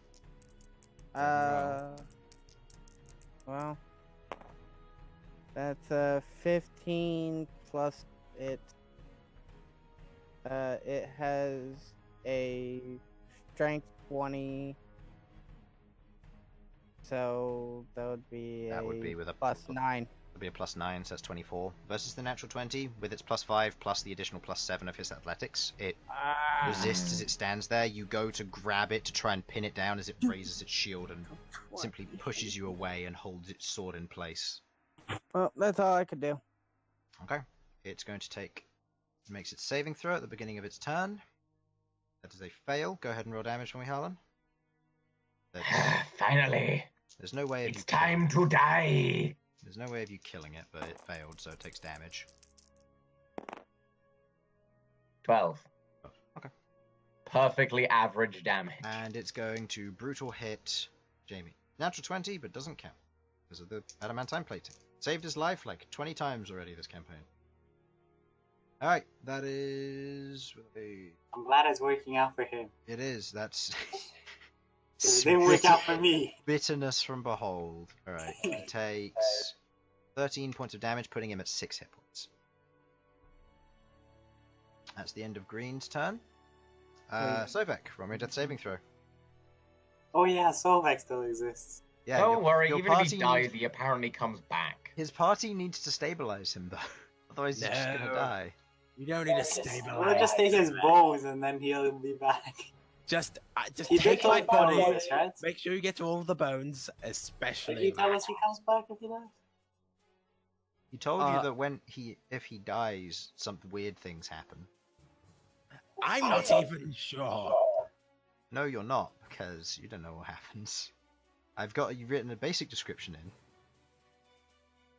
Well... That's 15 plus it. It has a strength 20. So that would be with a plus 9. That'd be a plus 9, so that's 24. Versus the natural 20, with its plus 5, plus the additional plus 7 of his athletics. It resists as it stands there. You go to grab it to try and pin it down as it raises its shield and simply pushes you away and holds its sword in place. Well, that's all I could do. Okay. It's going to makes its saving throw at the beginning of its turn. That is a fail. Go ahead and roll damage for me, Harlan. Finally! There's no way of It's you time to die! There's no way of you killing it, but it failed, so it takes damage. 12. Oh, okay. Perfectly average damage. And it's going to brutal hit Jamie. Natural 20, but doesn't count because of the adamantine plating. Saved his life like 20 times already this campaign. Alright, that is... I'm glad it's working out for him. It is, that's... It didn't work out for me. Bitterness from Behold. Alright, he takes 13 points of damage, putting him at 6 hit points. That's the end of Green's turn. Sovak, roll me a death saving throw. Oh yeah, Sovak still exists. Yeah, Don't worry, your even if he party dies, he apparently comes back. His party needs to stabilize him, though. Otherwise, he's just gonna die. You don't need to stabilize. We'll just take his bows and then he'll be back. Just He take did my talk body. about this, right? Make sure you get all of the bones, Did especially. you tell us he comes back if he dies? He told you that if he dies, some weird things happen. I'm not even sure. No, you're not, because you don't know what happens. I've got you written a basic description in.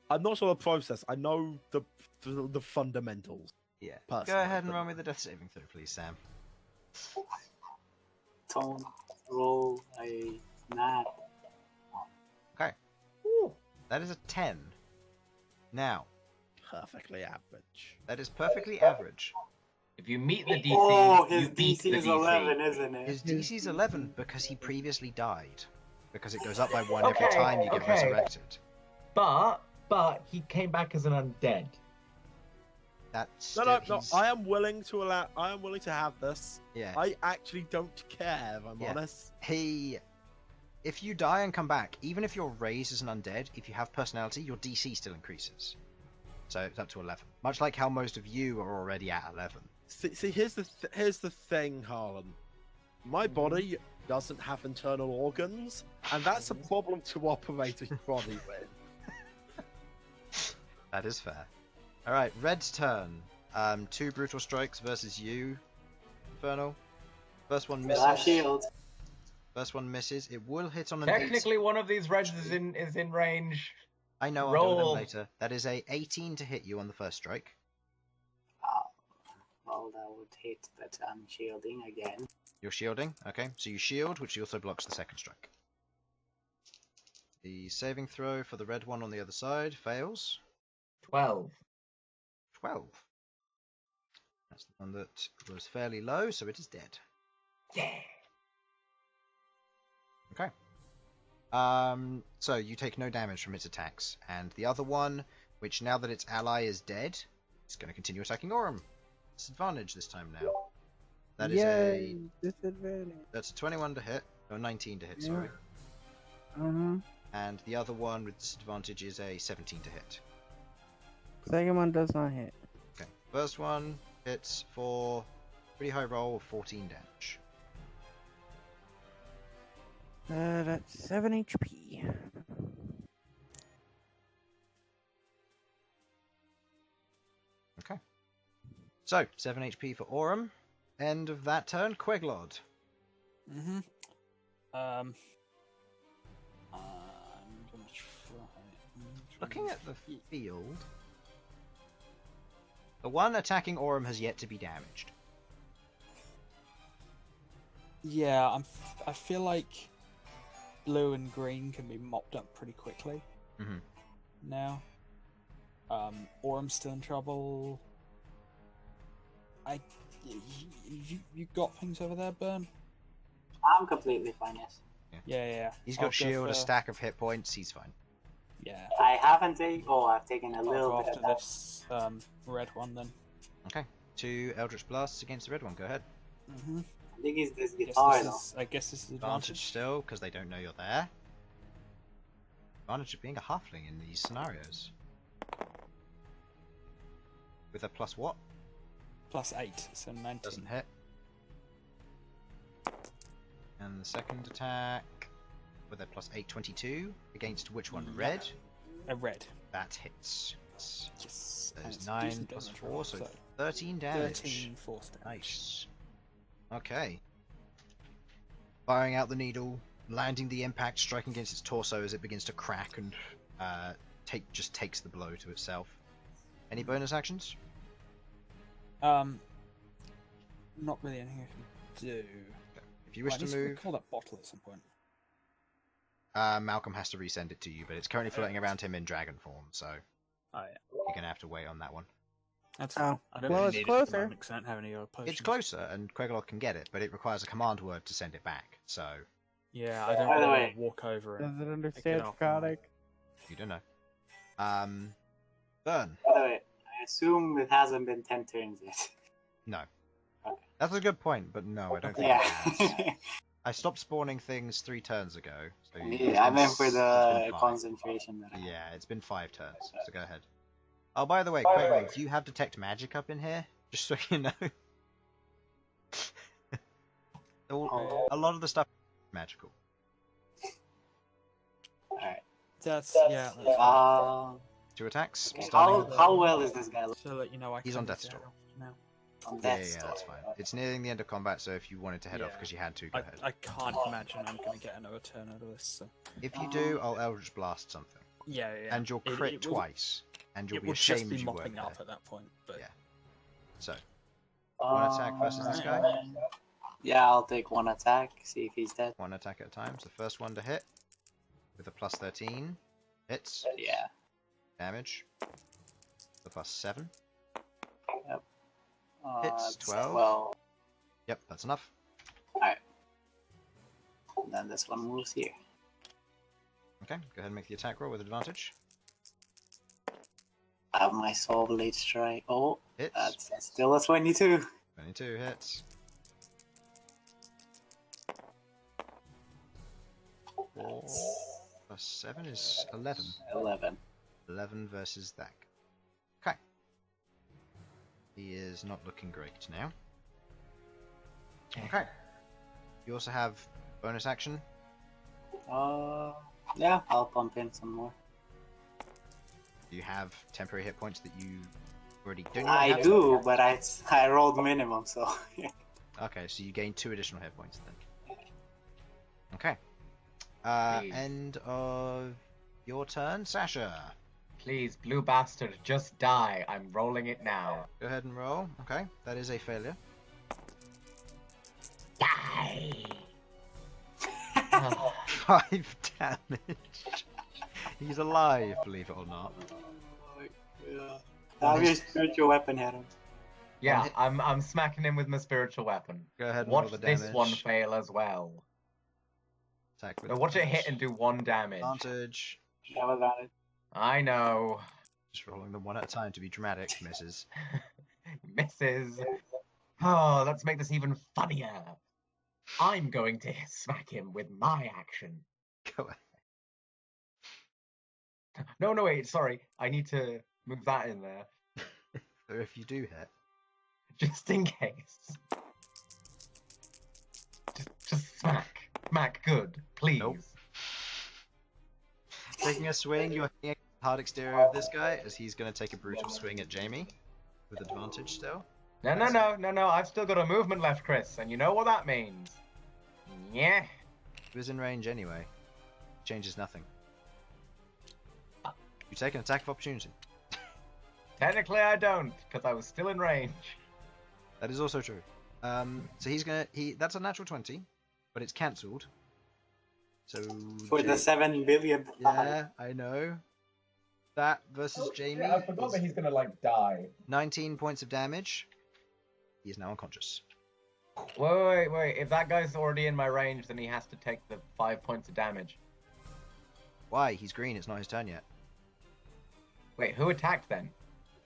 I'm not sure the process. I know the fundamentals. Yeah. Personally, Go ahead and but- roll me the death saving throw, please, Sam. Don't roll a nat. Okay. That is a 10. Now, Perfectly average. that is perfectly average. If you meet the DC, Oh, his you beat DC the is DC. 11, isn't it? His DC is 11 because he previously died. Because it goes up by 1 every Okay, time you get okay. resurrected. But he came back as an undead. That's No. he's- I am willing to allow. I am willing to have this. Yeah. I actually don't care. If I'm Yeah. honest. If you die and come back, even if you're raised as an undead, if you have personality, your DC still increases. So it's up to 11. Much like how most of you are already at 11. See, here's the thing, Harlan. My body doesn't have internal organs, and that's a problem to operate a body with. That is fair. Alright, Red's turn. 2 brutal strikes versus you, Infernal. First one We'll have misses. shield. First one misses. It will hit on an 8. Technically, one of these reds is in range. I know, I'll do them Roll. later. That is a 18 to hit you on the first strike. Well, that would hit, but I'm shielding again. You're shielding, okay. So you shield, which also blocks the second strike. The saving throw for the red one on the other side fails. 12. 12. That's the one that was fairly low, so it is dead. Yeah. Okay. So you take no damage from its attacks, and the other one, which now that its ally is dead, is going to continue attacking Aurum. Disadvantage this time now. That is Yay, disadvantage. that's a 21 to hit, or 19 to hit, sorry. And the other one with disadvantage is a 17 to hit. Second one does not hit. Okay. First one hits for pretty high roll of 14 damage. That's 7 HP. Okay. So, 7 HP for Aurum. End of that turn. Queglod. Mm-hmm. I'm gonna try. Looking at the field, the one attacking Aurum has yet to be damaged. Yeah, I feel like blue and green can be mopped up pretty quickly. Mhm. Now, Aurum's still in trouble. You got things over there, Bern? I'm completely fine, yes. Yeah. He's I'll got go shield, for- a stack of hit points. He's fine. Yeah. I haven't taken. Oh, I've taken a I'll little go bit after of that. this red one then. Okay. 2 Eldritch Blasts against the red one. Go ahead. Mm-hmm. I think it's this guitar, though. I guess this is Advantage advantage. still, because they don't know you're there. Advantage of being a halfling in these scenarios. With a plus what? Plus 8, so 19. Doesn't hit. And the second attack with a plus 8, 22 against which one? Yeah. Red? A red. That hits. Yes. and There's it's 9 decent plus damage 4, roll, so 13 damage. 13 force damage. Nice. Okay. Firing out the needle, landing the impact, striking against its torso as it begins to crack and just takes the blow to itself. Any bonus actions? Not really anything I can do. If you wish I to need move, recall that bottle at some point. Malcom has to resend it to you, but it's currently floating around him in dragon form, so Oh yeah. you're gonna have to wait on that one. That's Oh, fine. I don't well, really it's need it at closer. the moment 'cause I don't have any other potions. It's closer, and Queglod can get it, but it requires a command word to send it back, so Yeah, I don't By the want way- to walk over Does and it understand off. Chronic? you don't know. Bern. By the way, I assume it hasn't been 10 turns yet. No. Okay. That's a good point, but no, I don't think it has. Yeah. I stopped spawning things 3 turns ago. So Yeah, I meant for it's the been 5. concentration that I have. Yeah, it's been 5 turns, so go ahead. Oh, by the way, Queglod, do you have Detect Magic up in here? Just so you know. A lot of the stuff is magical. Alright. That's That's 2 attacks. okay, Starting how well is this guy looking so that you know I He's can on use death's the door. arrow now. on Yeah, that yeah, store? that's fine. It's nearing the end of combat, so if you wanted to head off Yeah. because you had to, go ahead. I can't imagine I'm going to get another turn out of this. So. If you do, I'll Eldritch Blast something. Yeah. And you'll crit it will, twice. And you'll It be will just ashamed be you weren't mopping there. up at that point. But Yeah. So, one attack versus this guy. Yeah, I'll take one attack, see if he's dead. 1 attack at a time. So first one to hit with a plus 13. Hits. Yeah. Damage. The plus 7. It's 12. Well, Yep, that's enough. then this one moves here. Okay, go ahead and make the attack roll with advantage. I have my Soul Blade Strike. Oh, Hits. that's still a 22. 22 hits. 4 plus 7 is 11. 11. 11 versus that. Okay. He is not looking great now. Okay. You also have bonus action. Yeah, I'll pump in some more. You have temporary hit points that you already don't. I do, but I rolled minimum, so. Okay, so you gain 2 additional hit points then. Okay. Please. End of your turn, Sasha. Please, blue bastard, just die. I'm rolling it now. Go ahead and roll. Okay, that is a failure. Die! 5 damage. He's alive, believe it or not. Have your spiritual weapon hit him. Yeah, I'm smacking him with my spiritual weapon. Go ahead and Watch roll the this damage. one fail as well. Attack with So watch it hit and do 1 damage. advantage. Have advantage. I know. Just rolling them one at a time to be dramatic. Misses. Misses. Oh, let's make this even funnier. I'm going to smack him with my action. Go ahead. No, wait, sorry. I need to move that in there. So if you do hit, Just in case. Just smack. Smack good, please. Nope. Taking a swing, you're hitting the hard exterior of this guy, as he's going to take a brutal swing at Jamie with advantage still. No. I've still got a movement left, Chris, and you know what that means. Yeah. He was in range anyway. Changes nothing. You take an attack of opportunity. Technically, I don't, because I was still in range. That is also true. So that's a natural 20, but it's cancelled. So For the 7 billion. yeah, I know. That versus Jamie. Yeah, I forgot that he's gonna die. 19 points of damage. He is now unconscious. Wait. If that guy's already in my range, then he has to take the 5 points of damage. Why? He's green. It's not his turn yet. Wait, who attacked then?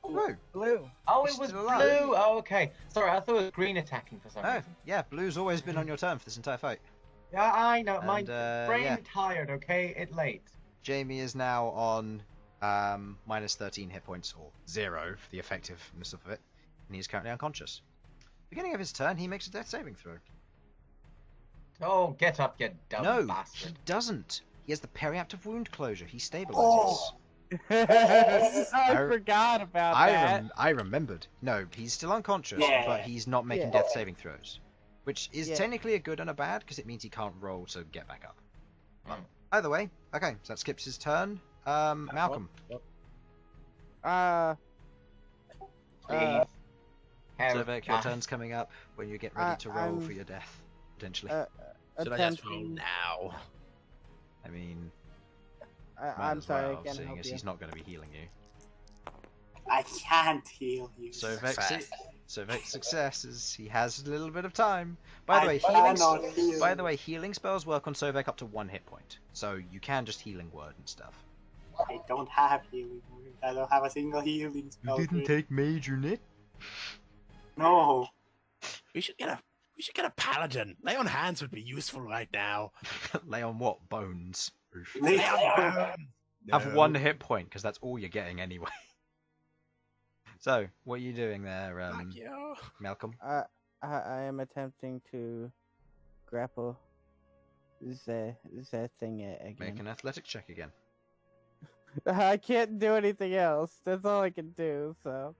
Blue. Blue. Oh, He's it was still blue. alive. Oh, okay. Sorry, I thought it was green attacking for some Oh, reason. yeah. Blue's always been on your turn for this entire fight. Yeah, I know. My And, brain yeah. tired. Okay, it's late. Jamie is now on minus 13 hit points, or 0 for the effectiveness of it, and he's currently unconscious. Beginning of his turn, he makes a death saving throw. Oh, get up, you dumb No, he bastard. doesn't. He has the periaptive wound closure. He stabilizes. Oh. I forgot about that. I remembered. No, he's still unconscious, Yeah. but he's not making Yeah. death saving throws, which is Yeah. technically a good and a bad because it means he can't roll to get back up. Mm. Either way, okay, so that skips his turn. Malcolm. Please. Sovak, your turn's coming up when you get ready to roll I'm- for your death, potentially. Should I just roll attempting. now? I mean, might I'm as sorry, well, I can't seeing help as you. he's not going to be healing you. I can't heal you. Sovak's success is he has a little bit of time. By the way, cannot heal by you. the way, healing spells work on Sovak up to 1 hit point, so you can just healing word and stuff. I don't have healing. I don't have a single healing spell. take mage unit? No. We should get a paladin. Lay on hands would be useful right now. Lay on what? Bones. Oof. Lay Lay on bones. Have No. 1 hit point, because that's all you're getting anyway. So, what are you doing there, Fuck you. Malcolm? I am attempting to grapple the thing again. Make an athletics check again. I can't do anything else. That's all I can do. So,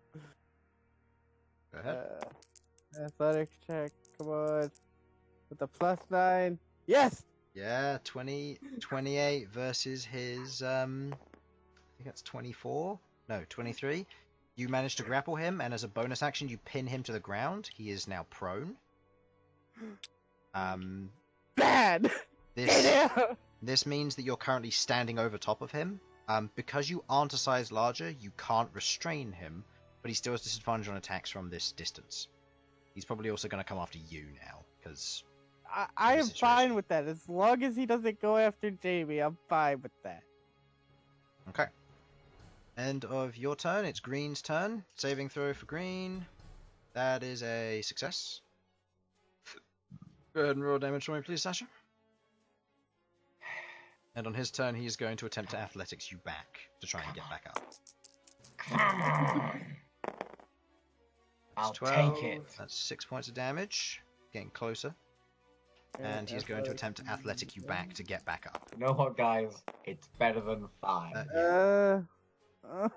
Go ahead. athletics check. Come on, with a +9. Yes. Yeah, 28 versus his, I think that's 24? No, 23. You manage to grapple him, and as a bonus action, you pin him to the ground. He is now prone. Bad. This Yeah. this means that you're currently standing over top of him. Because you aren't a size larger, you can't restrain him, but he still has disadvantage on attacks from this distance. He's probably also going to come after you now, because I am situation. fine with that. As long as he doesn't go after Jamie, I'm fine with that. Okay. End of your turn. It's Green's turn. Saving throw for Green. That is a success. Go ahead and roll damage for me, please, Sasha. And on his turn, he is going to attempt to athletics you back to try and get back up. Come on. I'll 12. take it. That's 6 points of damage. Getting closer. And he's going to attempt to athletic you back to get back up. You know what, guys? It's better than 5.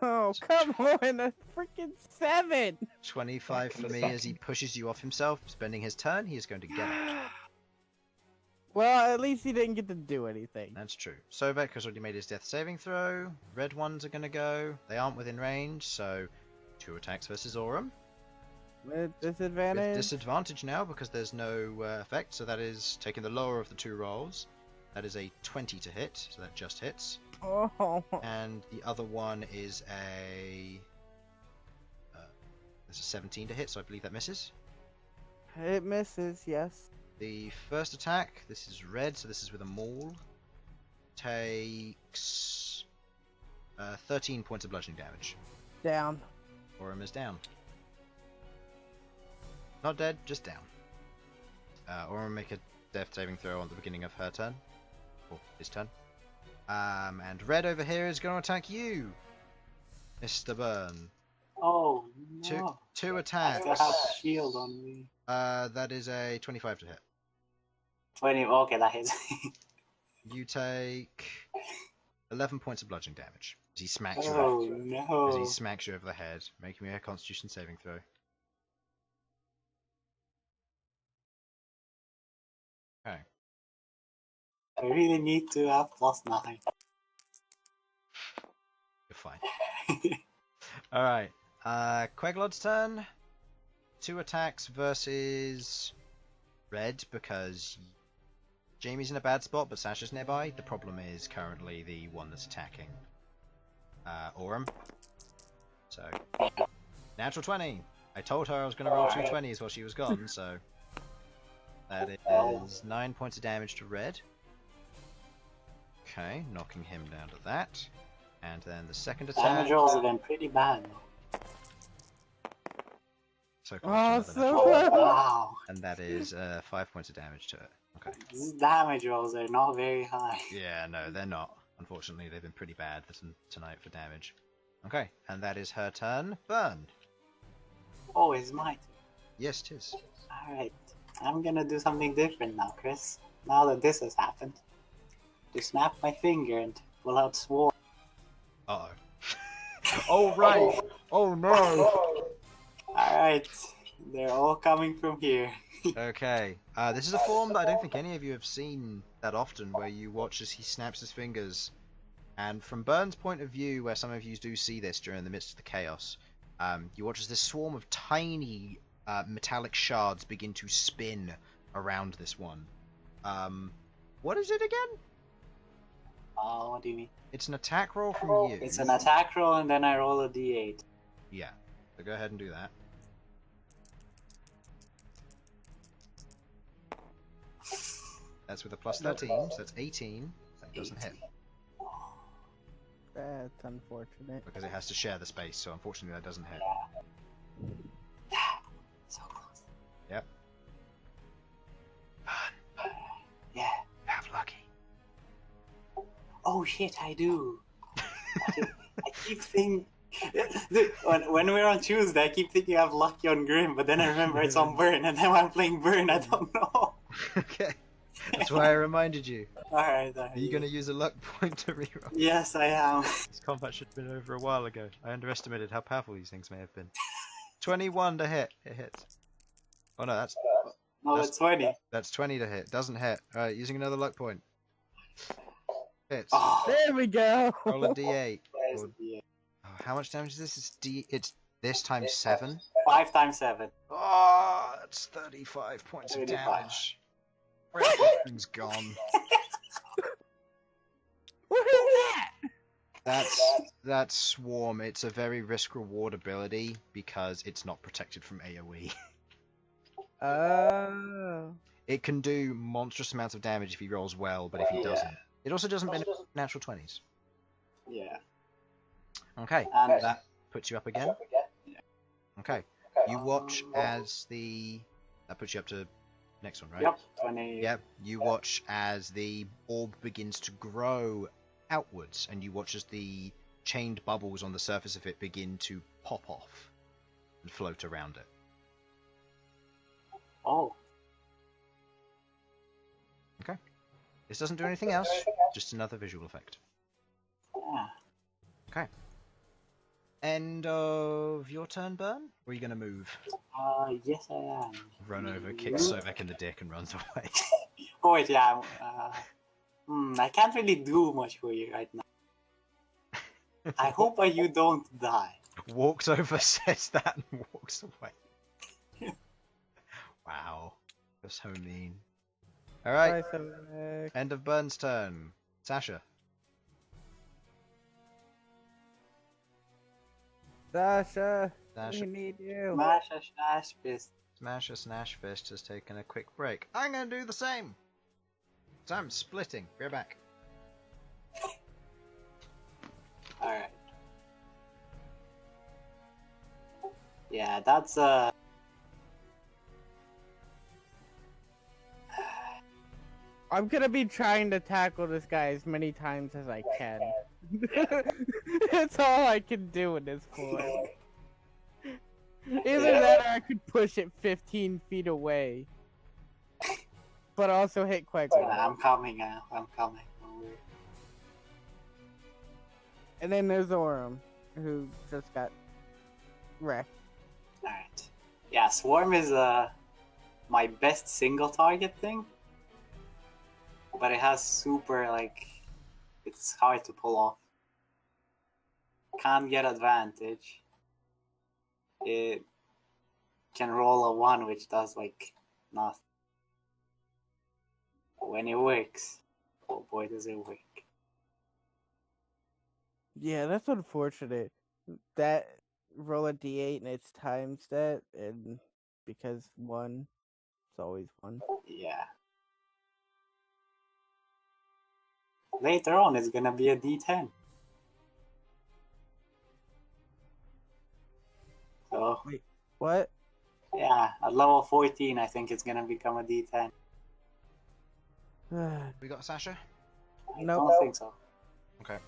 Oh, come on, a freaking 7! 25 for me as he pushes you off himself, spending his turn. He is going to get up. Well, at least he didn't get to do anything. That's true. Sovak has already made his death saving throw. Red ones are going to go. They aren't within range, so 2 attacks versus Aurum. With disadvantage? With disadvantage now because there's no effect, so that is taking the lower of the 2 rolls. That is a 20 to hit, so that just hits. Oh. And the other one is a... there's a 17 to hit, so I believe that misses. It misses, yes. The first attack, this is red, so this is with a maul. Takes 13 points of bludgeoning damage. Down. Aurum is down. Not dead, just down. Aurum make a death saving throw on the beginning of her turn. Or his turn. And red over here is going to attack you, Mr. Bern. Oh, no. Two I attacks. still have a shield on me. That is a 25 to hit. 20, okay, that hits. You take 11 points of bludgeoning damage as he smacks you. Oh, As he no. smacks you over the head, making me a Constitution saving throw. Okay. I really need to have +9. You're fine. Alright. Queglod's turn. 2 attacks versus red because Jamie's in a bad spot, but Sasha's nearby. The problem is currently the one that's attacking Aurum. So, natural 20. I told her I was going to roll 2 20s while she was gone, so that is 9 points of damage to red. Okay, knocking him down to that. And then the second attack. Damage rolls have been pretty bad. So Oh, close to so another natural. close. Wow. And that is 5 points of damage to it. Okay. These damage rolls are not very high. Yeah, no, they're not. Unfortunately, they've been pretty bad tonight for damage. Okay, and that is her turn. Bern. Oh, it's my turn. Yes, it is. Alright. I'm gonna do something different now, Chris. Now that this has happened. To snap my finger and pull out swarm. Uh-oh. Oh, right. Oh, no. Alright. They're all coming from here. Okay. This is a form that I don't think any of you have seen that often, where you watch as he snaps his fingers. And from Bern's point of view, where some of you do see this during the midst of the chaos, you watch as this swarm of tiny metallic shards begin to spin around this one. What is it again? What do you mean? It's an attack roll from you. It's an attack roll and then I roll a d8. Yeah. So go ahead and do that. That's with a plus 13, so that's 18. That doesn't hit. That's unfortunate. Because it has to share the space, so unfortunately that doesn't hit. So close. Yep. Yeah. Have lucky. Oh shit, I do. I keep thinking... when we're on Tuesday, I keep thinking I have lucky on Grim, but then I remember it's on Bern, and then when I'm playing Bern, I don't know. Okay. That's why I reminded you. Alright, Are you going to use a luck point to reroll? Yes, I am. This combat should have been over a while ago. I underestimated how powerful these things may have been. 21 to hit. It hits. Oh no, that's No, That's- it's 20. that's 20 to hit. Doesn't hit. Alright, using another luck point. Hits. Oh, There we go. Roll a d8. where's Or- the Oh, how much damage is this? It's this times 7. 5 times 7. Oh, that's 35 points of 35. damage. Everything's gone. What is that? That's Swarm. It's a very risk-reward ability because it's not protected from AoE. Oh. It can do monstrous amounts of damage if he rolls well, but if he doesn't. It also doesn't benefit natural 20s. Yeah. Okay, And that puts you up again. Okay, you watch as the... That puts you up to next one, right? Yep, 20. Yep, you watch as the orb begins to grow outwards, and you watch as the chained bubbles on the surface of it begin to pop off and float around it. Oh. This doesn't do anything else, just another visual effect. Yeah. Okay. End of your turn, Bern? Or are you going to move? Yes, I am. Run over, kicks Sovak in the dick, and runs away. Oh wait, yeah. I can't really do much for you right now. I hope you don't die. Walks over, says that, and walks away. Wow. That's so mean. Alright, Bye, Sovak. end of Bern's turn. Sasha. Sasha, Sasha. we need you. Smash a Smashfist. Smasher Smashfist has taken a quick break. I'm going to do the same. So I'm splitting. Be right back. Alright. Yeah, that's I'm gonna be trying to tackle this guy as many times as I can. That's all I can do in this point. Either that or I could push it 15 feet away. But also hit Queglod. I'm coming now. I'm coming. Don't worry. And then there's Orem, who just got wrecked. Alright. Yeah, Swarm is my best single target thing. But it has super, like, it's hard to pull off. Can't get advantage. It can roll a 1, which does, like, nothing. When it works, oh boy, does it work. Yeah, that's unfortunate. That roll a d8 and it's times that, and because 1, it's always 1. Yeah. Later on, it's gonna be a D10. So, What? yeah, at level 14, I think it's gonna become a D10. We got Sasha? I Nope. don't think so. Okay.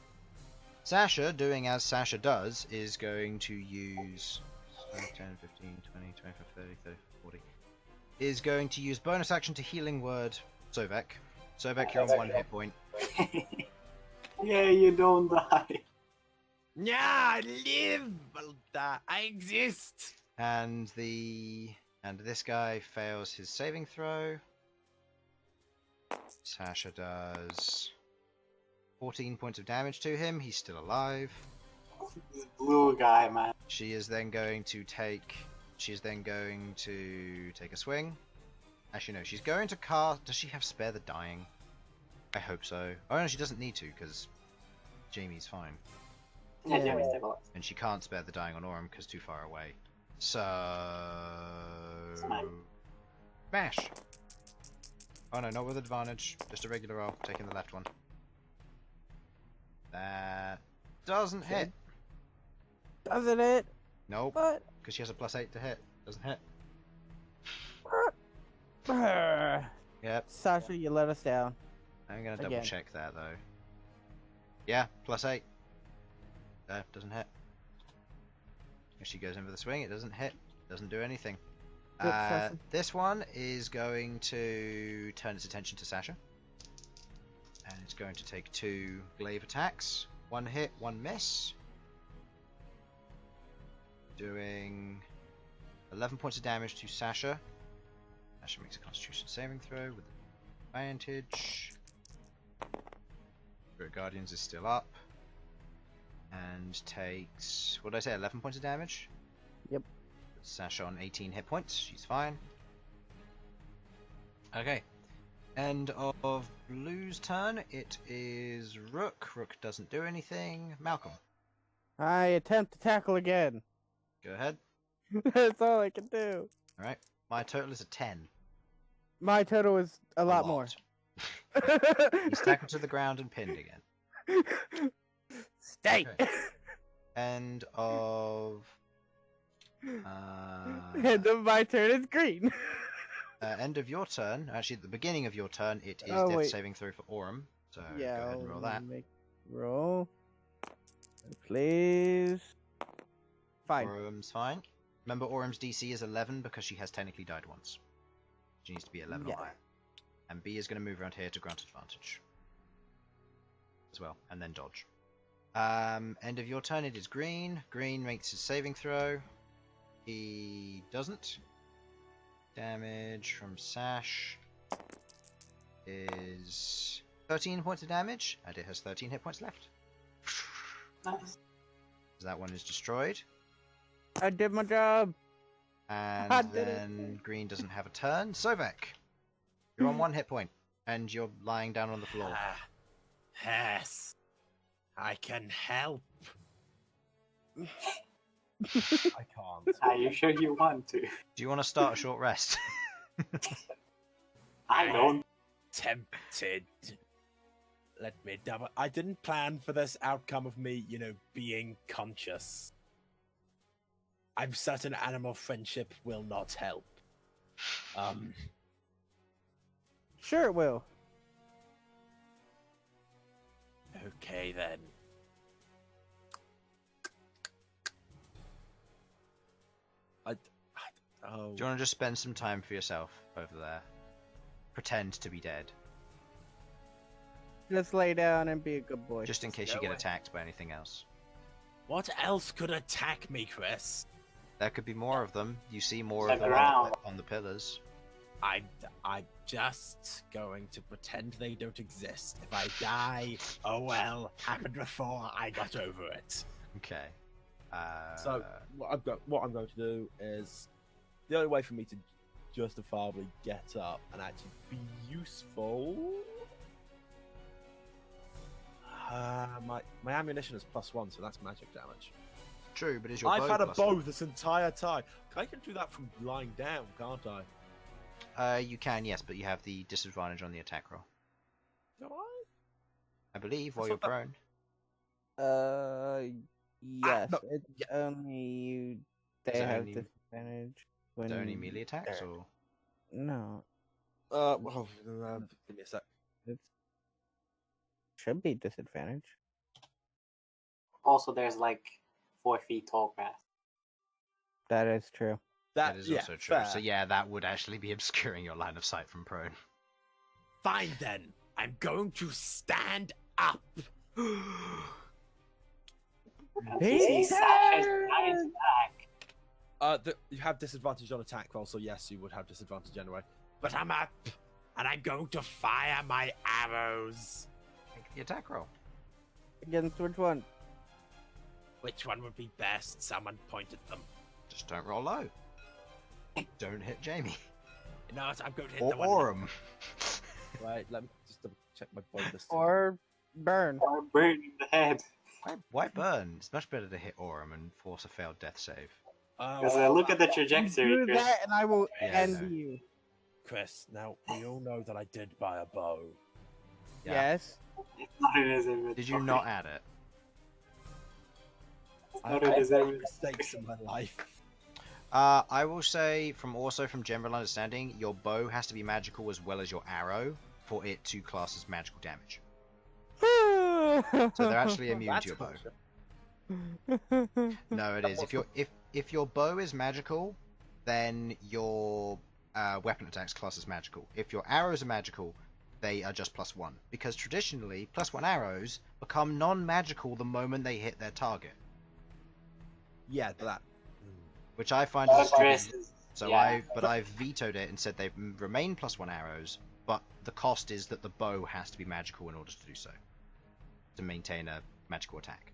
Sasha, doing as Sasha does, is going to use 10, 15, 20, 25, 30, 30, 40. Is going to use bonus action to healing word Sovak. Sovak, you're on 1 hit point. Yeah, you don't die. Yeah, I live. I exist. And this guy fails his saving throw. Sasha does 14 points of damage to him. He's still alive. This blue guy, man. She is then going to take a swing. Actually, no, she's going to cast. Does she have Spare the Dying? I hope so. Oh no, she doesn't need to because Jamie's fine, Yeah, Yeah. Jamie's stabilized. and she can't Spare the Dying on Orem because too far away. So smash. Oh no, not with advantage. Just a regular roll. Taking the left one. That doesn't hit. Doesn't it? Nope. What? Because she has a +8 to hit. Doesn't hit. Yep. Sasha, you let us down. I'm gonna double Again. check that though. Yeah, +8. Doesn't hit. If she goes in for the swing, it doesn't hit. Doesn't do anything. Yep, Sasha. This one is going to turn its attention to Sasha. And it's going to take 2 glaive attacks. 1 hit, 1 miss. Doing 11 points of damage to Sasha. Sasha makes a Constitution saving throw with advantage. Spirit Guardians is still up. And takes, what did I say, 11 points of damage? Yep. Sasha on 18 hit points. She's fine. Okay. End of Blue's turn. It is Rook. Rook doesn't do anything. Malcom, I attempt to tackle again. go ahead. That's all I can do. Alright. My total is a 10. My total is a lot more. He's tackled to the ground and pinned again. Stay. Okay. End of... End of my turn is green. end of your turn. Actually, at the beginning of your turn, it is Oh, death wait. saving throw for Orem. So Yeah, go ahead and roll that. Roll. Please. 5. Orem's fine. Remember, Orem's DC is 11 because she has technically died once. She needs to be 11 Yeah. or higher. And B is going to move around here to grant advantage. As well, and then dodge. End of your turn, it is Green. Green makes his saving throw. He doesn't. Damage from Sash is 13 points of damage, and it has 13 hit points left. Nice. That one is destroyed. I did my job. And I did it. then Green doesn't have a turn. Sovak, you're on 1 hit point, and you're lying down on the floor. Yes, I can help. I can't. Are you sure you want to? Do you want to start a short rest? I don't. Tempted. Let me double. I didn't plan for this outcome of me, being conscious. I'm certain animal friendship will not help. Sure it will. Okay then. Oh. Do you want to just spend some time for yourself over there? Pretend to be dead, Just lay down and be a good boy. just in case you get attacked by anything else. What else could attack me, Chris? There could be more of them. You see more The of them ground. on the pillars. I'm just going to pretend they don't exist. If I die, oh well, happened before, I got over it. Okay. So what I'm going to do is the only way for me to justifiably get up and actually be useful. My ammunition is +1, so that's magic damage. True, but is your I've bow had a plus bow one? this entire time. I can do that from lying down, can't I? You can, yes, but you have the disadvantage on the attack roll. Do I? I believe, while I you're thought prone. Yes. no, It's only you. They Is it have only- disadvantage. Is When there any melee attacks, or No, Give me a sec. it should be disadvantage. Also, there's like 4 feet tall grass. That is true. that is yeah, also true. fair. So yeah, that would actually be obscuring your line of sight from prone. Fine then. I'm going to stand up. And you see Sasha's giant back. You have disadvantage on attack roll, so yes, you would have disadvantage anyway. But I'm up, and I'm going to fire my arrows. Make the attack roll. Against which one? Which one would be best? Someone pointed them. Just don't roll low. Don't hit Jamie. No, I'm going to hit Or the one. Orem. Right, let me just double check my bow list. Or Bern? Or burn in the head. Why burn? It's much better to hit Orem and force a failed death save. Because look at the trajectory, Do Chris. that, and I will Yeah, end no. you. Chris, now we all know that I did buy a bow. Yeah. Yes. It's not in his inventory. Did you not add it? Not in his made inventory. mistakes in my life. I will say, from general understanding, your bow has to be magical as well as your arrow for it to class as magical damage. So they're actually immune That's to your bow. bullshit. No, it is. If your bow is magical, then your weapon attacks class as magical. If your arrows are magical, they are just +1. Because traditionally, +1 arrows become non-magical the moment they hit their target, Yeah, that. which I find is Chris stupid. is- So yeah. I've vetoed it and said they remain +1 arrows, but the cost is that the bow has to be magical in order to do so, to maintain a magical attack.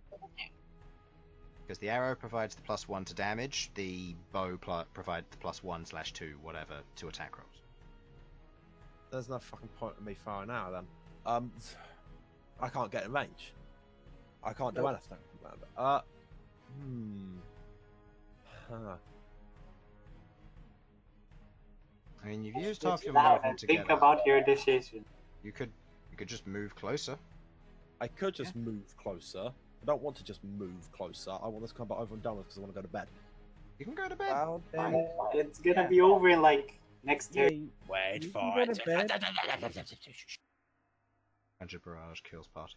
Because the arrow provides the +1 to damage, the bow provides the +1/2 whatever to attack rolls. There's no fucking point in me firing now then. I can't get in range. I can't do anything. Huh. I mean, you've used half your Now, movement to think get up. about your decision. You could just move closer. I could just move closer. I don't want to just move closer. I want this combat over and done with because I want to go to bed. You can go to bed. Well, then, It's gonna be over in like next yeah, year. Wait You for can go it. to bed. Magic barrage kills party.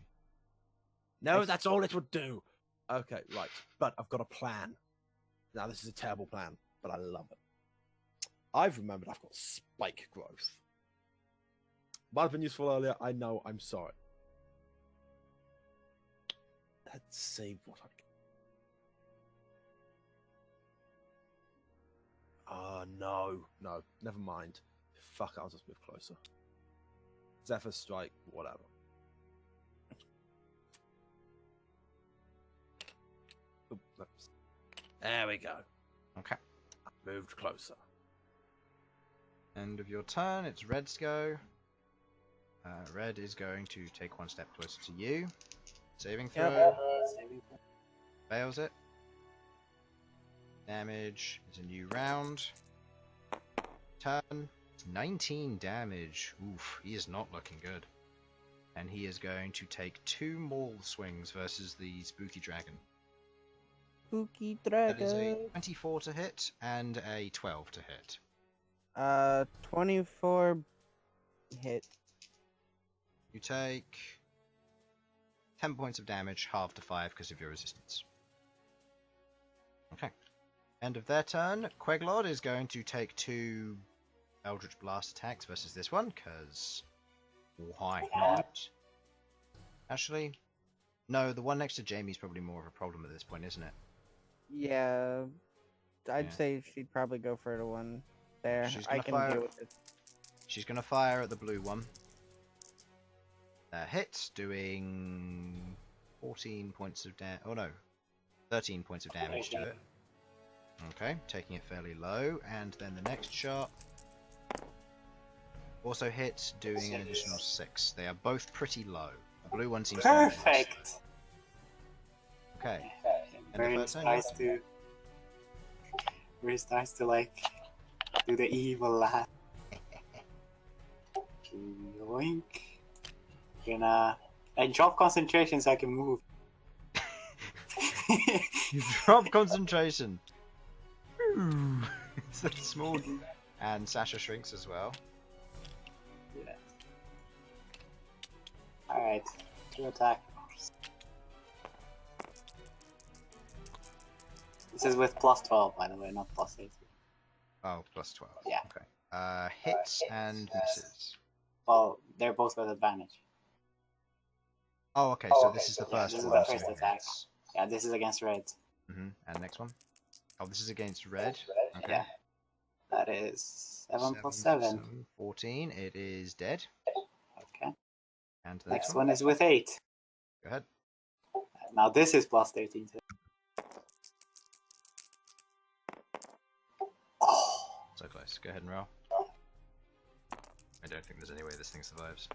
No, that's all it would do. Okay, right. But I've got a plan. Now, this is a terrible plan, but I love it. I've remembered I've got spike growth. Might have been useful earlier. I know. I'm sorry. Let's see what I can. No. Never mind. Fuck, I'll just move closer. Zephyr Strike, whatever. Oops. There we go. Okay. I moved closer. End of your turn. It's Red's go. Red is going to take one step closer to you. Saving throw. Yep. Fails it. Damage is a new round. Turn. 19 damage. Oof, he is not looking good. And he is going to take 2 maul swings versus the spooky dragon. Spooky That is a dragon. 24 to hit and a 12 to hit. 24 hit. You take 10 points of damage, halved to 5 because of your resistance. Okay. End of their turn. Queglod is going to take 2 Eldritch Blast attacks versus this one, because why not? Actually, no, the one next to Jamie's probably more of a problem at this point, isn't it? Yeah. I'd Yeah. say she'd probably go for the one there. She's I gonna can fire. deal with it. She's going to fire at the blue one. Hits, doing 14 points of damage. Oh no, 13 points of damage to it. Okay, taking it fairly low. And then the next shot also hits, doing an additional 6. They are both pretty low. The blue one seems to be worse. Perfect. Okay. And the Bern first starts to. Bern starts to like do the evil laugh. Yoink. Gonna. I drop concentration so I can move. You drop concentration. It's that small. And Sasha shrinks as well. Yeah. Alright. 2 attack. This is with plus 12, by the way, not plus 18. Oh, plus 12. Yeah. Okay. Hits and misses. Well, they're both with advantage. Oh, okay. So this is the Yeah, first this is one. the so first it attack. hits. Yeah, this is against red. And next one. Oh, this is against red. Okay. Yeah. That is 7 plus 7. 14. It is dead. Okay. And the Next one is with 8. Go ahead. Now this is plus 13 too. Oh. So close. Go ahead and roll. I don't think there's any way this thing survives.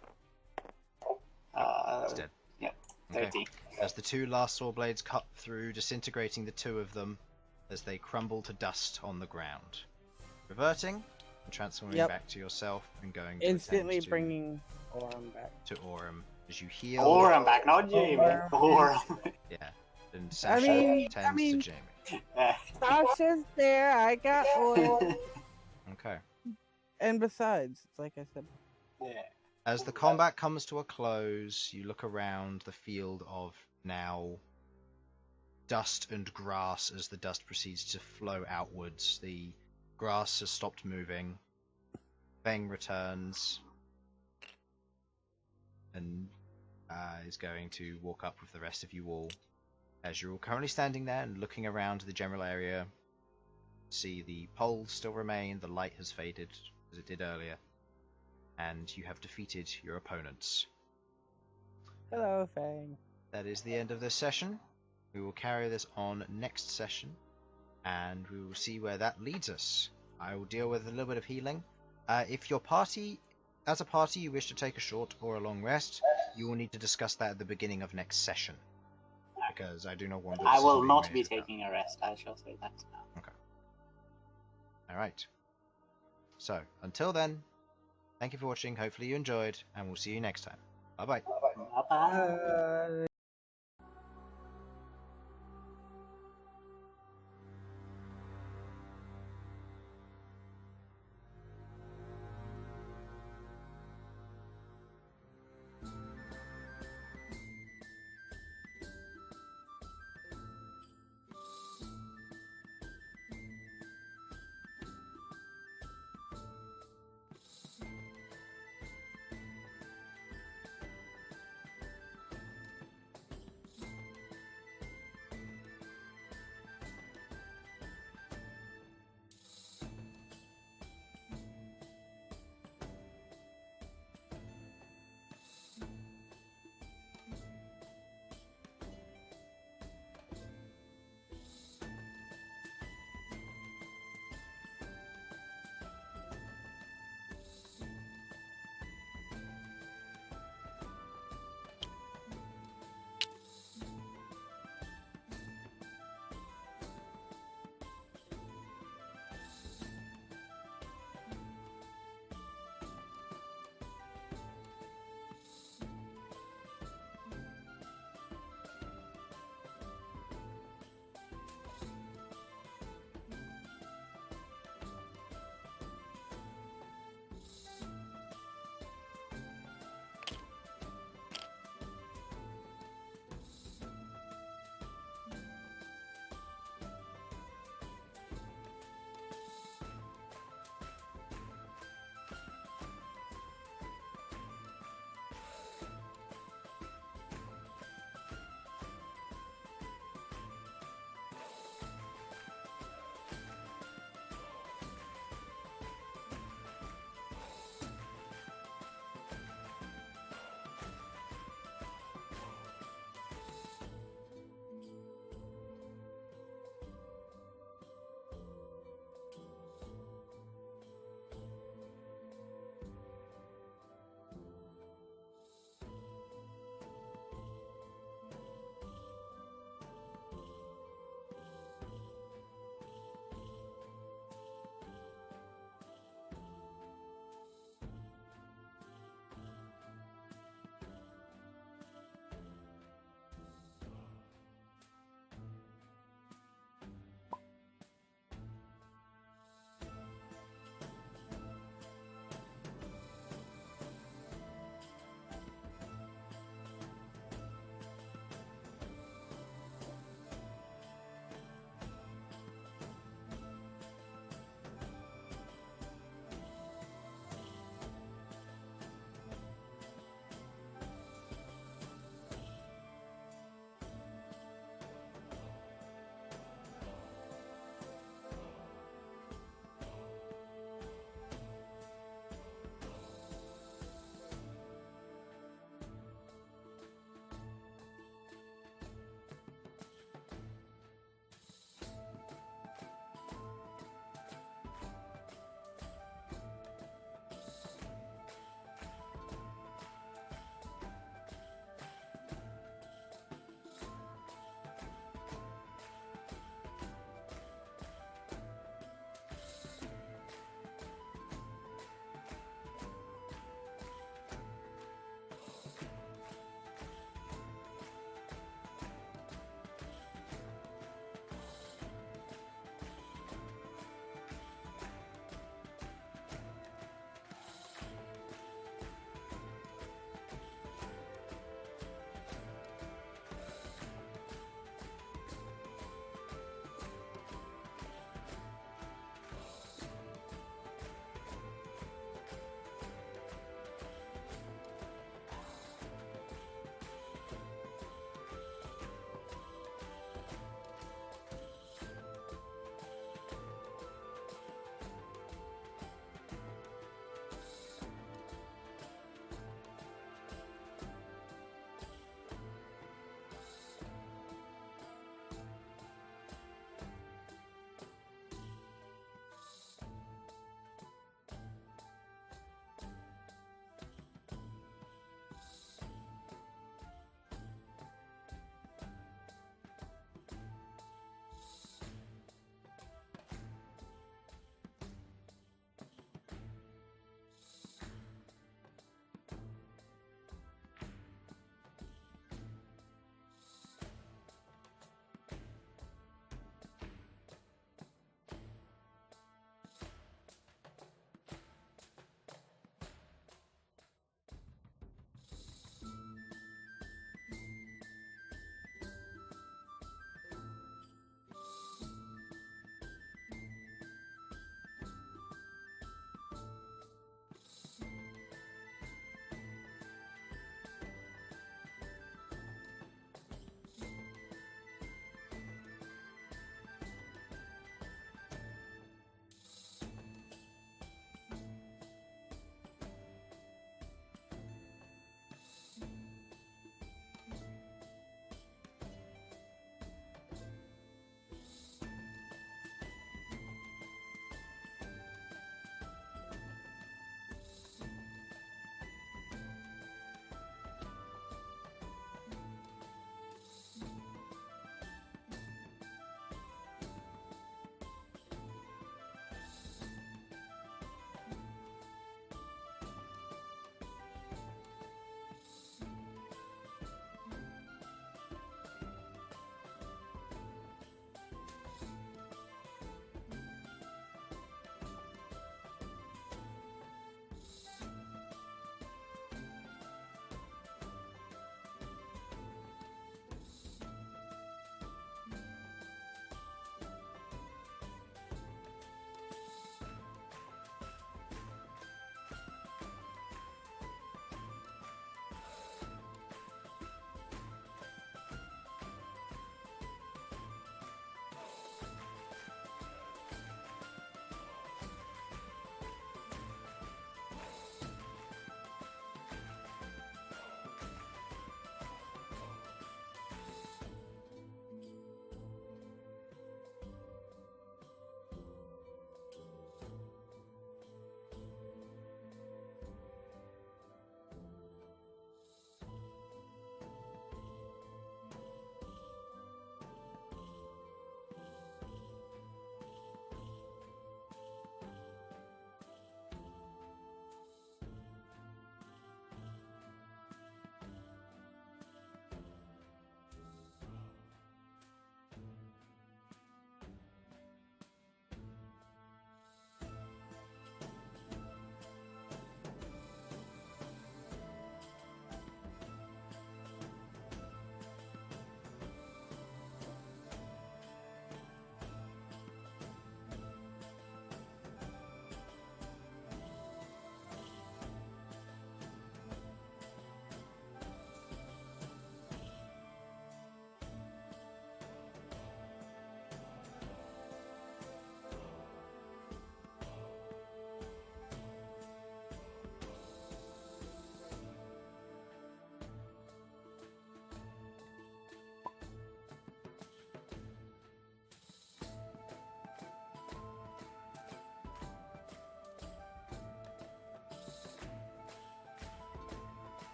It's dead. Yep. Okay. 13. As the 2 last saw blades cut through, disintegrating the 2 of them as they crumble to dust on the ground. Reverting and transforming back to yourself and going to Instantly attend bringing Orem back. to Orem as you heal. Orem back, not Jamie. Orem. Yeah. And Sasha tends to Jamie. Sasha's there. I got Orem. Okay. And besides, it's like I said. Yeah. As the combat comes to a close, you look around the field of now dust and grass as the dust proceeds to flow outwards. The grass has stopped moving. Feng returns and is going to walk up with the rest of you all. As you're all currently standing there and looking around the general area, see the poles still remain, the light has faded as it did earlier, and you have defeated your opponents. Hello, Fang. That is the end of this session. We will carry this on next session, and we will see where that leads us. I will deal with a little bit of healing. If your party, as a party, you wish to take a short or a long rest, you will need to discuss that at the beginning of next session, because I do not want. I will not be taking a rest. I shall say that now. Okay. All right. So until then, thank you for watching. Hopefully you enjoyed, and we'll see you next time. Bye bye. Bye bye.